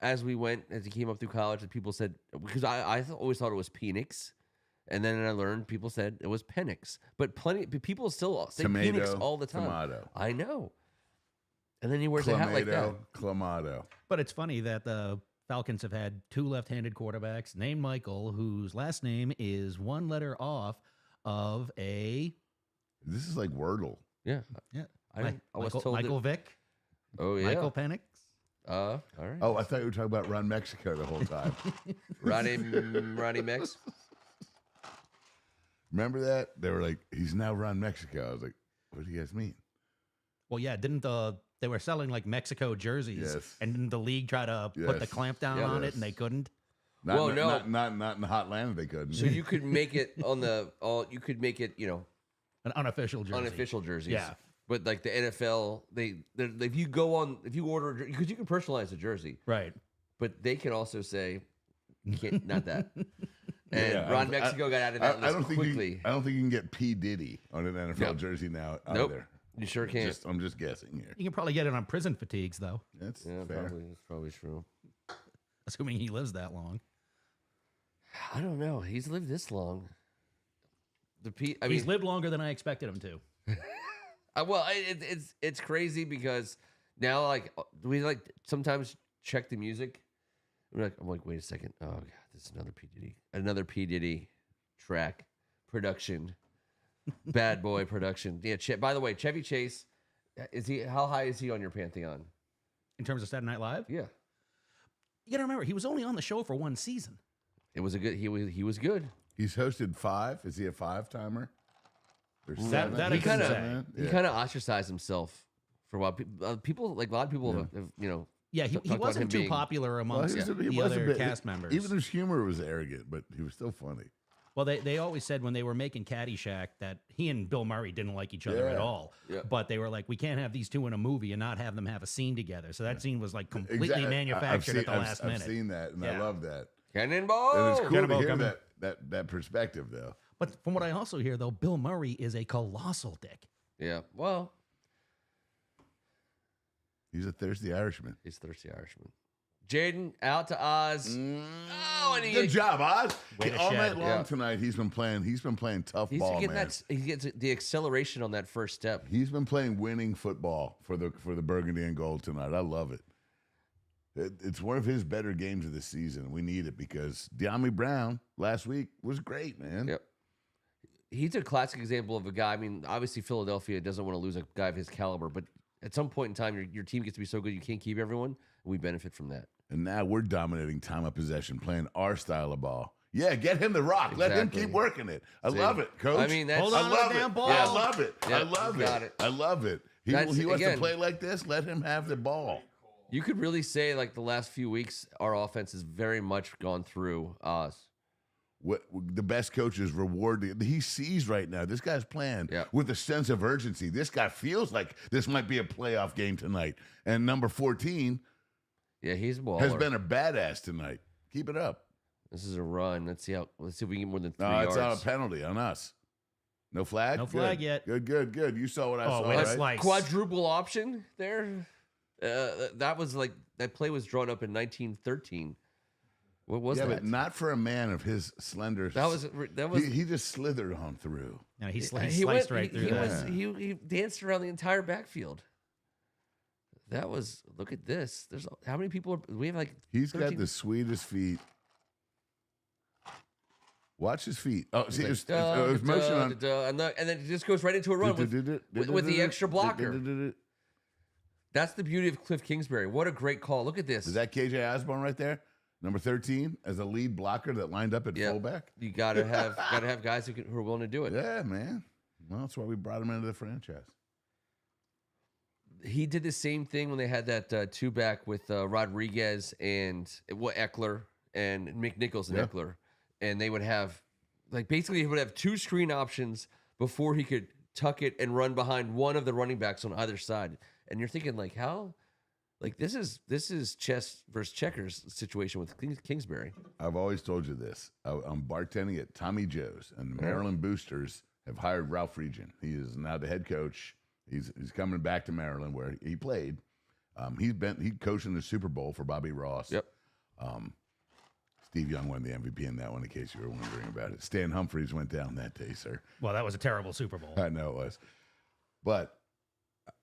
as we went as he came up through college that people said because I always thought it was Penix, and then I learned people said it was Penix, but people still say Penix all the time. Tomato. I know. And then he wears a hat like that. Clamato. But it's funny that the Falcons have had 2 left-handed quarterbacks named Michael, whose last name is 1 letter off of a... This is like Wordle. Yeah. Yeah. I was told Michael Vick. Oh yeah. Michael Penix. All right. Oh, I thought you were talking about Run Mexico the whole time. Roddy Mex. Remember that? They were like, he's now Run Mexico. I was like, what do you guys mean? Well, yeah, they were selling like Mexico jerseys, Yes. and didn't the league try to put the Yes. clamp down on it, and they couldn't? Not, Well, in- no. not in the hot land they couldn't. So you could make it you could make it, An unofficial jersey. unofficial jerseys. Yeah. But like the NFL, if you order because you can personalize a jersey, Right. but they can also say you can't not that. And Yeah, Ron Mexico got out of that list quickly. I don't think you can get P. Diddy on an NFL No. jersey now Nope. either. You sure can't. I'm just guessing here. You can probably get it on prison fatigues, though, That's Yeah, fair. that's probably true. assuming he lives that long. I don't know. He's lived this long. He's lived longer than I expected him to. It's crazy because now like we like sometimes check the music. I'm like, wait a second. Oh god, this is another P Diddy track production, bad boy production. Yeah. By the way, Chevy Chase, how high is he on your pantheon? In terms of Saturday Night Live, Yeah, you got to remember, he was only on the show for 1 season. it was a good. He was good. He's hosted 5. Is he a 5-timer? Or That 7? I He couldn't kind of say. he kind of ostracized himself for a while. People like a lot of people have Yeah, he talked about him wasn't too being- popular Well, amongst he the was a other bit- cast members. Even his humor was arrogant, but he was still funny. Well, they always said when they were making Caddyshack that he and Bill Murray didn't like each other at Yeah. all. Yeah. But they were like, we can't have these two in a movie and not have them have a scene together. So that scene was like completely Exactly. manufactured at the last I've minute. seen that, and I Yeah. love that. Cannonball. And it's cool to Cannonball hear coming. that perspective, though. But from what I also hear, though, Bill Murray is a colossal dick. Yeah. Well, He's a thirsty Irishman. he's thirsty Irishman. Jaden out to Oz. Oh, and Good job, Oz. Way to All shed. night long Yeah. tonight, he's been playing tough He's ball, getting man. he gets the acceleration on that first step. He's been playing winning football for the Burgundy and Gold tonight. I love it. It's one of his better games of the season. We need it because De'Ami Brown last week was great, man. Yep. He's a classic example of a guy. I mean, obviously Philadelphia doesn't want to lose a guy of his caliber, but at some point in time, your team gets to be so good you can't keep everyone, and we benefit from that. And now we're dominating time of possession, playing our style of ball. Yeah, get him the rock. Let him Exactly. keep working it. I See? love it, Coach. I mean, that's- Hold I on to love the damn it. ball. I love it. Yeah, I love got it. it. I love it. He That's- wants again- to play like this. Let him have the ball. You could really say like the last few weeks, our offense has very much gone through us. What the best coaches reward he sees right now. This guy's playing with a sense of urgency. This guy feels like this might be a playoff game tonight. And number 14, he's a baller. Has been a badass tonight. Keep it up. This is a run. Let's see if we can get more than 3 No, yards. it's not a penalty on us. No flag? No flag yet. Good. You saw what I saw, wait, right? slice. Quadruple option there. That was like that play was drawn up in 1913. What was that? Yeah, but not for a man of his slender. That was. He just slithered on through. No, he sliced right through that. He danced around the entire backfield. That was. Look at this. There's how many people? We have like. He's got the sweetest feet. Watch his feet. Oh, see, it was motion on, and then it just goes right into a run with the extra blocker. That's the beauty of Cliff Kingsbury. What a great call! Look at this. Is that KJ Osborne right there? Number 13 as a lead blocker that lined up at fullback. You gotta have guys who are willing to do it. Yeah, man. Well, that's why we brought him into the franchise. He did the same thing when they had that two back with Rodriguez and Eckler and McNichols and Eckler, and they would have basically he would have 2 screen options before he could tuck it and run behind one of the running backs on either side. And you're thinking how. This is chess versus checkers situation with Kingsbury. I've always told you this. I'm bartending at Tommy Joe's, and the Maryland Boosters have hired Ralph Regin. He is now the head coach. He's coming back to Maryland where he played. He coached in the Super Bowl for Bobby Ross. Yep. Steve Young won the MVP in that one, in case you were wondering about it. Stan Humphries went down that day, sir. Well, that was a terrible Super Bowl. I know it was, but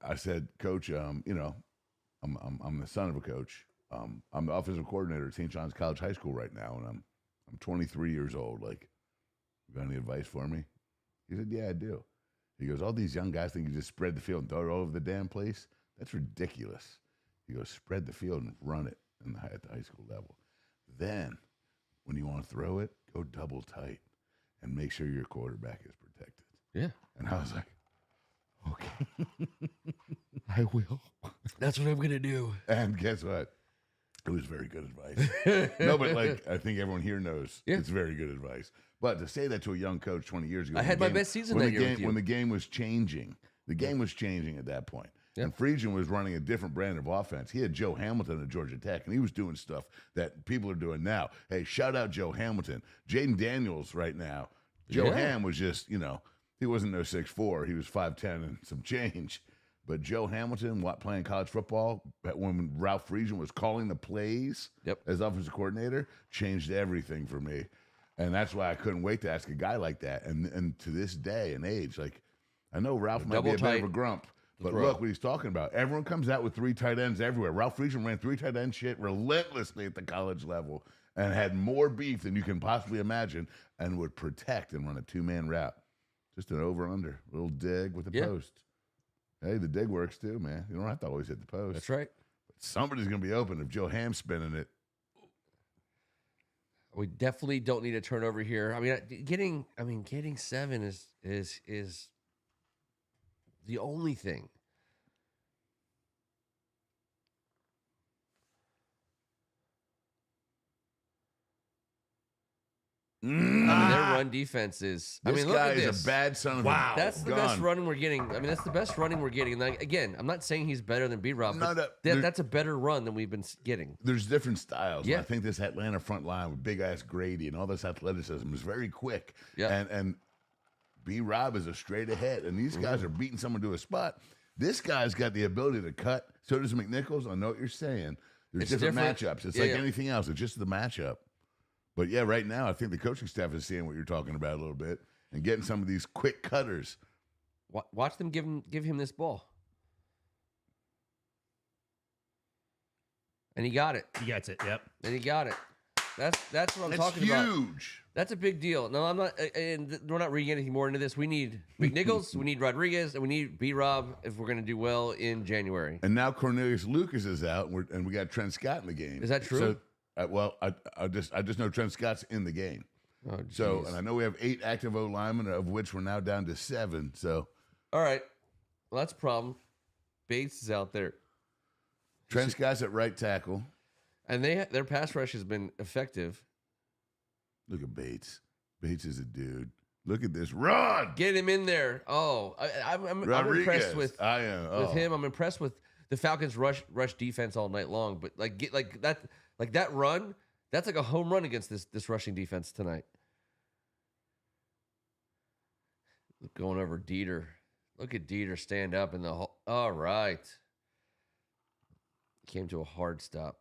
I said, Coach, I'm the son of a coach. I'm the offensive coordinator at St. John's College High School right now, and I'm 23 years old. You got any advice for me? He said, yeah, I do. He goes, all these young guys think you just spread the field and throw it all over the damn place. That's ridiculous. He goes, spread the field and run it at the high school level. Then, when you want to throw it, go double tight and make sure your quarterback is protected. Yeah. And I was like, okay, I will. That's what I'm going to do. And guess what? It was very good advice. No, but I think everyone here knows it's very good advice. But to say that to a young coach 20 years ago, I had my best season that year with you. When the game was changing, at that point. Yeah. And Friedgen was running a different brand of offense. He had Joe Hamilton at Georgia Tech, and he was doing stuff that people are doing now. Hey, shout out Joe Hamilton. Jaden Daniels right now. Joe Ham was just, he wasn't no 6'4". He was 5'10" and some change. But Joe Hamilton, playing college football, when Ralph Friedgen was calling the plays as offensive coordinator, changed everything for me. And that's why I couldn't wait to ask a guy like that. And to this day and age, I know Ralph might be a bit of a grump, but look what he's talking about. Everyone comes out with 3 tight ends everywhere. Ralph Friedgen ran 3 tight end shit relentlessly at the college level and had more beef than you can possibly imagine and would protect and run a 2-man route. Just an over-under, little dig with the post. Hey, the dig works too, man. You don't have to always hit the post. That's right. But somebody's going to be open if Joe Ham's spinning it. We definitely don't need a turnover here. I mean, getting 7 is the only thing. Their run defense is. This look guy at this. is a bad son of a That's the best running we're getting. That's the best running we're getting. And again, I'm not saying he's better than B-Rob, but that's a better run than we've been getting. There's different styles. Yeah. I think this Atlanta front line with big-ass Grady and all this athleticism is very quick. Yeah. And B-Rob is a straight ahead, and these guys are beating someone to a spot. This guy's got the ability to cut. So does McNichols. I know what you're saying. There's different matchups. It's like anything else. It's just the matchup. But, yeah, right now, I think the coaching staff is seeing what you're talking about a little bit and getting some of these quick cutters. Watch them give him this ball. And he got it. He gets it, yep. And he got it. That's what I'm talking about. That's huge. That's a big deal. No, I'm not. And we're not reading anything more into this. We need McNichols, we need Rodriguez, and we need B-Rob if we're going to do well in January. And now Cornelius Lucas is out, and we got Trent Scott in the game. Is that true? So, I just know Trent Scott's in the game. Oh, so, and I know we have 8 active O linemen, of which we're now down to 7. So, all right, well that's a problem. Bates is out there. Trent's guys at right tackle. And their pass rush has been effective. Look at Bates. Bates is a dude. Look at this run. Get him in there. Oh, I'm impressed with him. I'm impressed with the Falcons' rush defense all night long. But that run, that's like a home run against this rushing defense tonight. Going over Dieter. Look at Dieter stand up in the hole. All right. Came to a hard stop.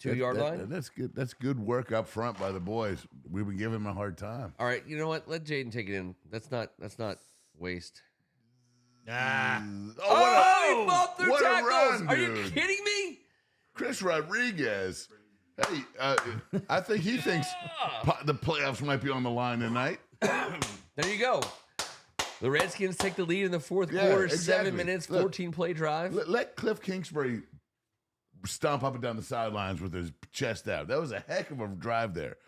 Two-yard line? That's good. That's good work up front by the boys. We've been giving him a hard time. All right, you know what? Let Jaden take it in. That's not waste. Ah. He fought through what a tackles. run, Are you dude. kidding me? Chris Rodriguez. Hey, I think he thinks the playoffs might be on the line tonight. There you go. The Redskins take the lead in the fourth Yeah, quarter. exactly. 7 minutes, Look, 14-play drive. Let Cliff Kingsbury stomp up and down the sidelines with his chest out. That was a heck of a drive there.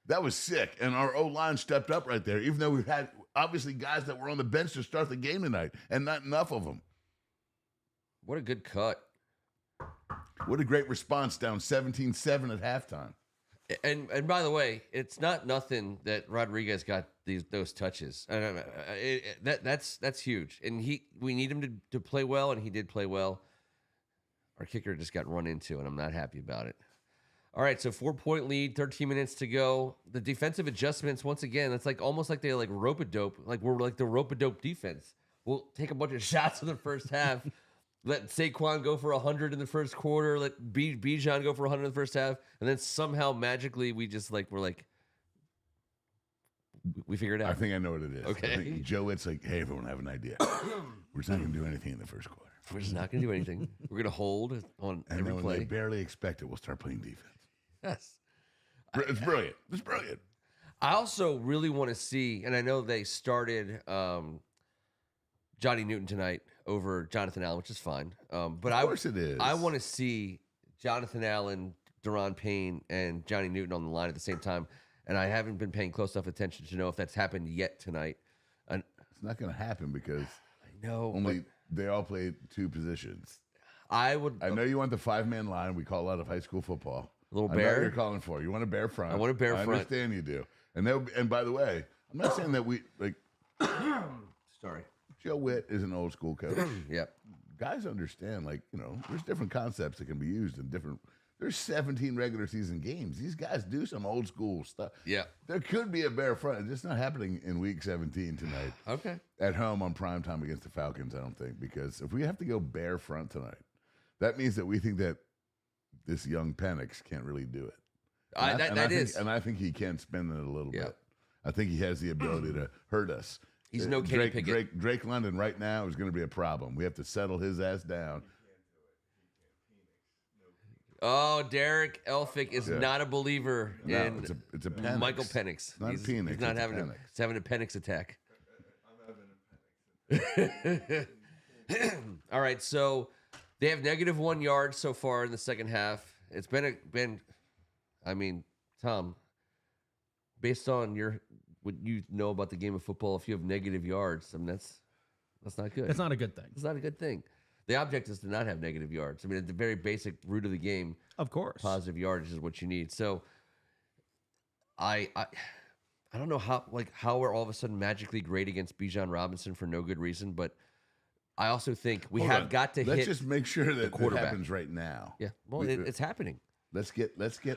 That was sick. And our O-line stepped up right there, even though we've had, obviously, guys that were on the bench to start the game tonight, and not enough of them. What a good cut. What a great response down 17-7 at halftime. And by the way, it's not nothing that Rodriguez got those touches. That's huge. And we need him to play well, and he did play well. Our kicker just got run into, and I'm not happy about it. All right, so 4-point lead, 13 minutes to go. The defensive adjustments, once again, it's like almost like they like rope-a-dope. Like we're like the rope-a-dope defense. We'll take a bunch of shots in the first half. Let Saquon go for 100 in the first quarter. Let Bijan go for 100 in the first half. And then somehow, magically, we just like, we figured it out. I think I know what it is. Okay. I think Joe, it's like, hey, everyone have an idea. We're just not going to do anything in the first quarter. We're just not going to do anything. We're going to hold on And every then when play. they barely expect it, we'll start playing defense. Yes. It's brilliant. It's brilliant. I also really want to see, and I know they started Johnny Newton tonight over Jonathan Allen, which is fine. But Of course it is. I want to see Jonathan Allen, Daron Payne, and Johnny Newton on the line at the same time. And I haven't been paying close enough attention to know if that's happened yet tonight. And It's not going to happen because I know only they all play two positions. I would. I know you want the 5-man line. We call it out of high school football. Little I know what bear? you're calling for. You want a bear front. I want a bear I front. understand you do. And by the way, I'm not saying that we like Sorry. Joe Witt is an old school coach. Yep. Guys understand, like, there's different concepts that can be used in different. There's 17 regular season games. These guys do some old school stuff. Yeah. There could be a bear front. It's just not happening in week 17 tonight. Okay. At home on prime time against the Falcons, I don't think. Because if we have to go bear front tonight, that means that we think that this young Penix can't really do it. And I think he can spin it a little bit. I think he has the ability to hurt us. He's no Kenny Pickett. Drake London right now is going to be a problem. We have to settle his ass down. Oh, Derek Elphick is not a believer in it's a Penix. Michael Penix. Not he's Penix, He's not it's having Penix. he's having a Penix attack. I'm having a panic. All right, so they have -1 yard so far in the second half. It's been I mean, Tom, based on what you know about the game of football, if you have negative yards, I mean that's not good. That's not a good thing. It's not a good thing. The object is to not have negative yards. I mean, at the very basic root of the game, Of course. positive yardage is what you need. So I don't know how we're all of a sudden magically great against Bijan Robinson for no good reason, but I also think we Hold have on. got to Let's hit just make sure that it quarterback. happens right now. Yeah, well, it's happening. Let's get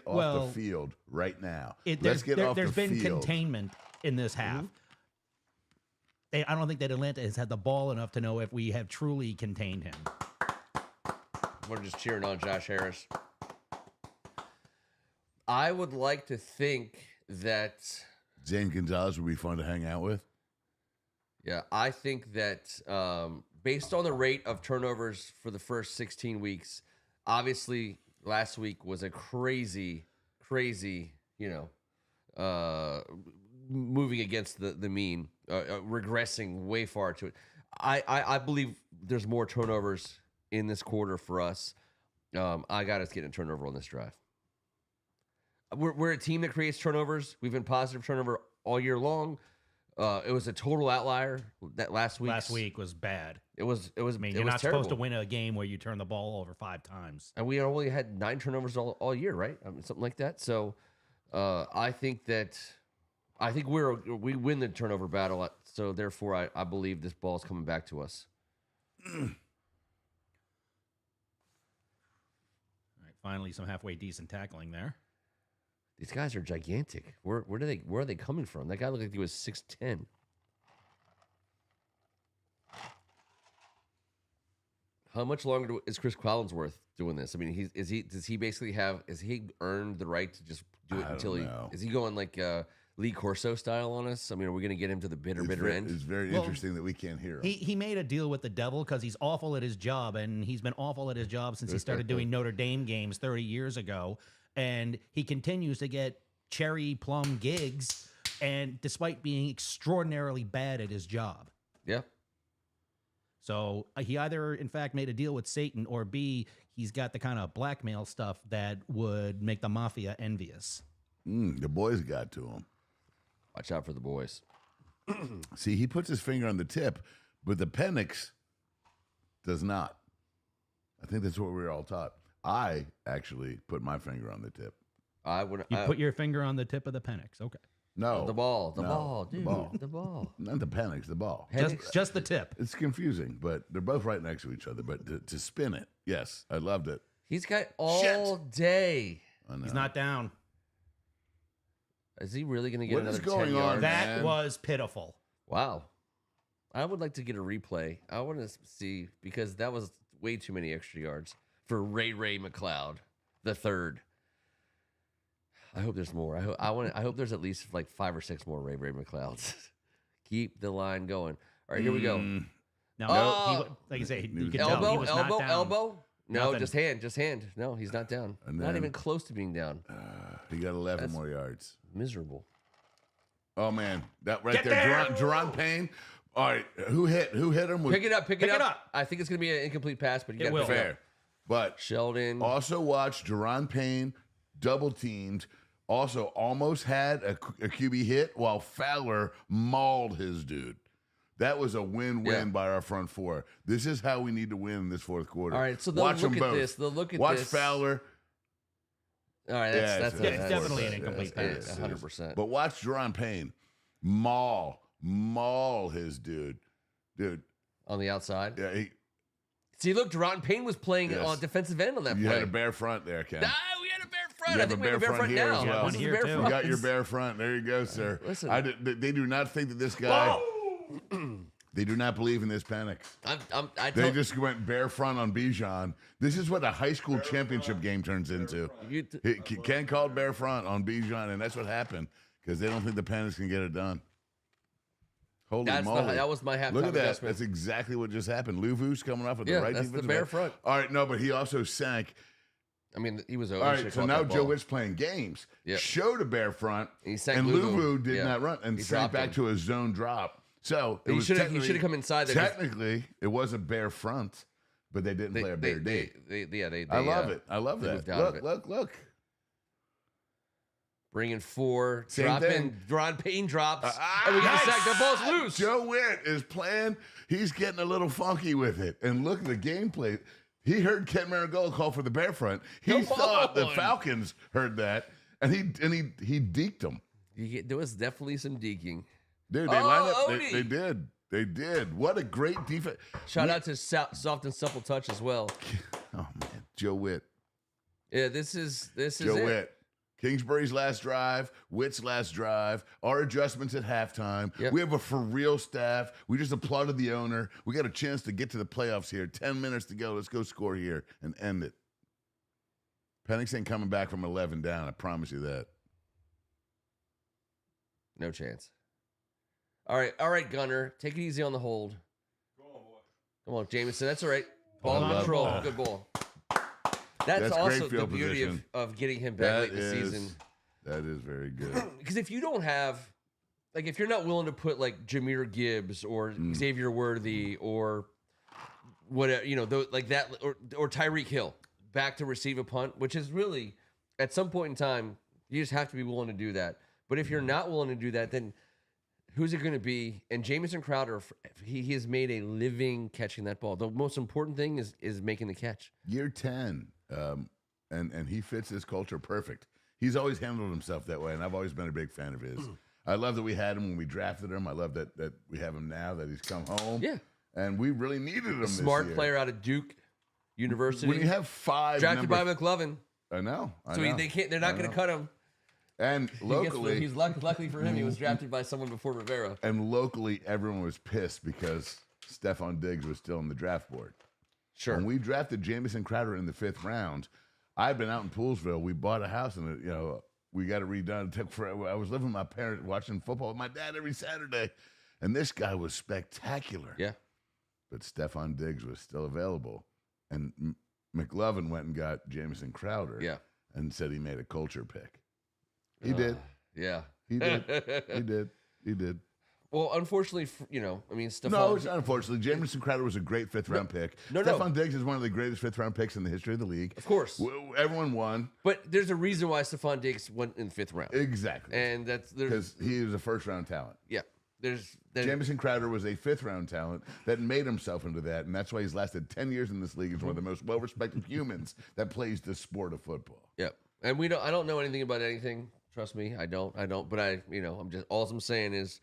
off Well, the field right now. There's Let's get off there's the been field. containment in this half. I don't think that Atlanta has had the ball enough to know if we have truly contained him. We're just cheering on Josh Harris. I would like to think that, Zane Gonzalez would be fun to hang out with. yeah, I think that based on the rate of turnovers for the first 16 weeks, obviously last week was a crazy, moving against the mean, regressing way far to it. I believe there's more turnovers in this quarter for us. I got us getting a turnover on this drive. We're a team that creates turnovers. We've been positive turnover all year long. It was a total outlier that last week. Last week was bad. It was. I mean, you're was not terrible. supposed to win a game where you turn the ball over 5 times. And we only had 9 turnovers all year, right? I mean, something like that. So I think we win the turnover battle. So therefore, I believe this ball is coming back to us. All right, finally, some halfway decent tackling there. These guys are gigantic. Where are they coming from? That guy looked like he was 6'10". How much longer is Chris Collinsworth doing this? I mean, has he earned the right to just do it until is he going like Lee Corso style on us? I mean, are we going to get him to the bitter end? It's very interesting that we can't hear him. He made a deal with the devil because he's awful at his job, and he's been awful at his job since he started doing Notre Dame games 30 years ago. And he continues to get cherry plum gigs, and despite being extraordinarily bad at his job. Yeah. So he either, in fact, made a deal with Satan, or B, he's got the kind of blackmail stuff that would make the mafia envious. The boys got to him. Watch out for the boys. See, he puts his finger on the tip, but the Penix does not. I think that's what we were all taught. I actually put my finger on the tip. You put your finger on the tip of the Penix. Okay. No. The ball, dude. The ball. Not the Penix, the ball. Just the tip. It's confusing, but they're both right next to each other. But to spin it, yes, I loved it. He's got all day. I know. He's not down. Is he really going to get What another is going 10 on? yards? That man. was pitiful. Wow. I would like to get a replay. I want to see, because that was way too many extra yards for Ray McLeod, the third. I hope there's more. I hope there's at least like 5 or 6 more Ray McLeods. Keep the line going. All right, here we go. No, like you say, you could tell he was not down. Elbow. No, Nothing. just hand. No, he's not down. And Not then- even close to being down. He got 11 more yards. Miserable. Oh man, that right Get there, there! Jerron Payne. All right, who hit him? Pick it up. Pick it up. I think it's going to be an incomplete pass, but you It got will. to pick it up. Fair, but Sheldon. also watched Jerron Payne double teamed. Also almost had a QB hit while Fowler mauled his dude. That was a win-win by our front four. This is how we need to win in this fourth quarter. All right, so they'll Watch look them at both. this. They'll look at Watch this. Fowler. All right, that's definitely an incomplete pass. 100%. But watch Jerron Payne maul his dude. On the outside. Yeah, See, look, Deron Payne was playing Yes. on defensive end on that you play. had a bare front there, Ken. We had a bare front. You I have think a we have a bare bare front front here now. as well. One This is here, bare too. front. You got your bare front. There you go, sir. Listen. They do not think that this guy. They do not believe in this panic. They just went bare front on Bijan. This is what a high school championship game turns into. Ken called bare front on Bijan, and that's what happened because they don't think the Panics can get it done. Holy moly. That was my halftime Look at that. adjustment. That's exactly what just happened. Luvu's coming off with the Yeah, right that's the defensive bare back. front. All right, no, but he also sank. I mean, he was All over. right, so now Joe Witt's playing games. Yep. Showed a bare front, And he sank and Luvu. Luvu did Yeah. not run and He sank dropped back him. to a zone drop. So He should have come inside there. Technically, it was a bare front, but they didn't play a bare D. I love it. I love they that. moved out of Look. Bringing 4, Same thing. Deron Payne drops, and we get a sack. That ball's loose. Joe Witt is playing. He's getting a little funky with it. And look at the gameplay. He heard Ken Meringolo call for the bare front. He Come thought the on. Falcons heard that, and he deked them. There was definitely some deking. Dude, they lined up. Odie. They did. They did. What a great defense. Shout out to Soft and Supple Touch as well. Oh man, Joe Witt. Yeah, this is Joe it. Witt. Kingsbury's last drive, Witt's last drive, our adjustments at halftime. Yep. We have a for real staff. We just applauded the owner. We got a chance to get to the playoffs here. 10 minutes to go. Let's go score here and end it. Penix ain't coming back from 11 down. I promise you that. No chance. All right, Gunner. Take it easy on the hold. Come on, Jameson. That's all right. Ball I love control. ball. Good ball. That's That's great also the field beauty position. of getting him back late in the is- season. That is very good. Because if you don't have, like, if you're not willing to put like Jameer Gibbs or Mm. Xavier Worthy or whatever, like that, or Tyreek Hill back to receive a punt, which is really at some point in time you just have to be willing to do that. But if you're not willing to do that, then who's it going to be? And Jamison Crowder, he has made a living catching that ball. The most important thing is making the catch. Year 10, and he fits his culture perfect. He's always handled himself that way, and I've always been a big fan of his. I love that we had him when we drafted him. I love that we have him now, that he's come home. Yeah. And we really needed him this Smart year. player out of Duke University. When you have 5 drafted by McLovin. I know. So they can't. They're not going to cut him. And locally, he's luckily for him, he was drafted by someone before Rivera. And locally, everyone was pissed because Stephon Diggs was still on the draft board. Sure. When we drafted Jamison Crowder in the 5th round, I'd been out in Poolsville. We bought a house, and we got it redone. It took forever. I was living with my parents, watching football with my dad every Saturday, and this guy was spectacular. Yeah. But Stephon Diggs was still available, and McLovin went and got Jamison Crowder. Yeah. And said he made a culture pick. He did. Yeah. He did. He did. Well, unfortunately, Stephon. No, it's not unfortunately. Jamison Crowder was a great 5th-round pick. Stephon Diggs is one of the greatest 5th-round picks in the history of the league. Of course. Everyone won. But there's a reason why Stephon Diggs went in the 5th round. Exactly. And because he was a 1st-round talent. Yeah. Jamison Crowder was a 5th-round talent that made himself into that, and that's why he's lasted 10 years in this league. He's one of the most well-respected humans that plays the sport of football. Yeah. And I don't know anything about anything. Trust me, I don't. But I'm just, all I'm saying is,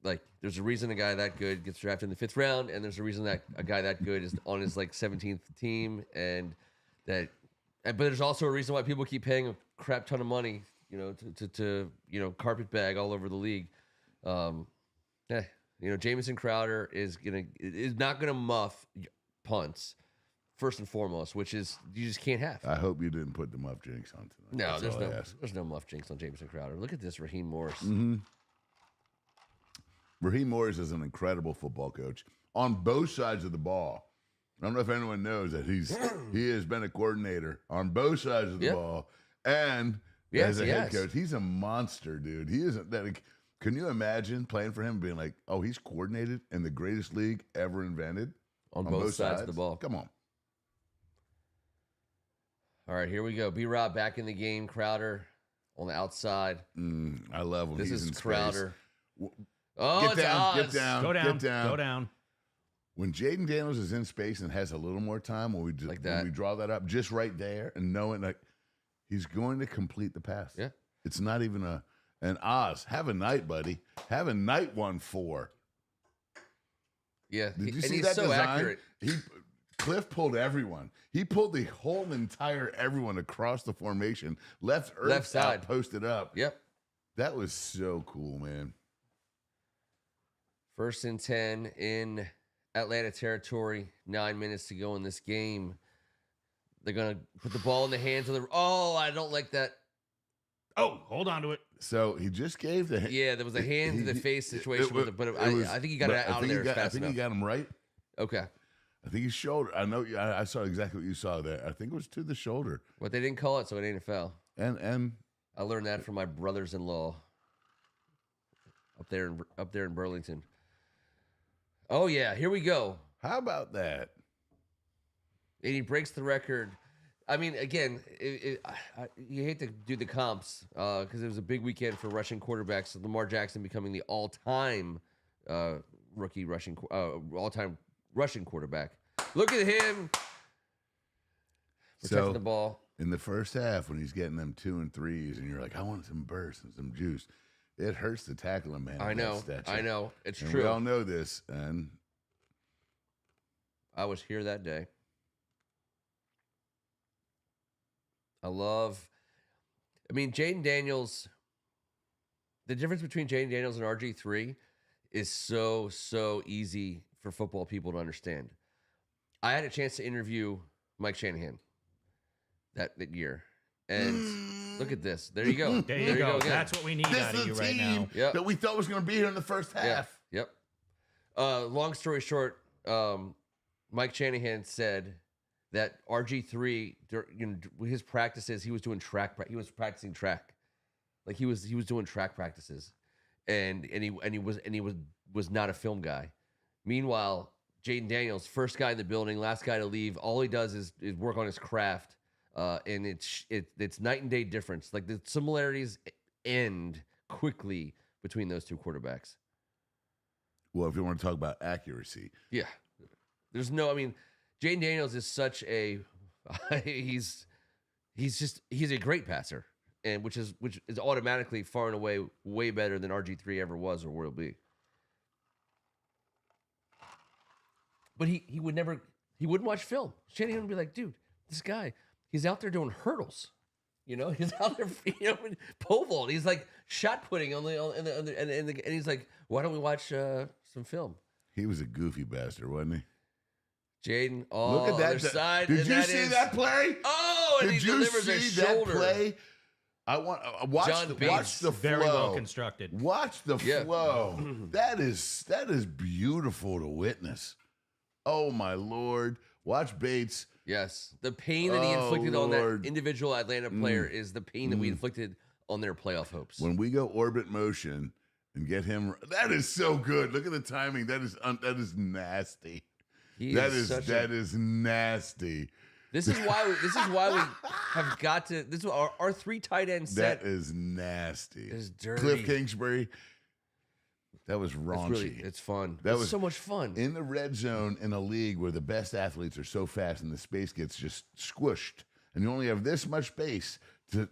like, there's a reason a guy that good gets drafted in the 5th round, and there's a reason that a guy that good is on his 17th team, but there's also a reason why people keep paying a crap ton of money, to carpetbag all over the league. Jamison Crowder is not gonna muff punts. First and foremost, which is you just can't have. I hope you didn't put the muff jinx on tonight. No, there's no muff jinx on Jamison Crowder. Look at this, Raheem Morris. Mm-hmm. Raheem Morris is an incredible football coach on both sides of the ball. I don't know if anyone knows that he has been a coordinator on both sides of the ball, and as a head coach, he's a monster, dude. He isn't that. Can you imagine playing for him and being like, oh, he's coordinated in the greatest league ever invented on both sides of the ball? Come on. All right, here we go. B-Rob back in the game. Crowder on the outside. I love him. This He's is in Crowder. Space. Get down. Go down. Get down. Go down. When Jaden Daniels is in space and has a little more time, when we draw that up just right there and knowing that he's going to complete the pass. Yeah. It's not even an Oz. Have a night, buddy. Have a night 1-4. Yeah. Did you and see he's that so design? accurate. Cliff pulled everyone. He pulled the whole entire everyone across the formation. Left side posted up. Yep. That was so cool, man. 1st and 10 in Atlanta territory. 9 minutes to go in this game. They're going to put the ball in the hands of the... Oh, I don't like that. Oh, hold on to it. So he just gave the... Yeah, there was a hand to the face situation. I think he got it out of there fast enough. I think he got him right. Okay. I think his shoulder. I know. I saw exactly what you saw there. I think it was to the shoulder. But they didn't call it, so it ain't a foul. And I learned that from my brothers-in-law up there in Burlington. Oh yeah, here we go. How about that? And he breaks the record. I mean, again, you hate to do the comps because it was a big weekend for rushing quarterbacks. Lamar Jackson becoming the all-time rookie rushing, all-time rushing quarterback. Look at him protecting the ball. In the first half, when he's getting them 2 and 3s, and you're like, I want some burst and some juice. It hurts to tackle a man. I know. It's and true. We all know this, and I was here that day. Jaden Daniels, the difference between Jaden Daniels and RG3 is so easy for football people to understand. I had a chance to interview Mike Shanahan that year. And look at this. There you go. There you go. That's what we need out of you right now. Yep. That we thought was going to be here in the first half. Yep. Long story short, Mike Shanahan said that RG3, his practices, he was doing track. He was practicing track, like he was doing track practices, and he was not a film guy. Meanwhile, Jaden Daniels, first guy in the building, last guy to leave. All he does is work on his craft, and it's night and day difference. Like the similarities end quickly between those two quarterbacks. Well, if you want to talk about accuracy, Yeah. There's no, I mean, Jaden Daniels is such a, he's a great passer, and which is automatically far and away way better than RG3 ever was or will be. But he wouldn't watch film. Shanahan would be like, dude, this guy, he's out there doing hurdles. You know, he's out there, pole vault. He's like shot putting and he's like, why don't we watch some film? he was a goofy bastard, wasn't he? Jaden, Look at that. other side. Did and you see that play? Oh, and Did he you delivers a see that shoulder. play? I want watch John the, Bates. watch the flow. Very well constructed. Watch the Yeah. flow. That is beautiful to witness. Oh my Lord! Watch Bates. Yes, the pain that he Oh, inflicted on that Lord. individual Atlanta player is the pain that we inflicted on their playoff hopes. When we go orbit motion and get him, that is so good. Look at the timing. That is nasty. That is nasty. This is why we have got to. This is our 3 tight end set. That is nasty. Is dirty. Cliff Kingsbury. That was raunchy. It's fun. That It's was so much fun. In the red zone in a league where the best athletes are so fast and the space gets just squished, and you only have this much space to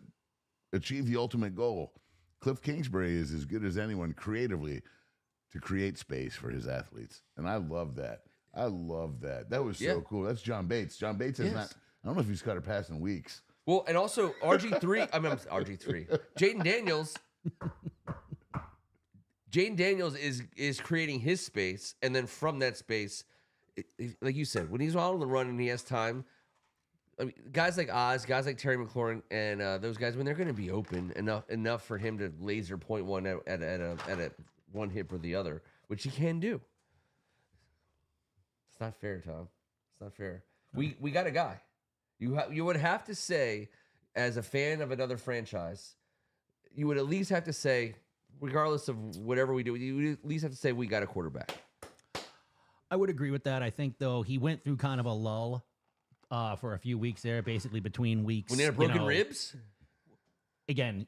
achieve the ultimate goal. Cliff Kingsbury is as good as anyone creatively to create space for his athletes, and I love that. I love that. That was so cool. That's John Bates. John Bates has not. I don't know if he's caught a pass in weeks. Well, and also RG3. I mean, RG3. Jaden Daniels. Jaden Daniels is creating his space, and then from that space, like you said, when he's out on the run and he has time, I mean, guys like Oz, guys like Terry McLaurin, and those guys, when they're going to be open enough for him to laser point one at a one hip or the other, which he can do. It's not fair, Tom. It's not fair. We got a guy. You would have to say, as a fan of another franchise, you would at least have to say, regardless of whatever we do, you would at least have to say we got a quarterback. I would agree with that. I think, though, he went through kind of a lull for a few weeks there, basically between weeks. When he had broken ribs? Again,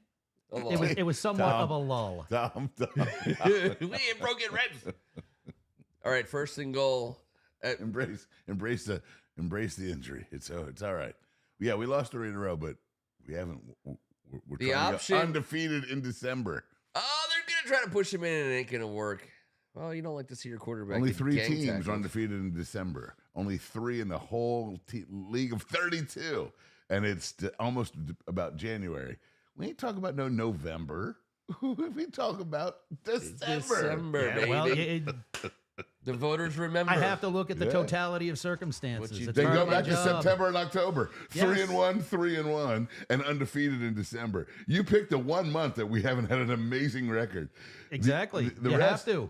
A lull. it was somewhat Tom. of a lull. Tom. We had broken ribs. All right, first and goal. embrace the injury. It's all right. Yeah, we lost 3 in a row, but we haven't. We're The trying to option- go undefeated in December. Oh, they're going to try to push him in and it ain't going to work. Well, you don't like to see your quarterback. Only get 3 gang teams tackled. are undefeated in December. Only 3 in the whole league of 32, and it's almost about January. We ain't talking about no November. We talk about December. Baby. Well, The voters remember. I have to look at the Yeah. totality of circumstances. What you It's They part go of my back to job. September and October. Yes. 3-1, and undefeated in December. You picked the 1 month that we haven't had an amazing record. Exactly. The You rest- have to.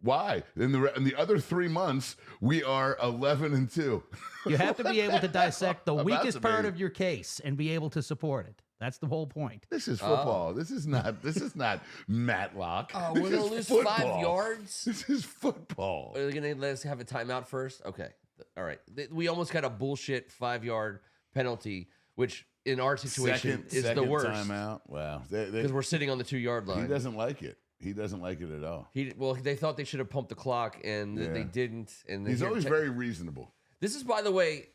Why? In the other 3 months, we are 11-2. You have to be able to dissect the About weakest to part be. of your case and be able to support it. That's the whole point. This is football. This is not Matlock. Oh, This we're going to is lose 5 football. yards? This is football. Are they going to let us have a timeout first? Okay. All right. We almost got a bullshit 5-yard penalty, which in our situation is the Second worst. timeout. Wow. Because we're sitting on the 2-yard line. He doesn't like it. He doesn't like it at all. They thought they should have pumped the clock, and Yeah. they didn't. And He's always very reasonable. This is, by the way,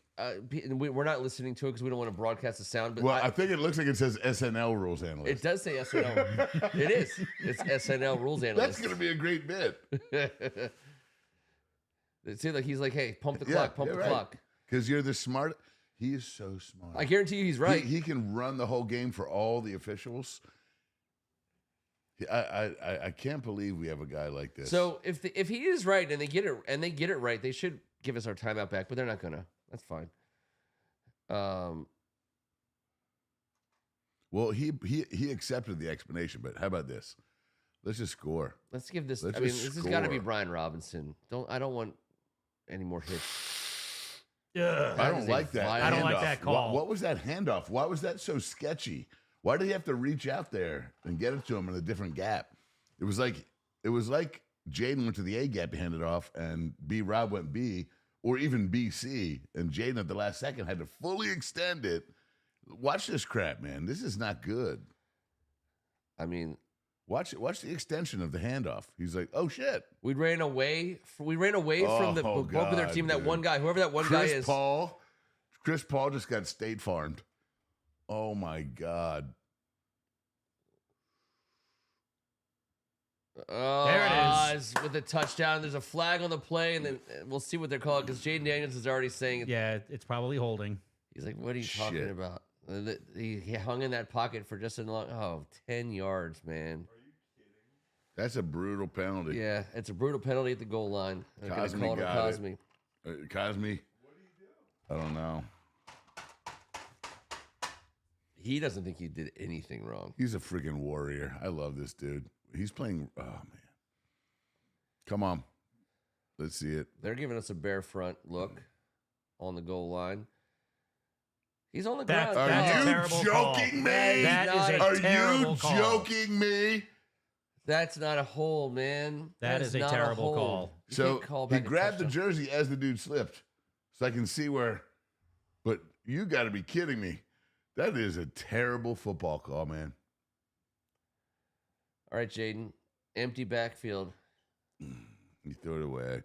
we're not listening to it because we don't want to broadcast the sound. But Well, I think it looks like it says SNL rules analyst. it does say SNL. It is. It's SNL rules analyst. That's going to be a great bit. It seems like he's like, hey, pump the clock, pump the clock. Because you're the smart. He is so smart. I guarantee you he's right. He can run the whole game for all the officials. I can't believe we have a guy like this. So if he is right and they get it right, they should give us our timeout back, but they're not gonna. That's fine. Well, he accepted the explanation, but how about this? Let's just score. Let's give this. Let's I mean, just this has got to be score. Brian Robinson. I don't want any more hits. Yeah. I That don't is a like that. violent- I don't like handoff. that call. What was that handoff? Why was that so sketchy? Why did he have to reach out there and get it to him in a different gap? It was like Jaden went to the A gap, handed off, and B Rob went B, or even BC, and Jaden at the last second had to fully extend it. Watch this crap, man. This is not good. I mean, Watch the extension of the handoff. He's like, oh shit. We ran away from the Oh, bulk of their God, team. That dude. one guy, whoever that one guy is. Chris Paul just got State Farmed. Oh my God. Oh, There it is with the touchdown. There's a flag on the play, and then we'll see what they're called because Jaden Daniels is already saying it. Yeah, it's probably holding. He's like, what are you talking Shit. about? He hung in that pocket for just a long, 10 yards, man. That's a brutal penalty. Yeah, it's a brutal penalty at the goal line. They're gonna Cosme call it got Cosme. it. Cosme? I don't know. He doesn't think he did anything wrong. He's a freaking warrior. I love this dude. He's playing. Oh, man. Come on. Let's see it. They're giving us a bare front look on the goal line. He's on the That's- ground. that's a Are you terrible call. joking me? That is a Are terrible you call. joking me? That's not a hole, man. That is a not terrible hole. call. You So can't call he back a grabbed the touchdown. jersey as the dude slipped. So I can see where. But you got to be kidding me. That is a terrible football call, man. All right, Jaden. Empty backfield. He threw it away.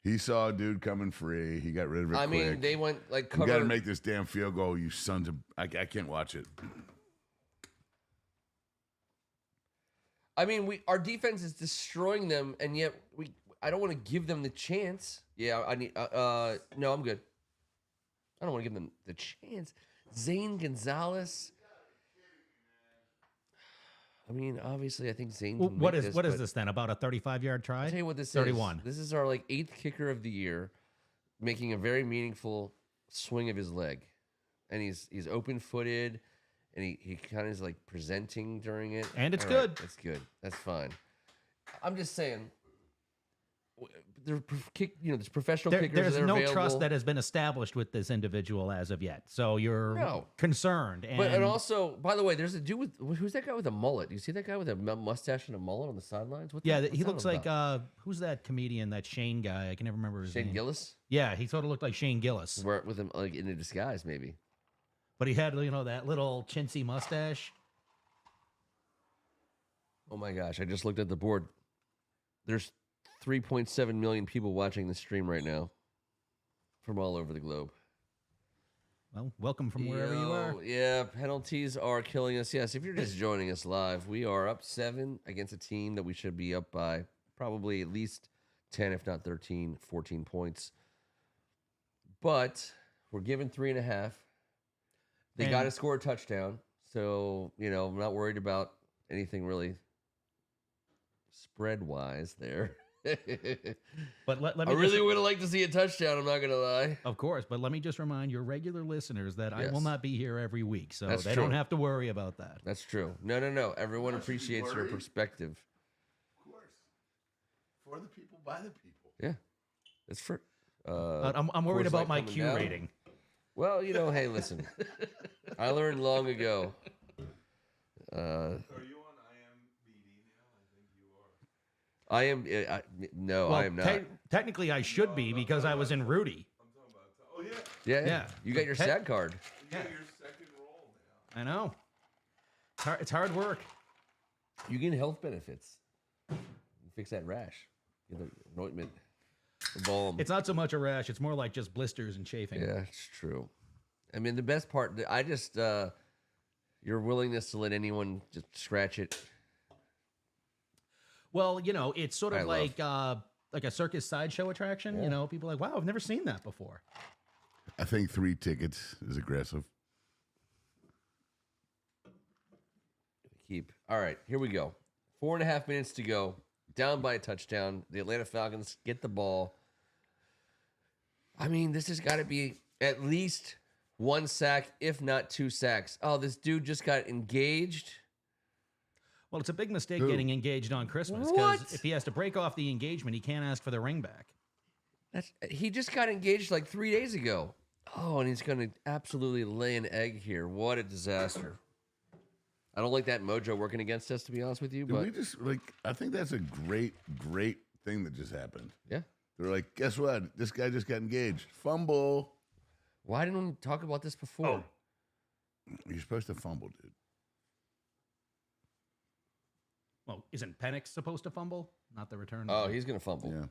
He saw a dude coming free. He got rid of it I quick. mean, they went like You got to cover. make this damn field goal, you sons of... I can't watch it. I mean, our defense is destroying them, and yet I don't want to give them the chance. Yeah, I need. No, I'm good. I don't want to give them the chance. Zane Gonzalez. I mean, obviously, I think Zane. Well, Can what make is what is but this then? About a 35-yard try? I'll tell you what this 31. is. This is our like 8th kicker of the year, making a very meaningful swing of his leg, and he's open-footed, and he kind of is like presenting during it. And it's All right, good. That's good. That's fine. I'm just saying. There's professional kickers. There's that are no available. trust that has been established with this individual as of yet. So you're No. concerned. And also, by the way, there's a dude with who's that guy with a mullet? Do you see that guy with a mustache and a mullet on the sidelines? yeah, what's he that looks all like about? who's that comedian? That Shane guy. I can never remember his Shane name. Gillis. Yeah, he sort of looked like Shane Gillis, With him like in a disguise, maybe. but he had that little chintzy mustache. Oh my gosh! I just looked at the board. There's 3.7 million people watching the stream right now, from all over the globe. Well, welcome from wherever you are. Yeah, penalties are killing us. Yes, if you're just joining us live, we are up 7 against a team that we should be up by probably at least 10, if not 13, 14 points. But we're given 3.5. They And- got to score a touchdown. So, I'm not worried about anything really spread-wise there. But let me I really just, would have liked to see a touchdown, I'm not going to lie. of course, but let me just remind your regular listeners that I will Yes. not be here every week, so That's they true. don't have to worry about that. That's true. No. Everyone Why should you appreciates your worry? perspective. Of course. For the people, by the people. Yeah. It's for... I'm worried Coors about Light my coming Q down. rating. Well, hey, listen. I learned long ago. Are you on IMBD now? I think you are. No, I am not. Technically, I should be because I was in Rudy. I'm talking about. Oh yeah, Yeah. Yeah. You got your Te- SAG card. you got your second role now. I know. It's hard work. You get health benefits. You fix that rash. Get the ointment. The balm. It's not so much a rash; it's more like just blisters and chafing. Yeah, it's true. I mean, the best part, I just, your willingness to let anyone just scratch it. Well, it's sort I of like a circus sideshow attraction. Yeah. People are like, wow, I've never seen that before. I think 3 tickets is aggressive. Keep. All right, here we go. 4.5 minutes to go. Down by a touchdown. The Atlanta Falcons get the ball. I mean, this has got to be at least 1 sack, if not 2 sacks. Oh, this dude just got engaged. Well, it's a big mistake Who? getting engaged on Christmas What? because if he has to break off the engagement, he can't ask for the ring back. He just got engaged like 3 days ago. Oh, and he's going to absolutely lay an egg here. What a disaster. I don't like that mojo working against us, to be honest with you. Did But we just I think that's a great thing that just happened. yeah, They're like, guess what? This guy just got engaged. Fumble. why didn't we talk about this before? You're supposed to fumble, dude. Well, isn't Penix supposed to fumble? Not the return. Oh, he's gonna fumble. Yeah.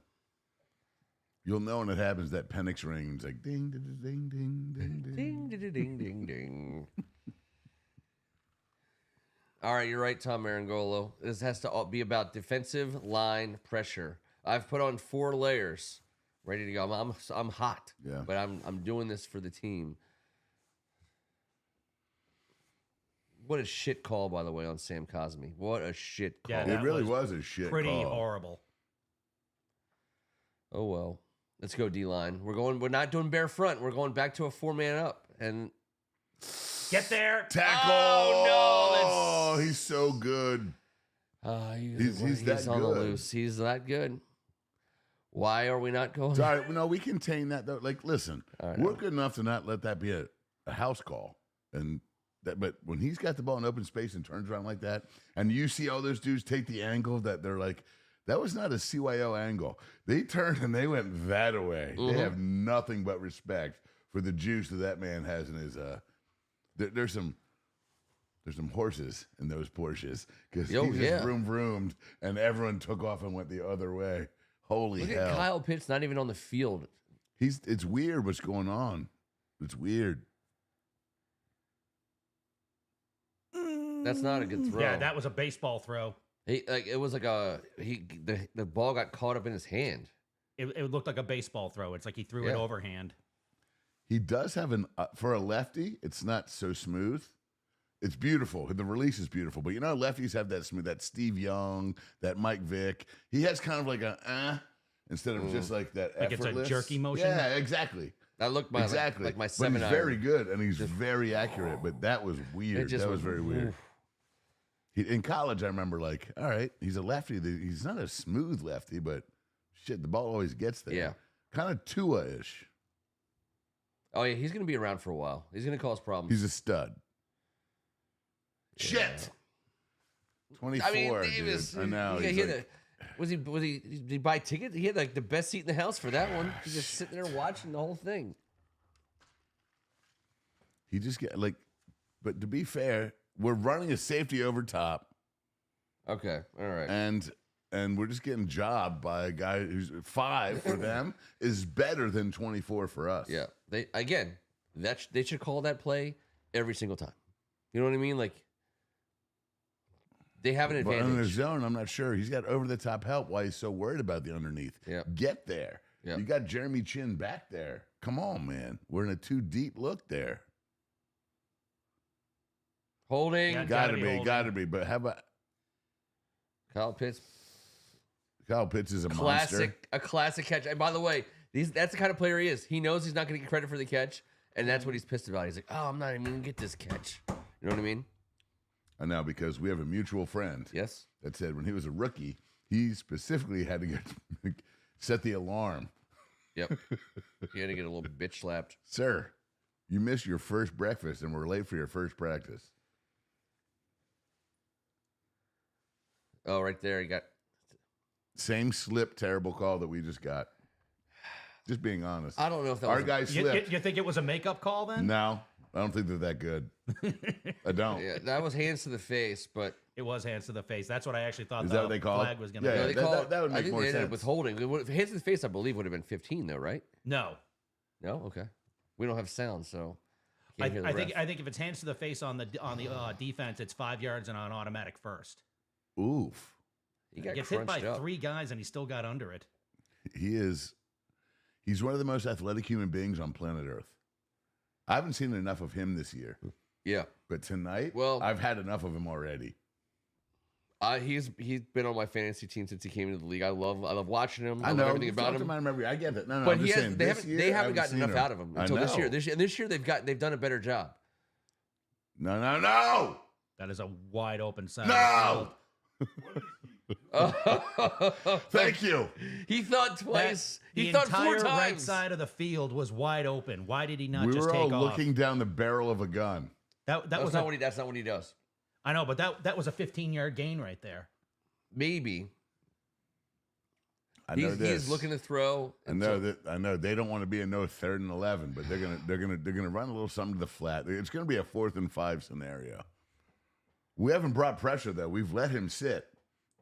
You'll know when it happens. That Penix rings like ding, ding, ding, ding, ding, ding. Ding, ding, ding, ding, ding. All right, you're right, Tom Meringolo. This has to all be about defensive line pressure. I've put on 4 layers, ready to go. I'm hot. Yeah. But I'm doing this for the team. What a shit call, by the way, on Sam Cosmi. What a shit call. Yeah, It that really was was a shit pretty call. horrible. Oh well. Let's go D-line. We're not doing bare front. We're going back to a 4-man up. And Get there. Tackle! Oh, no, he's so good. He's that on the good. loose. He's that good. Why are we not going? Sorry, no, we contain that though. Like, listen, I we're know. good enough to not let that be a house call. And that, but when he's got the ball in open space and turns around like that, and you see all those dudes take the angle that they're like, that was not a CYO angle. They turned and they went that way. Mm-hmm. They have nothing but respect for the juice that man has in his. There's some horses in those Porsches because he just vroomed and everyone took off and went the other way. Holy Look hell! at Kyle Pitts not even on the field. It's weird what's going on. It's weird. That's not a good throw. Yeah, that was a baseball throw. It was like the ball got caught up in his hand. It looked like a baseball throw. It's like he threw it overhand. He does have for a lefty, it's not so smooth. It's beautiful. The release is beautiful. But you know, lefties have that smooth, that Steve Young, that Mike Vick. He has kind of like a instead of just like that Like it's a effortless. jerky motion? Yeah, exactly. That looked my Exactly. like my But 7 he's iron. very good and he's very accurate. But that was weird. just That was was- very weird. In college, I remember like, all right, he's a lefty. He's not a smooth lefty, but shit, the ball always gets there. Yeah. Kind of Tua-ish. Oh yeah, he's gonna be around for a while. He's gonna cause problems. He's a stud. Yeah. Shit. 24, I mean, Davis. dude. I know. Yeah, He's he like- had did he buy tickets? He had like the best seat in the house for that one. He's just sitting there watching the whole thing. He just get like, but to be fair, we're running a safety over top, Okay, all right. and we're just getting jobbed by a guy who's 5 for them is better than 24 for us. Yeah, they should call that play every single time. You know what I mean? Like they have an But in the advantage. zone, I'm not sure. He's got over the top help. Why he's so worried about the underneath? Yeah. Get there. Yeah. You got Jeremy Chin back there. Come on, man. We're in a too deep look there. Holding. Yeah. Gotta be be, holding. gotta be. But how about Kyle Pitts, Kyle Pitts is a monster. a classic catch. And by the way, that's the kind of player he is. He knows he's not going to get credit for the catch, and that's what he's pissed about. He's like, "Oh, I'm not even going to get this catch." You know what I mean? I know because we have a mutual friend Yes. that said when he was a rookie, he specifically had to get set the alarm. Yep. He had to get a little bitch slapped. Sir, you missed your first breakfast and we're late for your first practice. Oh, right there, he got. Same slip, terrible call that we just got. Just being honest. I don't know if that Our was. guy You, slipped. you think it was a makeup call then? No, I don't think they're that good. I don't. Yeah, that was hands to the face, but It was hands to the face. That's what I actually thought Is the that what they called? flag was going to Yeah, no, be. they that- called. that would I make think more they ended up sense. with holding. Hands to the face, I believe, would have been 15, though, right? No. No, okay. We don't have sound, so. I Can't hear the ref. think if it's hands to the face on the defense, it's 5 yards and on automatic first. Oof. He got Gets hit by crunched up. 3 guys and he still got under it. He's one of the most athletic human beings on planet Earth. I haven't seen enough of him this year, Yeah. but tonight, Well- I've had enough of him already. He's been on my fantasy team since he came into the league. I love watching him. I love know everything about him. I get it. No, But I'm he just has, saying, they this haven't year, they I haven't gotten seen enough out of him I until this year. know. This year they've done a better job. No. That is a wide open side. No. Thank you. He thought twice. The He thought entire 4 right times. side of the field was wide open. Why did he not We just were all take off? looking down the barrel of a gun. That That's was not what he does. I know, but that was a 15-yard gain right there. Maybe I know this. he's looking to throw. I know they don't want to be a no 3rd and 11, but they're gonna run a little something to the flat. It's gonna be a 4th and 5 scenario. We haven't brought pressure though. We've let him sit.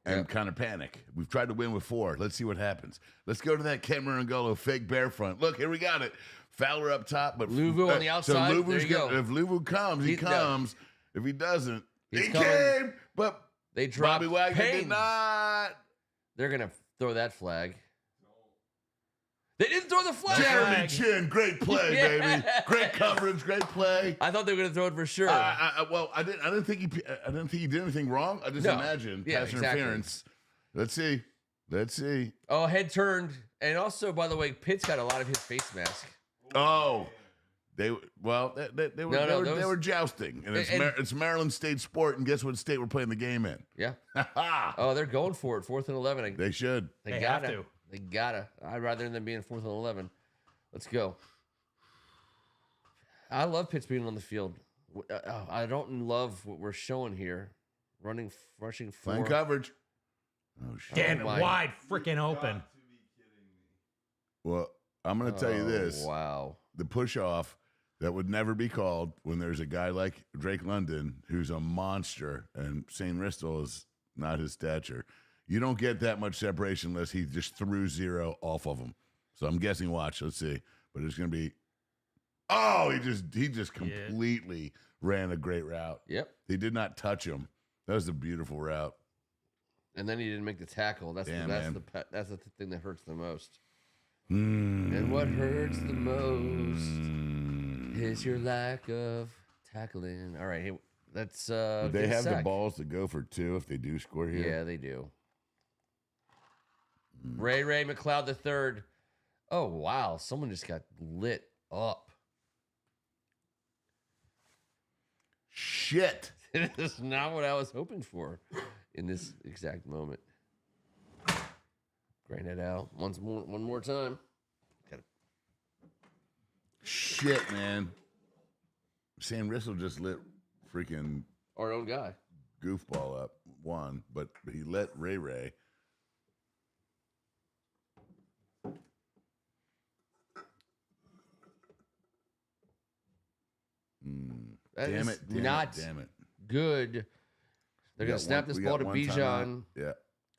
and kind of panic. We've tried to win with 4. Let's see what happens. Let's go to that Ken Meringolo fake bear front. Look, here we got it. Fowler up top, but Luvu on the outside. So there you go. if Luvu comes, he comes. If he doesn't, he coming. came. But They dropped Bobby Wagner Payne. did not. They're gonna throw that flag. They didn't throw the flag. Jeremy Chin, great play, Yeah. baby. Great coverage, great play. I thought they were gonna throw it for sure. Well, I didn't think he did anything wrong. I just imagined pass interference. Let's see. Oh, head turned, and also, by the way, Pitt's got a lot of his face mask. Oh, they were jousting, and it's Maryland State sport, and guess what state we're playing the game in? Yeah. Oh, they're going for it. 4th and 11. They should. They gotta. have to. They gotta. I'd rather than being 4th and 11. Let's go. I love Pitt's being on the field. I don't love what we're showing here. Rushing 4. Fine coverage. Oh shit. Damn it, wide freaking open. Well, I'm going to tell you this. Wow. The push off that would never be called when there's a guy like Drake London who's a monster and St. Ristol is not his stature. You don't get that much separation unless he just threw 0 off of him. So I'm guessing, watch, let's see. But it's going to be, he just completely ran a great route. Yep. He did not touch him. That was a beautiful route. And then he didn't make the tackle. That's the thing that hurts the most. Mm. And what hurts the most is your lack of tackling. All right, hey, let's. They have the balls to go for 2 if they do score here. Yeah, they do. Ray McLeod III. Oh wow, someone just got lit up. Shit. It is not what I was hoping for in this exact moment. Grind it out one more time. Shit, man. Sam Rissell just lit freaking Our own guy. goofball up, but he let Ray. Damn it. Good. They're going to snap this ball to Bijan. Yeah.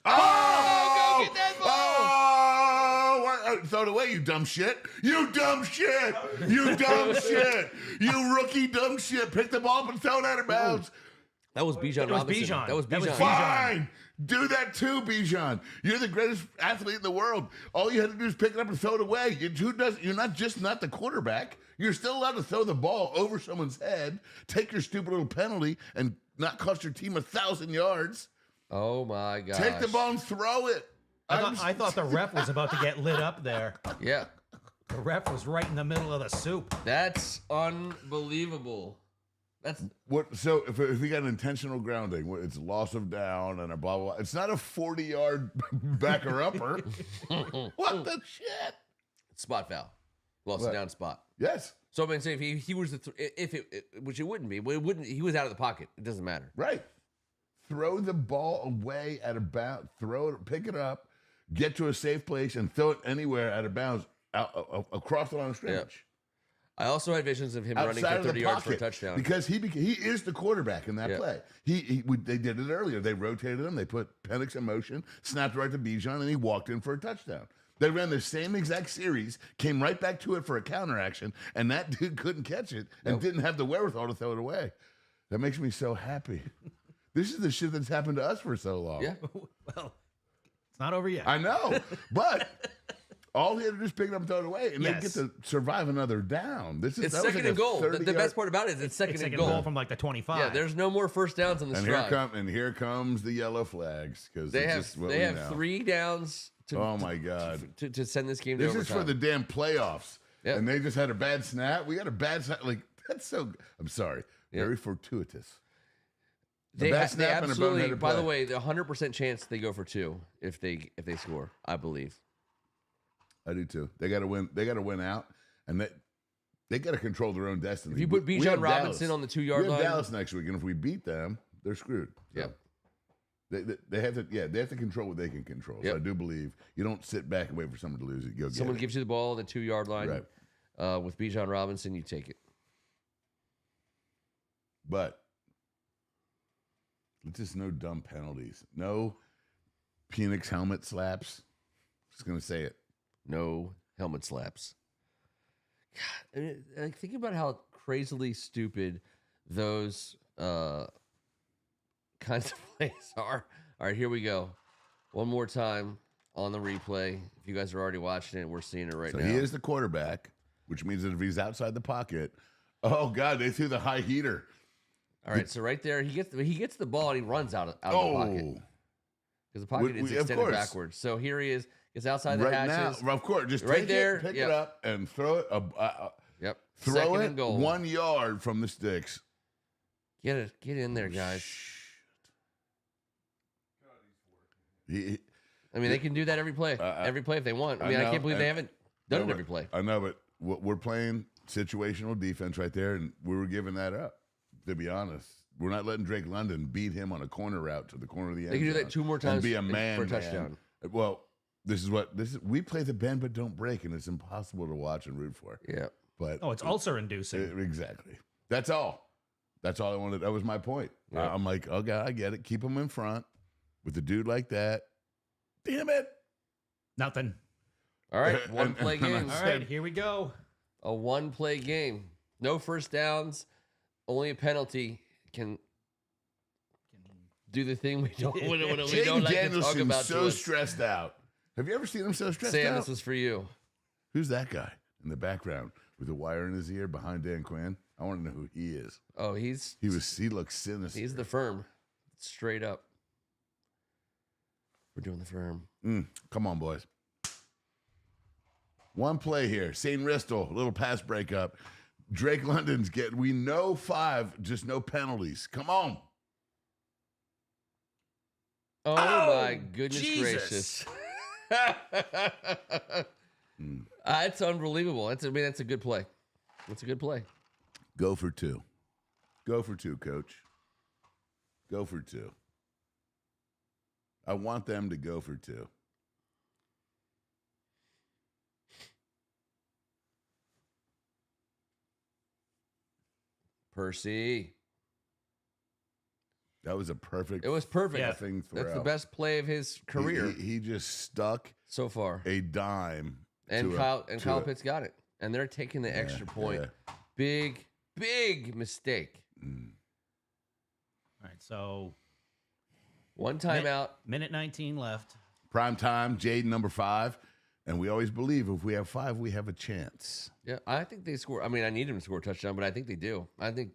Oh, go get that ball! Throw it away, you dumb shit. You dumb shit. You dumb shit. You rookie dumb shit. Pick the ball up and throw it out of bounds. That was Bijan Robinson. That was Bijan. Fine. Do that too, Bijan. You're the greatest athlete in the world. All you had to do is pick it up and throw it away. You're not just not the quarterback. You're still allowed to throw the ball over someone's head, take your stupid little penalty, and not cost your team 1,000 yards. Oh my gosh. Take the ball and throw it. I thought the ref was about to get lit up there. Yeah. The ref was right in the middle of the soup. That's unbelievable. That's what. So if we got an intentional grounding, it's loss of down and a blah blah. It's not a 40-yard backer upper. What the shit? Spot foul. Lost What? down spot. Yes. So I'm saying if he was which it wouldn't be, but it wouldn't. He was out of the pocket. It doesn't matter. Right. Throw the ball away at about. Throw it. Pick it up. Get to a safe place and throw it anywhere out of bounds across the line of scrimmage. I also had visions of him running for 30 yards for a touchdown. Because he is the quarterback in that play. They did it earlier. They rotated him. They put Penix in motion, snapped right to Bijan, and he walked in for a touchdown. They ran the same exact series, came right back to it for a counter action, and that dude couldn't catch it and didn't have the wherewithal to throw it away. That makes me so happy. This is the shit that's happened to us for so long. Yeah. Well, it's not over yet. I know, but all he had to do is pick it up and throw it away, and they get Yes. to survive another down. It's second and goal. The best part about it is it's second and goal. From like the 25. Yeah, there's no more first downs on the drive. Here comes the yellow flags because They have 3 downs. Oh my God! To send this game to this overtime. is for the damn playoffs, Yep. and they just had a bad snap. We got a bad snap. Like that's so. I'm sorry. Yep. Very fortuitous. They absolutely. By the play. way, the 100% chance they go for 2 if they score. I believe. I do too. They got to win. They got to win out, and they got to control their own destiny. If you put We Bijan have Robinson Dallas. on the 2-yard line, Dallas next week, and if we beat them, they're screwed. So Yep. They have to. Yeah, they have to control what they can control. Yep. So I do believe you don't sit back and wait for someone to lose it. You go someone get it. gives you the ball on the 2-yard line. Right. With Bijan Robinson, you take it. But just no dumb penalties. No Penix helmet slaps. Just gonna say it. No helmet slaps. God, like, think about how crazily stupid those kinds of plays are. All right, here we go. One more time on the replay. If you guys are already watching it, we're seeing it right So now. he is the quarterback, which means that if he's outside the pocket, oh God, they threw the high heater. All right, so right there, he gets the ball and he runs out of the pocket because the pocket is extended backwards. So here he is. Gets outside the Right hatches. now, of course, just right take there, it, pick it up, and throw it. Yep. Throw Second it and goal. 1 yard from the sticks. Get in there, guys. I mean, they can do that every play. Every play if they want. I mean, I can't believe they haven't done it every play. I know, but we're playing situational defense right there, and we were giving that up, to be honest. We're not letting Drake London beat him on a corner route to the corner of the end zone. They can do that 2 more times and be a man for a touchdown. Well, this is we play the bend but don't break, and it's impossible to watch and root for. Yeah. But it's ulcer inducing. Exactly. That's all. That's all I wanted. That was my point. Yeah. I'm like, oh God, I get it. Keep him in front with a dude like that. Damn it. Nothing. All right, one play game. All right, here we go. A 1-play game. No first downs. Only a penalty can do the thing we don't like to talk about. So stressed out. Have you ever seen him so stressed out? Sam, this was for you. Who's that guy in the background with a wire in his ear behind Dan Quinn? I want to know who he is. Oh, he looks sinister. He's the firm. Straight up. We're doing the firm. Come on, boys. One play here. St. Ristol, little pass breakup. Drake London's we know 5, just no penalties. Come on. Oh my goodness Jesus. gracious. It's unbelievable. That's a good play. That's a good play. Go for 2. Go for 2, coach. Go for 2. I want them to go for 2. Percy. That was a perfect. It was perfect. Yeah. Thing That's the best play of his career He just stuck so far. a dime. And Kyle Pitts got it. And they're taking the extra point. Yeah. Big mistake. All right, so One timeout. minute 19 left. Prime time, Jaden number 5. And we always believe if we have 5, we have a chance. Yeah, I think they score. I mean, I need him to score a touchdown, but I think they do. I think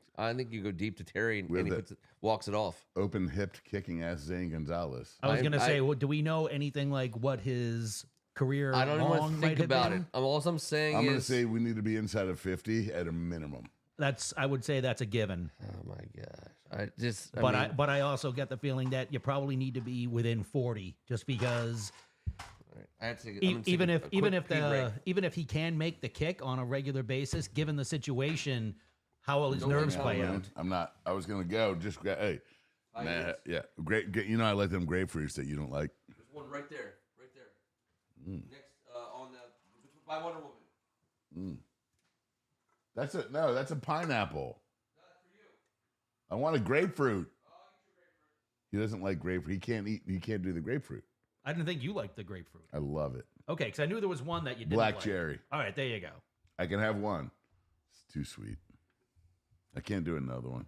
you go deep to Terry and he walks it off. Open hipped kicking ass Zane Gonzalez. I was going to say, do we know anything like what his career I don't even want to think about it. All I'm saying I'm going to is say we need to be inside of 50 at a minimum. I would say that's a given. oh my gosh. But I also get the feeling that you probably need to be within 40 just because I have to, even if he can make the kick on a regular basis, given the situation, how will his nerves play out? I'm not. I was going to go. Just hey, nah, yeah, great. You know, I like them grapefruits that you don't like. There's one right there. Next on the by Wonder Woman. That's a pineapple. That's for you. I want a grapefruit. He doesn't like grapefruit. He can't do the grapefruit. I didn't think you liked the grapefruit. I love it. Okay, because I knew there was one that you didn't Black like. cherry. All right, there you go. I can have one. It's too sweet. I can't do another one.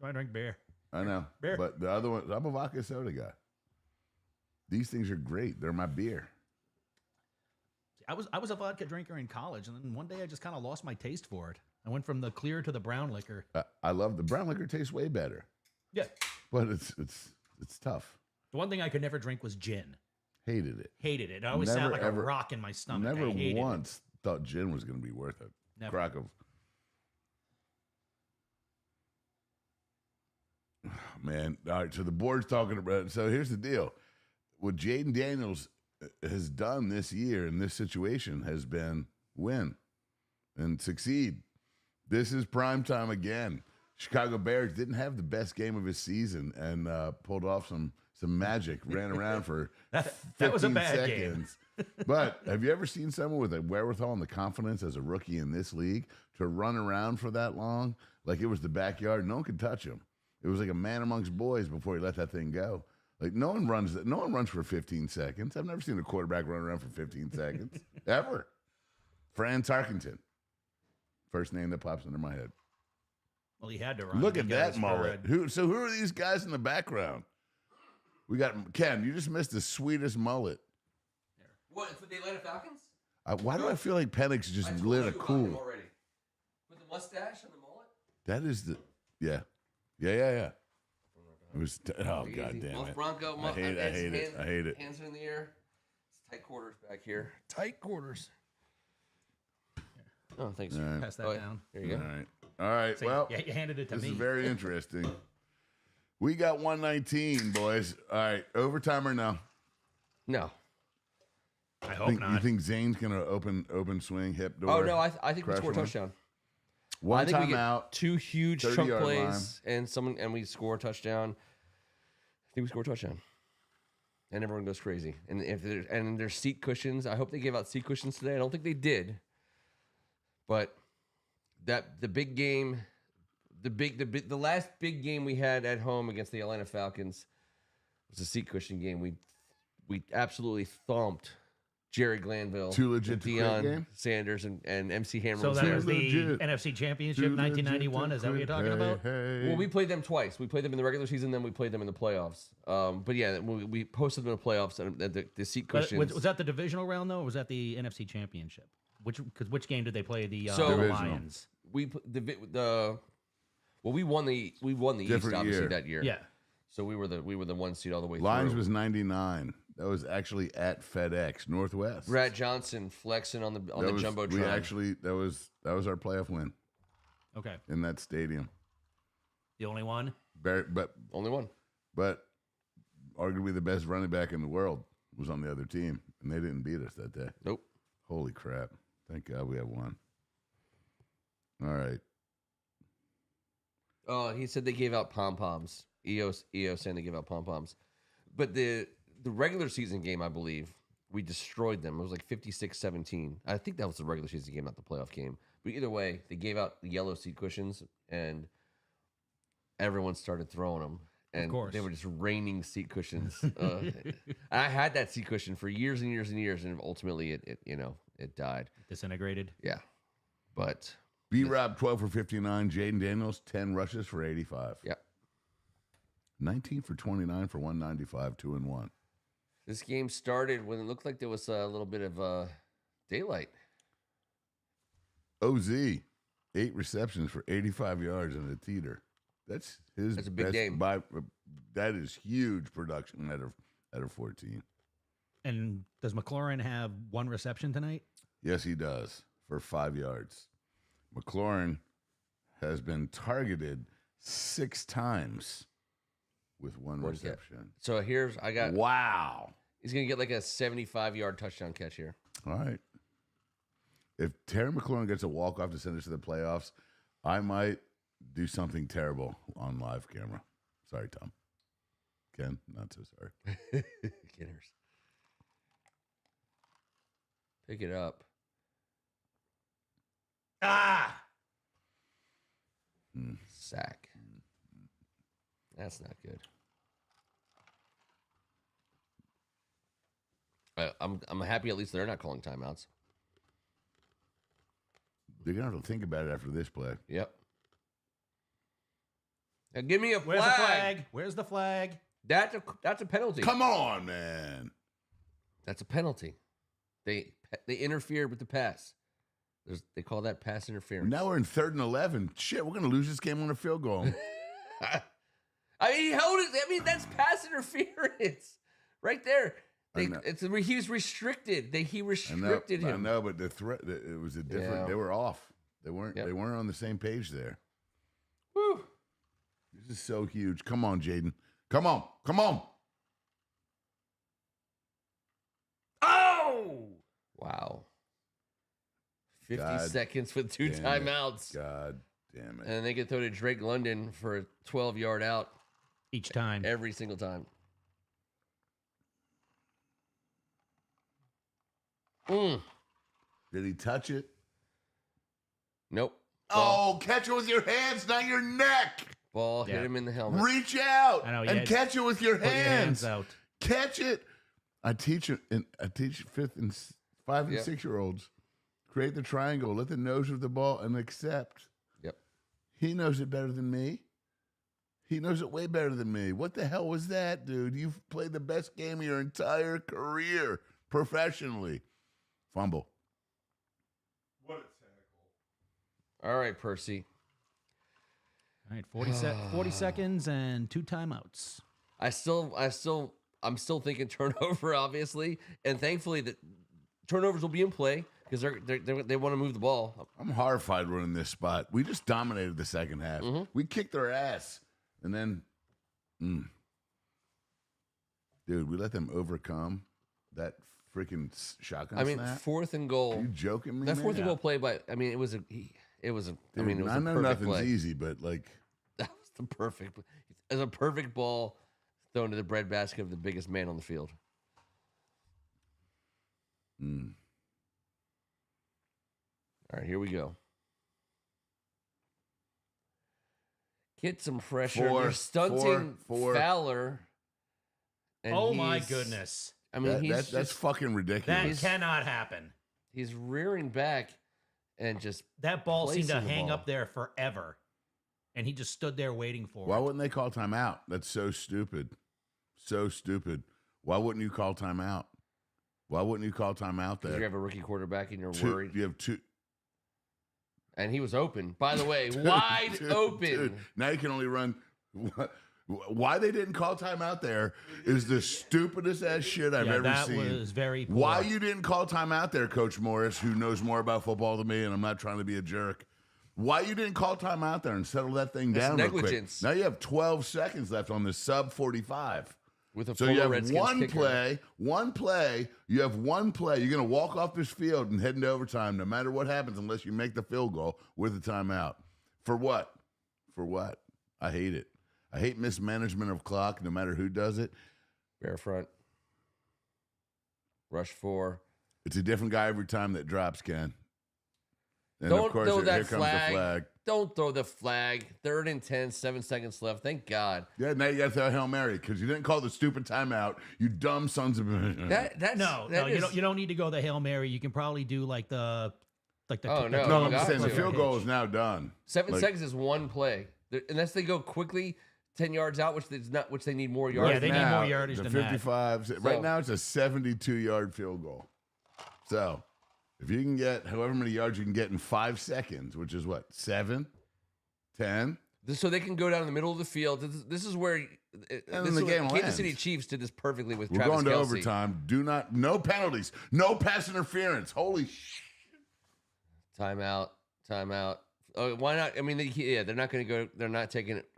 Do I drink beer? I know. Beer. But the other one, I'm a vodka soda guy. These things are great. They're my beer. I was a vodka drinker in college, and then one day I just kind of lost my taste for it. I went from the clear to the brown liquor. I love the brown liquor. Tastes way better, Yeah. but it's tough. The one thing I could never drink was gin. Hated it. Hated it. I always Never, sat like ever- a rock in my stomach. Never I hated once thought gin was going to be worth a Never. crack of. Man, all right. So the board's talking about. So here's the deal: what Jaden Daniels has done this year in this situation has been win and succeed. This is prime time again. Chicago Bears didn't have the best game of his season and pulled off some magic. Ran around for That was a 15 bad game. seconds. But have you ever seen someone with the wherewithal and the confidence as a rookie in this league to run around for that long? Like it was the backyard. No one could touch him. It was like a man amongst boys before he let that thing go. Like no one runs that. No one runs for 15 seconds. I've never seen a quarterback run around for 15 seconds ever. Fran Tarkenton, first name that pops under my head. Well, he had to run. Look at because that mullet. Who are these guys in the background? We got Ken. You just missed the sweetest mullet. What for the Atlanta Falcons? Why do I feel like Penix just lit a cool? Already. With the mustache and the mullet. That is the yeah. It was oh god damn it. Bronco, I hate it. Hands in the air. It's tight quarters back here. Tight quarters. Oh, thanks. Right. Pass that down. There you go. All right. So well, you handed it to this me. is very interesting. We got 119, boys. All right, overtime or no? No. I hope not. You think Zane's gonna open swing hip door? Oh no, I think we crash score a one? touchdown. One I think we time get out. 2 huge chunk 30-yard plays and we score a touchdown. I think we score a touchdown. And everyone goes crazy. And if there's seat cushions, I hope they gave out seat cushions today. I don't think they did. But the big game, the last big game we had at home against the Atlanta Falcons was a seat cushion game. We absolutely thumped Jerry Glanville, Too legit to quit Deion game? Sanders, and MC Hammer. So was that there. was the Legit. NFC Championship 1991. Is that what you're talking about? Well, we played them twice. We played them in the regular season, then we played them in the playoffs. But yeah, we posted them in the playoffs, and the seat But cushions. was that the divisional round though, or was that the NFC Championship? Which game did they play the So- Lions? we won the East Different obviously year. that year. Yeah. So we were the 1 seed all the way Lions through. was 99. That was actually at FedEx Northwest. Brad Johnson flexing on the That was- jumbotron. We actually that was our playoff win Okay. in that stadium. The only one. But Only one. arguably the best running back in the world was on the other team, and they didn't beat us that day. Nope. Holy crap! Thank God we have one. All right. Oh, he said they gave out pom poms. EO saying they gave out pom poms, but the regular season game, I believe, we destroyed them. It was like 56-17. I think that was the regular season game, not the playoff game. But either way, they gave out the yellow seat cushions, and everyone started throwing them. And course. they were just raining seat cushions. I had that seat cushion for years and years and years, and ultimately it died. Disintegrated. Yeah, but B-Rob 12 for 59. Jaden Daniels 10 rushes for 85. yeah, 19 for 29 for 195. 2-1. this game started when it looked like there was a little bit of daylight. OZ 8 receptions for 85 yards and a teeter. That's That's a big best game. That is huge production out of 14. And does McLaurin have 1 reception tonight? Yes, he does for 5 yards. McLaurin has been targeted 6 times with 1 One catch. reception. So I got. Wow. He's gonna get like a 75-yard touchdown catch here. All right. If Terry McLaurin gets a walk-off to send us to the playoffs, I might do something terrible on live camera. Sorry, Tom. Ken, not so sorry. Kidders. Pick it up. Ah! Sack. That's not good. I'm happy at least they're not calling timeouts. They're going to have to think about it after this play. Yep. Now give me a Where's the flag. flag? Where's the flag? That's a penalty. Come on, man. That's a penalty. They interfered with the pass. They call that pass interference. Now we're in 3rd and 11. Shit, we're going to lose this game on a field goal. I mean, he held it. I mean, that's pass interference right there. He was restricted. He restricted him. I know, but the threat, it was a different. Yeah. They were off. They weren't. Yep. They weren't on the same page there. Whew. This is so huge. Come on, Jaden. Come on. Come on. Oh! Wow. 50 God seconds with 2 damn it. timeouts. God damn it. And they get throw to Drake London for a 12-yard out Each time. every single time. Did he touch it? Nope. Oh, catch it with your hands, not your neck. Ball hit Yeah. him in the helmet. Reach out I know, and yeah. catch it with your Put your hands. hands out. Catch it. I teach 5th and 6-year-olds. Create the triangle. Let the nose of the ball and accept. Yep. He knows it better than me. He knows it way better than me. What the hell was that, dude? You've played the best game of your entire career professionally. Fumble. What a tackle. All right, Percy. All right, 40 seconds and 2 timeouts. I'm still thinking turnover, obviously, and thankfully that turnovers will be in play because they want to move the ball. I'm horrified we're in this spot. We just dominated the second half. We kicked their ass. And then, dude, we let them overcome that freaking shotgun I mean, snap. 4th and goal. Are you joking me, That man? 4th and goal play by. I mean, it was a. Dude, I know I know perfect nothing's play. easy, but like, That was the perfect. It was a perfect ball thrown to the breadbasket of the biggest man on the field. All right, here we go. Get some pressure. They're stunting Fowler. and Oh my he's- goodness. I mean, that's fucking That ridiculous. cannot happen. he's rearing back and just That ball seemed to Placing the hang ball. up there forever. And he just stood there waiting for Why it. wouldn't they call timeout? That's so stupid. So stupid. Why wouldn't you call timeout? Why wouldn't you call timeout you there? have a rookie quarterback and you're Two- worried. You have two. And he was open, by the way, wide Dude, open. dude, now you can only run. Why they didn't call timeout there is the stupidest ass shit I've ever that seen. was very poor. Why you didn't call timeout there, Coach Morris, who knows more about football than me, and I'm not trying to be a jerk. Why you didn't call timeout there and settle that thing That's down real quick? negligence. Now you have 12 seconds left on the sub 45. With a So you former have Redskins one kicker. play. You have one play. You're going to walk off this field and head into overtime no matter what happens unless you make the field goal with a timeout. For what? For what? I hate it. I hate mismanagement of clock no matter who does it. Bear front. Rush 4. It's a different guy every time that drops, Ken. And Don't of course, throw here that comes the flag. Don't throw the flag. 3rd and 10, 7 seconds left. Thank God. Yeah, now you got to throw Hail Mary because you didn't call the stupid timeout. You dumb sons of. That's No, that is- you don't need to go the Hail Mary. You can probably do like the Oh, no. No, you I'm got saying the to. field goal is now done. 7 Like- seconds is one play. Unless they go quickly 10 yards out, which they need more yards. Yeah, they need now, more yardage the than that. 55. Right now, it's a 72-yard field goal. So, if you can get however many yards you can get in 5 seconds, which is what, 7, 10? So they can go down in the middle of the field. This is where then the game Kansas ends. City Chiefs did this perfectly with We're Travis going to Kelce. overtime. No penalties. No pass interference. Holy shit. Timeout. Oh, why not? I mean, they're not going to go. They're not taking it.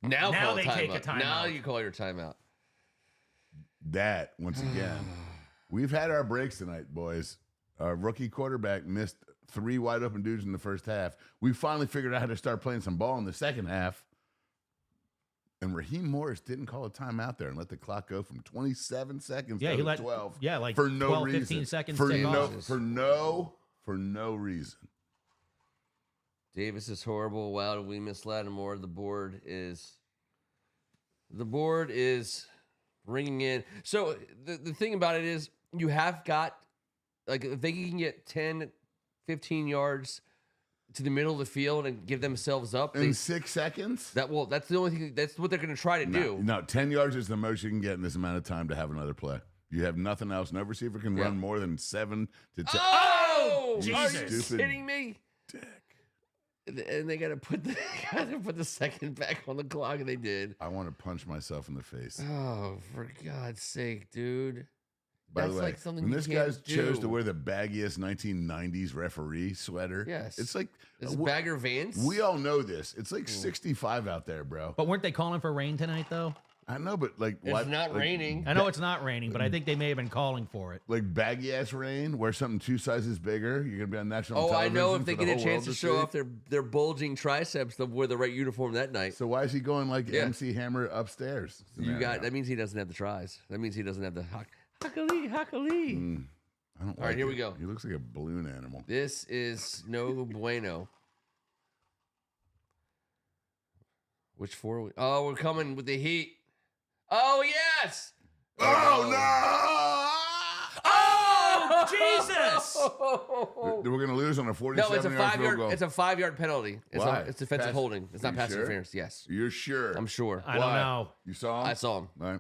Now call they a take a timeout. Now timeout. you call your timeout. That, once again, we've had our breaks tonight, boys. Our rookie quarterback missed 3 wide open dudes in the first half. We finally figured out how to start playing some ball in the second half. And Raheem Morris didn't call a timeout there and let the clock go from 27 seconds Yeah, down he to let 12. yeah, like for no 12, reason. 15 seconds for tick no, off. for no reason. Davis is horrible. Wow, we miss Lattimore. The board is ringing in. So the thing about it is you have got, like, if they can get 10, 15 yards to the middle of the field and give themselves up, In 6 seconds? that's the only thing. That's what they're going to try to do. No, 10 yards is the most you can get in this amount of time to have another play. You have nothing else. No receiver can run more than 7 to 10. Oh, You are you stupid kidding me? dick. And they got to put the second back on the clock, and they did. I want to punch myself in the face. Oh, for God's sake, dude! By That's the way, like something when you this can't guy chose to do. wear the baggiest 1990s referee sweater, Yes. it's like This is we- Bagger Vance. we all know this. It's like 65 out there, bro. But weren't they calling for rain tonight, though? I know, but like, It's not raining. I know it's not raining, but I think they may have been calling for it. Like baggy ass rain, wear something 2 sizes bigger. You're gonna be on national Oh, I television. know. If for they the get a whole chance world to show see. off their bulging triceps, they'll wear the right uniform that night. So why is he going like Yeah. MC Hammer upstairs? That means he doesn't have the tries. That means he doesn't have the Huckali. I don't All right, like here it. we go. He looks like a balloon animal. This is no bueno. Which 4? Oh, we're coming with the heat. Oh, yes. Oh, no! Oh, Jesus! We're going to lose on a 47 No, it's a yard field 5-yard. goal. It's a 5-yard penalty. Why? It's defensive Pass- holding. It's not You pass sure? interference. Yes, You're sure? I'm sure. I don't Why? know. You saw him? I saw him. All right.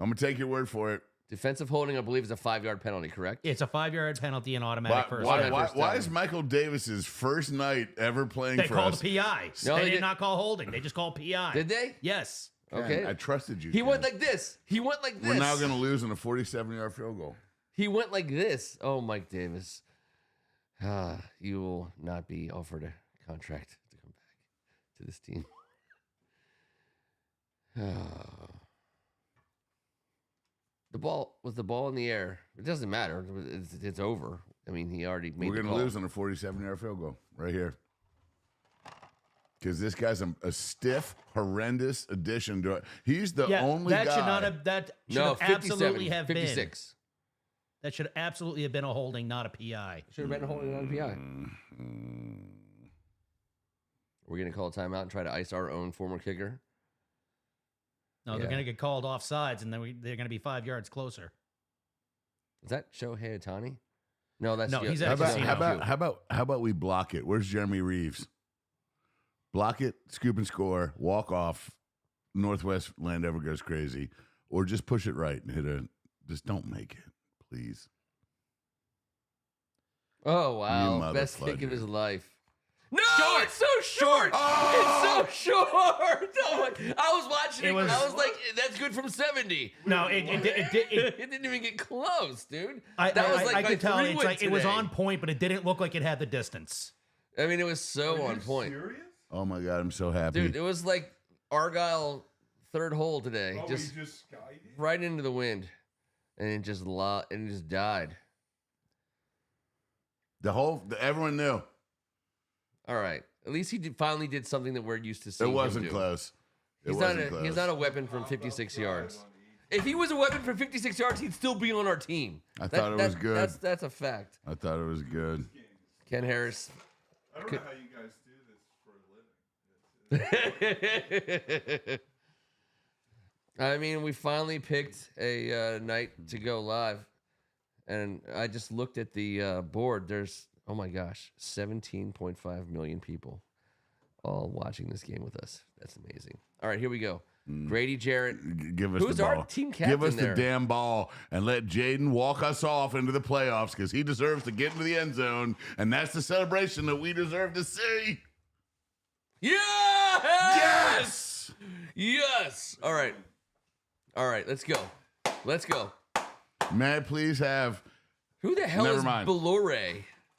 I'm going to take your word for it. Defensive holding, I believe, is a 5-yard penalty. Correct? It's a 5-yard penalty and automatic first Why, down. why is Michael Davis's first night ever playing They for called us? a PI. No, they they did did- not call holding. They just called PI. Did they? Yes. Okay. I trusted you. He Ken. went like this. He went like this. We're now going to lose on a 47-yard field goal. He went like this. Oh, Mike Davis. You will not be offered a contract to come back to this team. The ball in the air. It doesn't matter. It's over. I mean, he already made We're the going to call. lose on a 47-yard field goal right here. Because this guy's a stiff, horrendous addition to it. He's the only that guy. should not have. That should No, have 57, absolutely have 56. been. That should absolutely have been a holding, not a PI. Should have been holding on PI. Mm-hmm. We're going to call a timeout and try to ice our own former kicker. No, Yeah. they're going to get called off sides, and then they're going to be 5 yards closer. Is that Shohei Ohtani? No, that's No, he's How at about, casino. how about we block it? Where's Jeremy Reeves? Block it, scoop and score, walk off. Northwest Landover goes crazy, or just push it right and hit a. Just don't make it, please. Oh, wow. You Best kick of motherfucker. his life. No, Short. it's so short. Oh! It's so short. Oh my, I was watching it. It was- I was like, that's good from 70. No, it It didn't even get close, dude. I my could tell. three It's win like it was today. on point, but it didn't look like it had the distance. I mean, it was so Are on you point. Serious? Oh my God, I'm so happy. Dude, it was like Argyle third hole today. Oh, just we just skied it? right into the wind. And it just died. Everyone knew All right. At least he finally did something that we're used to seeing. it wasn't him do. close. It He's wasn't not. close. He's not a weapon from 56 yards. If he was a weapon from 56 yards, he'd still be on our team. I thought it was good. That's a fact. I thought it was good. Ken Harris. I don't know how you guys do this for a living. I mean, we finally picked a night to go live, and I just looked at the board. There's, oh my gosh, 17.5 million people all watching this game with us. That's amazing. All right, here we go. Grady Jarrett. Give us Who's the our ball. team Give us captain there? the damn ball and let Jaden walk us off into the playoffs because he deserves to get into the end zone, and that's the celebration that we deserve to see. Yes! Yes! All right. Let's go. Let's go. May I please have? Who the hell Never is mind. Belore?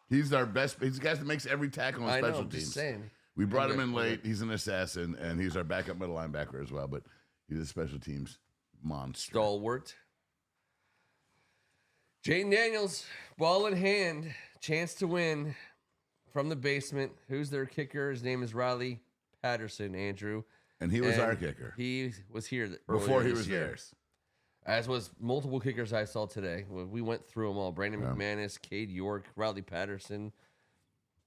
He's our best. He's the guy that makes every tackle on I know, special I'm teams. just saying. We brought him Okay, in late. okay. He's an assassin, and he's our backup middle linebacker as well. But he's a special teams monster. Stalwart. Jaden Daniels, ball in hand, chance to win from the basement. Who's their kicker? His name is Riley Patterson, Andrew. And he was And our kicker He was here before earlier he this was year, theirs. as was multiple kickers I saw today. We went through them all. Brandon McManus, Cade York, Riley Patterson.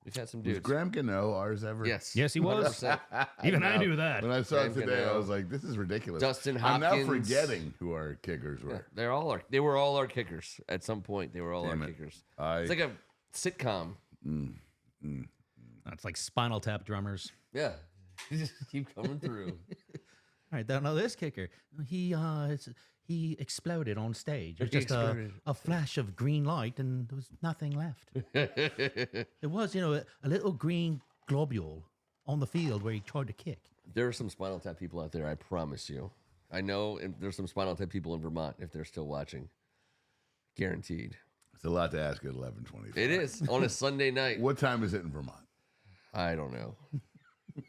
We've had some Was dudes. Graham Gano ours ever? Yes. Yes, he was. 100%. Even I know. knew that. When I saw it Graham today, I Gano. was like, "This is ridiculous." Dustin I'm now Hopkins. forgetting who our kickers were. They were all our kickers at some point. They were all Damn our it. kickers. I- It's like a sitcom. It's like Spinal Tap drummers. Yeah. You just keep coming through. All right, now this kicker, he exploded on stage. It was He just exploded. a flash of green light, and there was nothing left. It was, a little green globule on the field where he tried to kick. There are some Spinal Tap people out there, I promise you. I know and there's some Spinal Tap people in Vermont if they're still watching. Guaranteed. It's a lot to ask at 11:20. It is on a Sunday night. What time is it in Vermont? I don't know.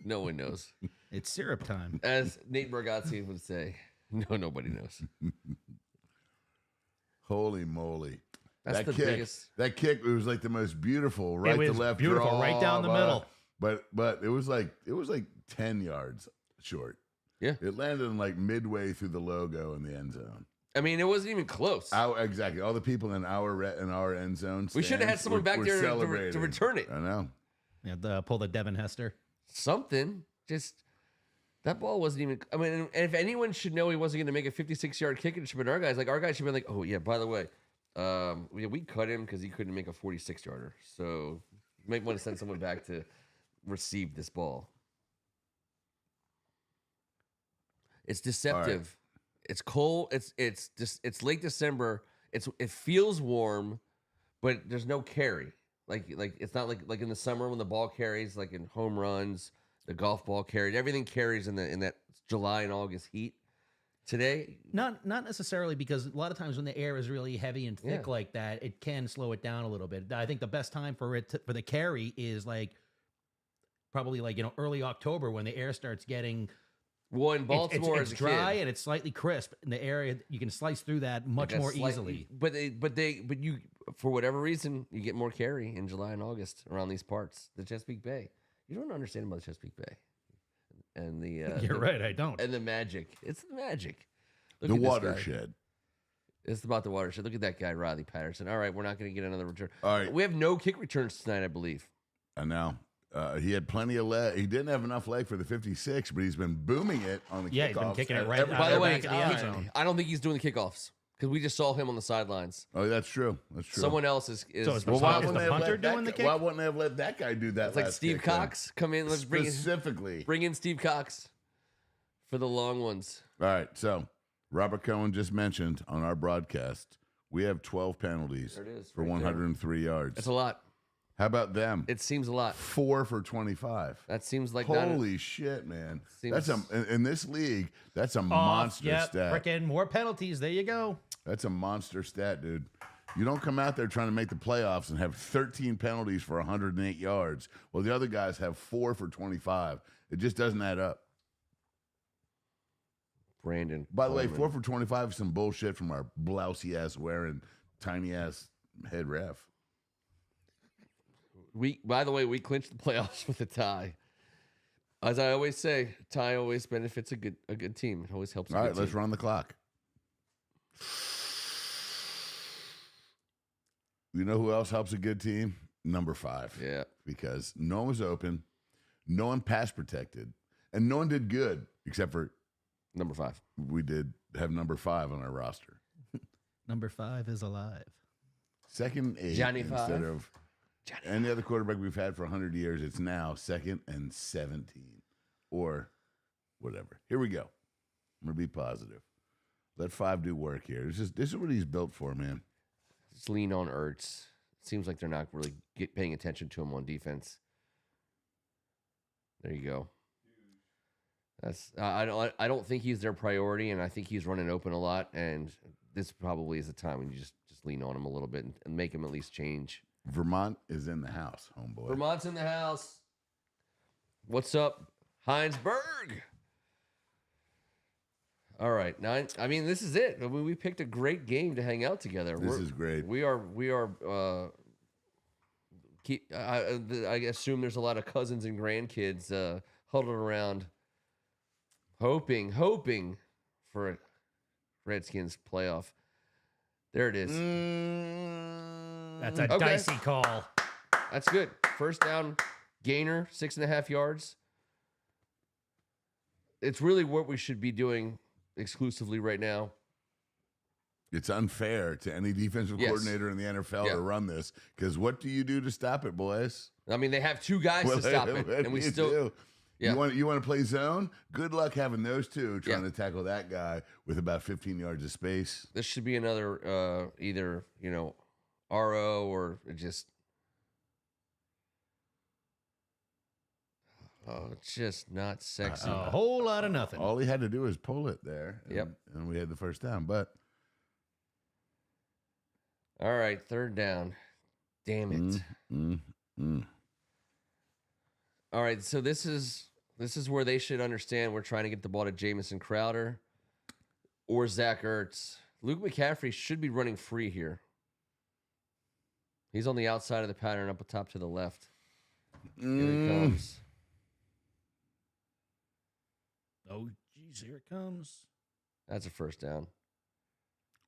No one knows. It's syrup time. As Nate Bargatze would say, no, nobody knows. Holy moly! That's that the kick, biggest. That kick, it was like the most beautiful right was to left beautiful, draw, right down the middle. But it was like 10 yards short. Yeah. It landed in like midway through the logo in the end zone. I mean, it wasn't even close. Exactly. All the people in our end zone. We should have had stands someone were- back were there to celebrating. return it. I know. Yeah, pull the Devin Hester. Something. Just That ball wasn't even. I mean, and if anyone should know he wasn't going to make a 56-yard kick, it should have been our guys. Like our guys should be like, oh yeah, by the way, we cut him because he couldn't make a 46-yarder. So you might want to send someone back to receive this ball. It's deceptive. It's cold. It's late December. It feels warm, but there's no carry. Like it's not like in the summer when the ball carries, like in home runs, the golf ball carried. Everything carries in that July and August heat. Today, Not necessarily, because a lot of times when the air is really heavy and thick like that, it can slow it down a little bit. I think the best time for for the carry is like probably like early October when the air starts getting. well, in Baltimore, it's as a dry kid, and it's slightly crisp in the area. You can slice through that much more easily. But you, for whatever reason, you get more carry in July and August around these parts. The Chesapeake Bay. You don't understand about the Chesapeake Bay. And the You're right, I don't. And the magic. It's the magic. Look The at this guy. watershed. It's about the watershed. Look at that guy, Riley Patterson. All right, we're not going to get another return. All right. We have no kick returns tonight, I believe. And now he had plenty of leg. He didn't have enough leg for the 56, but he's been booming it on the Yeah, kickoffs. he's been kicking it at right every- out By the way, back of the end zone. I don't think he's doing the kickoffs because we just saw him on the sidelines. Oh, that's true. That's true. Someone else is So it's Well, Is why the wouldn't they have punter let that doing the guy- kick? Why wouldn't they have let that guy do that? It's like last Steve kick, then? Cox. Come in. Let's Specifically. bring in Steve Cox for the long ones. All right. So Robert Cohen just mentioned on our broadcast, we have 12 penalties There it is, for right there. 103 yards. That's a lot. How about them? It seems a lot. 4 for 25. That seems like not Holy shit, man! Seems- That's in this league. That's a monster stat. Frickin' more penalties. There you go. That's a monster stat, dude. You don't come out there trying to make the playoffs and have 13 penalties for 108 yards. Well, the other guys have 4 for 25. It just doesn't add up. Brandon. By the way, Coleman. 4 for 25 is some bullshit from our blousy ass wearing tiny ass head ref. By the way, we clinched the playoffs with a tie. As I always say, tie always benefits a good team. It always helps. All right, let's run the clock. You know who else helps a good team? Number 5. Yeah. Because no one was open, no one pass protected, and no one did good except for Number 5. we did have number 5 on our roster. Number 5 is alive. Second and 8 Johnny instead 5? of any other quarterback we've had for 100 years. It's now 2nd and 17 or whatever. Here we go. I'm going to be positive. Let 5 do work here. This is what he's built for, man. Just lean on Ertz. Seems like they're not really paying attention to him on defense. There you go. That's I don't think he's their priority, and I think he's running open a lot. And this probably is a time when you just lean on him a little bit and make him at least change. Vermont is in the house, homeboy. Vermont's in the house. What's up, Heinsberg? All right, I mean, this is it. I mean, we picked a great game to hang out together. This is great. We are. I assume there's a lot of cousins and grandkids huddled around, hoping for a Redskins playoff. There it is. That's a Okay. dicey call. That's good. First down, gainer, 6.5 yards. It's really what we should be doing exclusively right now. It's unfair to any defensive Yes. coordinator in the NFL Yeah. to run this because what do you do to stop it, boys? I mean, they have 2 guys to stop it, What and do we you still. do? Yeah. You want to play zone? Good luck having those 2 trying Yeah. to tackle that guy with about 15 yards of space. This should be another either RO or just just not sexy. A whole lot of nothing. All he had to do was pull it there. And, Yep. And we had the first down. But All right, 3rd down. Damn it. All right, so this is where they should understand we're trying to get the ball to Jamison Crowder or Zach Ertz. Luke McCaffrey should be running free here. He's on the outside of the pattern up top to the left. Here he comes. Oh, geez, here it comes. That's a first down.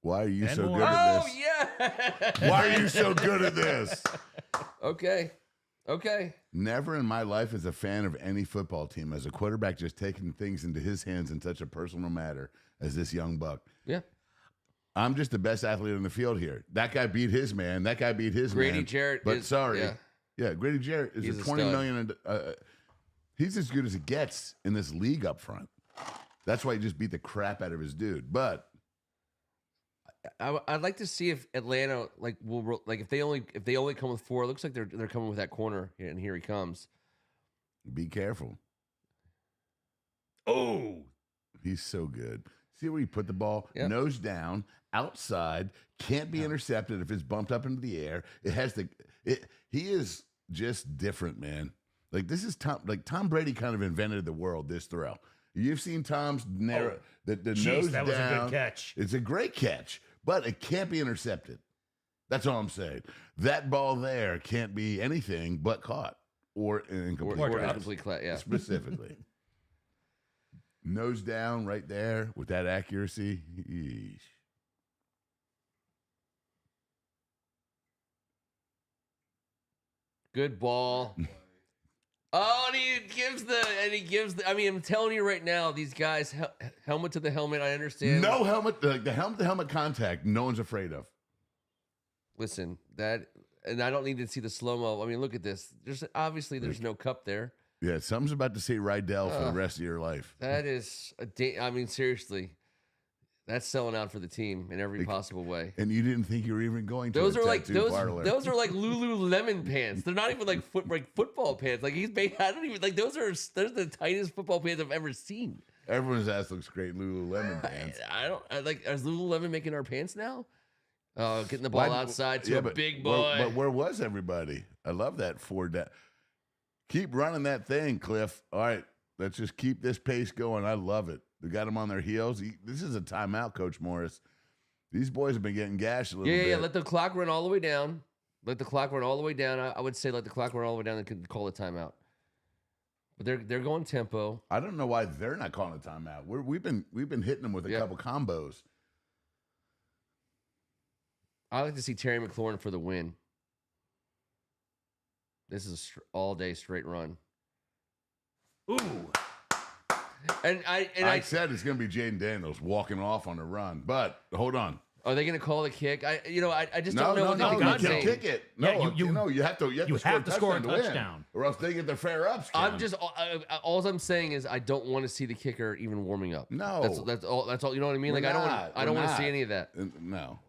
Why are you And so more. good at Oh, this? yeah. Why are you so good at this? Okay. Okay. Never in my life as a fan of any football team as a quarterback just taking things into his hands in such a personal matter as this young buck. Yeah. I'm just the best athlete on the field here. That guy beat his man. That guy beat his Grady man. Jarrett But is- sorry. yeah. Yeah, Grady Jarrett is He's a a 20 stud. million. He's as good as it gets in this league up front. That's why he just beat the crap out of his dude. But I'd like to see if Atlanta if they only come with 4. It looks like they're coming with that corner, and here he comes. be careful. Oh, He's so good. See where he put the ball? Yep. Nose down, outside, can't be intercepted if it's bumped up into the air. It has to. He is just different, man. Like this is Tom Brady kind of invented the world. This throw. You've seen Tom's narrow the jeez, nose that down. was a good catch. It's a great catch, but it can't be intercepted. That's all I'm saying. That ball there can't be anything but caught or incomplete. Or pass, incomplete class, yeah. specifically. Nose down right there with that accuracy. Yeesh. Good ball. Oh, and he gives the. I mean, I'm telling you right now, these guys helmet to the helmet. I understand. No helmet, like the helmet to helmet contact, no one's afraid of. Listen, and I don't need to see the slow mo. I mean, look at this. There's no cup there. Yeah, something's about to say Rydell for the rest of your life. That is I mean, seriously, that's selling out for the team in every possible way. And you didn't think you were even going to. Those a are like tattoo parlor. those are like Lululemon pants. They're not even like football pants. Like I don't even like those are the tightest football pants I've ever seen. Everyone's ass looks great. Lululemon pants. Is Lululemon making our pants now? Getting the ball Why- outside to yeah, a but big boy. But where was everybody? I love that 4 down. Keep running that thing, Cliff. All right, let's just keep this pace going. I love it. They got them on their heels. This is a timeout, Coach Morris. These boys have been getting gashed a little bit. Yeah. Let the clock run all the way down. Let the clock run all the way down. I would say let the clock run all the way down and could call a timeout. But they're going tempo. I don't know why they're not calling a timeout. We've been hitting them with a couple combos. I like to see Terry McLaurin for the win. This is all day straight run. Ooh. And I said it's going to be Jaden Daniels walking off on a run, but hold on. Are they going to call the kick? I just No, don't know what no, they you think. can't kick it. No, Yeah, you have to score a touchdown, or else they get their fair ups. I'm just all I'm saying is I don't want to see the kicker even warming up. No. that's all. That's all. You know what I mean? We're Like not. I don't We're want to see not. any of that. No.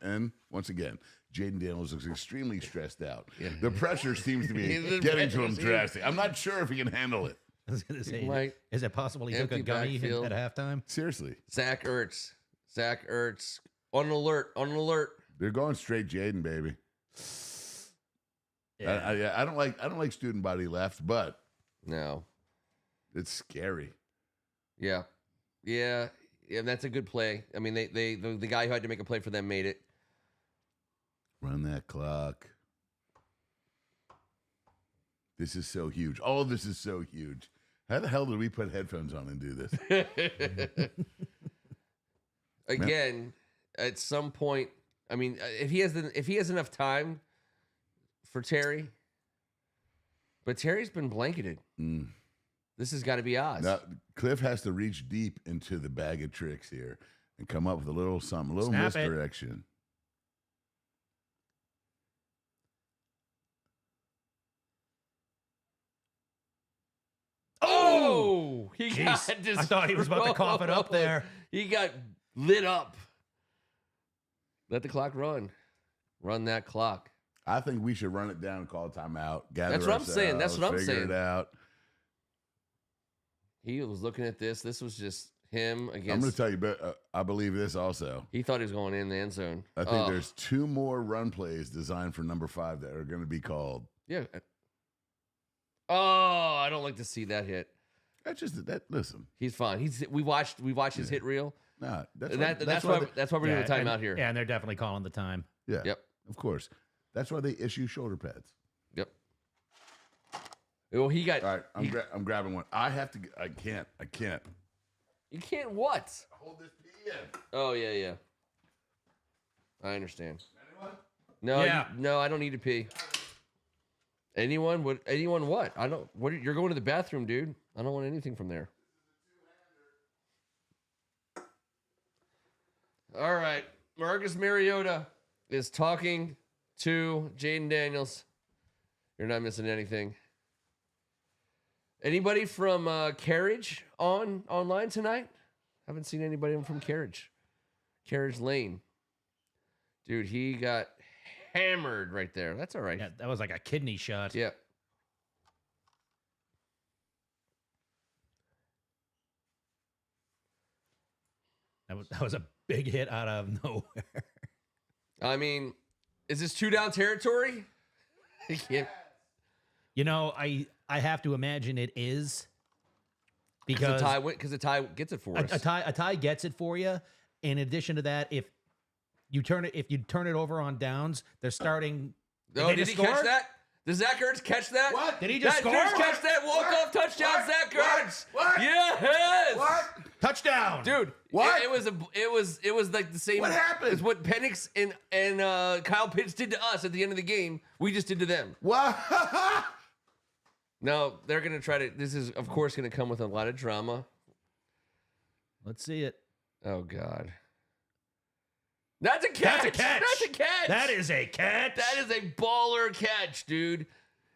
And once again, Jaden Daniels looks extremely stressed out. Yeah. The pressure seems to be The getting to him pressure seems- drastic. I'm not sure if he can handle it. I was going to say, Mike, is it possible he took a empty gummy backfield. at halftime? Seriously. Zach Ertz on alert. They're going straight Jaden, baby. Yeah. I don't like student body left, but No. it's scary. Yeah. That's a good play. I mean, the guy who had to make a play for them made it. Run that clock. This is so huge. All of this is so huge. How the hell did we put headphones on and do this? Again, at some point, I mean, if he has enough time for Terry, but Terry's been blanketed. This has got to be Oz. Now, Cliff has to reach deep into the bag of tricks here and come up with a little something, a little Snap it. misdirection. Oh, he Jeez, got just. I thought he was about to cough it up there. He got lit up. Let the clock run. Run that clock. I think we should run it down and call a timeout. Gather That's what I'm saying. That's what I'm figure saying. it out. He was looking at this. This was just him I'm against. going to tell you, but I believe this also. He thought he was going in the end zone. I think there's 2 more run plays designed for number 5 that are going to be called. Yeah. Oh, I don't like to see that hit. That's just that. Listen, He's fine. We watched his hit reel. nah, That's why we're doing a timeout here. Yeah, and they're definitely calling the time. Yeah. Yep. Of course. That's why they issue shoulder pads. Yep. Well, he got. All right, I'm grabbing one. I can't. You can't what? Hold this pee in. Oh yeah. I understand. Anyone? No, Yeah. no, I don't need to pee. Anyone what? I don't. What? You're going to the bathroom, dude. I don't want anything from there. All right, Marcus Mariota is talking to Jaden Daniels. You're not missing anything. Anybody from Carriage online tonight? Haven't seen anybody from Carriage Lane. Dude, he got hammered right there. That's all right. Yeah, that was like a kidney shot. Yeah. That was a big hit out of nowhere. I mean, is this 2 down territory? He can't. You know, I have to imagine it is Because because the tie gets it for us. a tie gets it for you. In addition to that, if you turn it over on downs, they're starting. Oh, did he catch that? Did Zach Ertz catch that? What? Did he just score? Catch that walk-off touchdown, What? Zach What? Ertz. What? Yes. What? Touchdown, Dude, What? It was like the same. What happened? It's what Penix and Kyle Pitts did to us at the end of the game. We just did to them. What? No, they're gonna try to. This is of course gonna come with a lot of drama. Let's see it. Oh God. That's a catch. That's a catch. That's a catch. That is a catch. That is a baller catch, dude.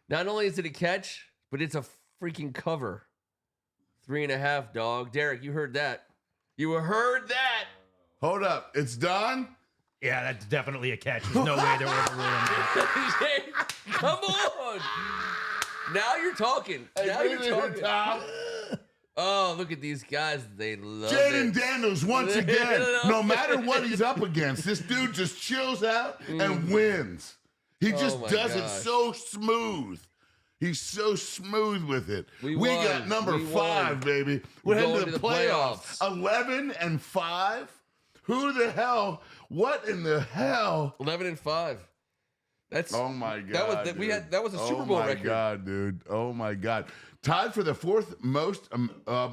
Not only is it a catch, but it's a freaking cover. 3.5, dog. Derek, you heard that. You heard that. Hold up. It's done? Yeah, that's definitely a catch. There's no way they're overruling that. Come on. Now you're talking. Now you're talking. Oh, look at these guys. They love Jaden it. Daniels, once again, no matter what he's up against, this dude just chills out and wins. He just my does it gosh. so smooth. He's so smooth with it. We We won. got number We 5, won. baby. We're We're heading going to to the the playoffs. playoffs. 11-5? Who the hell? What in the hell? 11-5. That's Oh my God! that was a Super Bowl record. Oh my God, dude! Oh my God! Tied for the 4th most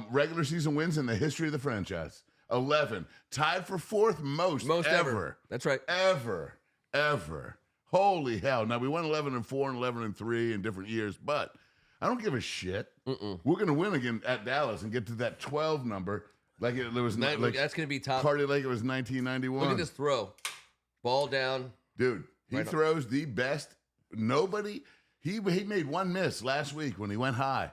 regular season wins in the history of the franchise. 11. Tied for 4th most ever. That's right. Ever. Holy hell! Now we won 11-4 and 11-3 in different years, but I don't give a shit. We're gonna win again at Dallas and get to that 12 number. Like it was That's gonna be top. party like it was 1991. Look at this throw. Ball down. Dude, he Right on. throws the best. Nobody. He made one miss last week when he went high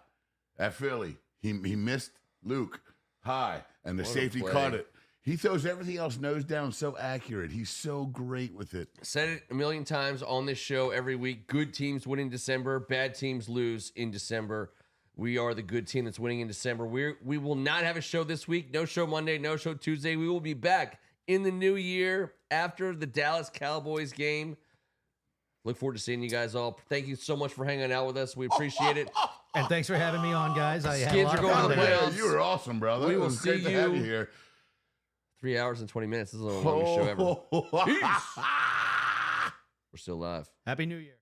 at Philly. He missed Luke high, and the What a safety play. caught it. He throws everything else nose down so accurate. He's so great with it. Said it a million times on this show every week. Good teams win in December. Bad teams lose in December. We are the good team that's winning in December. We will not have a show this week. No show Monday, no show Tuesday. We will be back in the new year after the Dallas Cowboys game. Look forward to seeing you guys all. Thank you so much for hanging out with us. We appreciate it. And thanks for having me on, guys. I had a Skids lot are of going fun to the today. playoffs. You were awesome, brother. We It will was great see to have you- you here. 3 hours and 20 minutes. This is the longest show ever. We're still live. Happy New Year.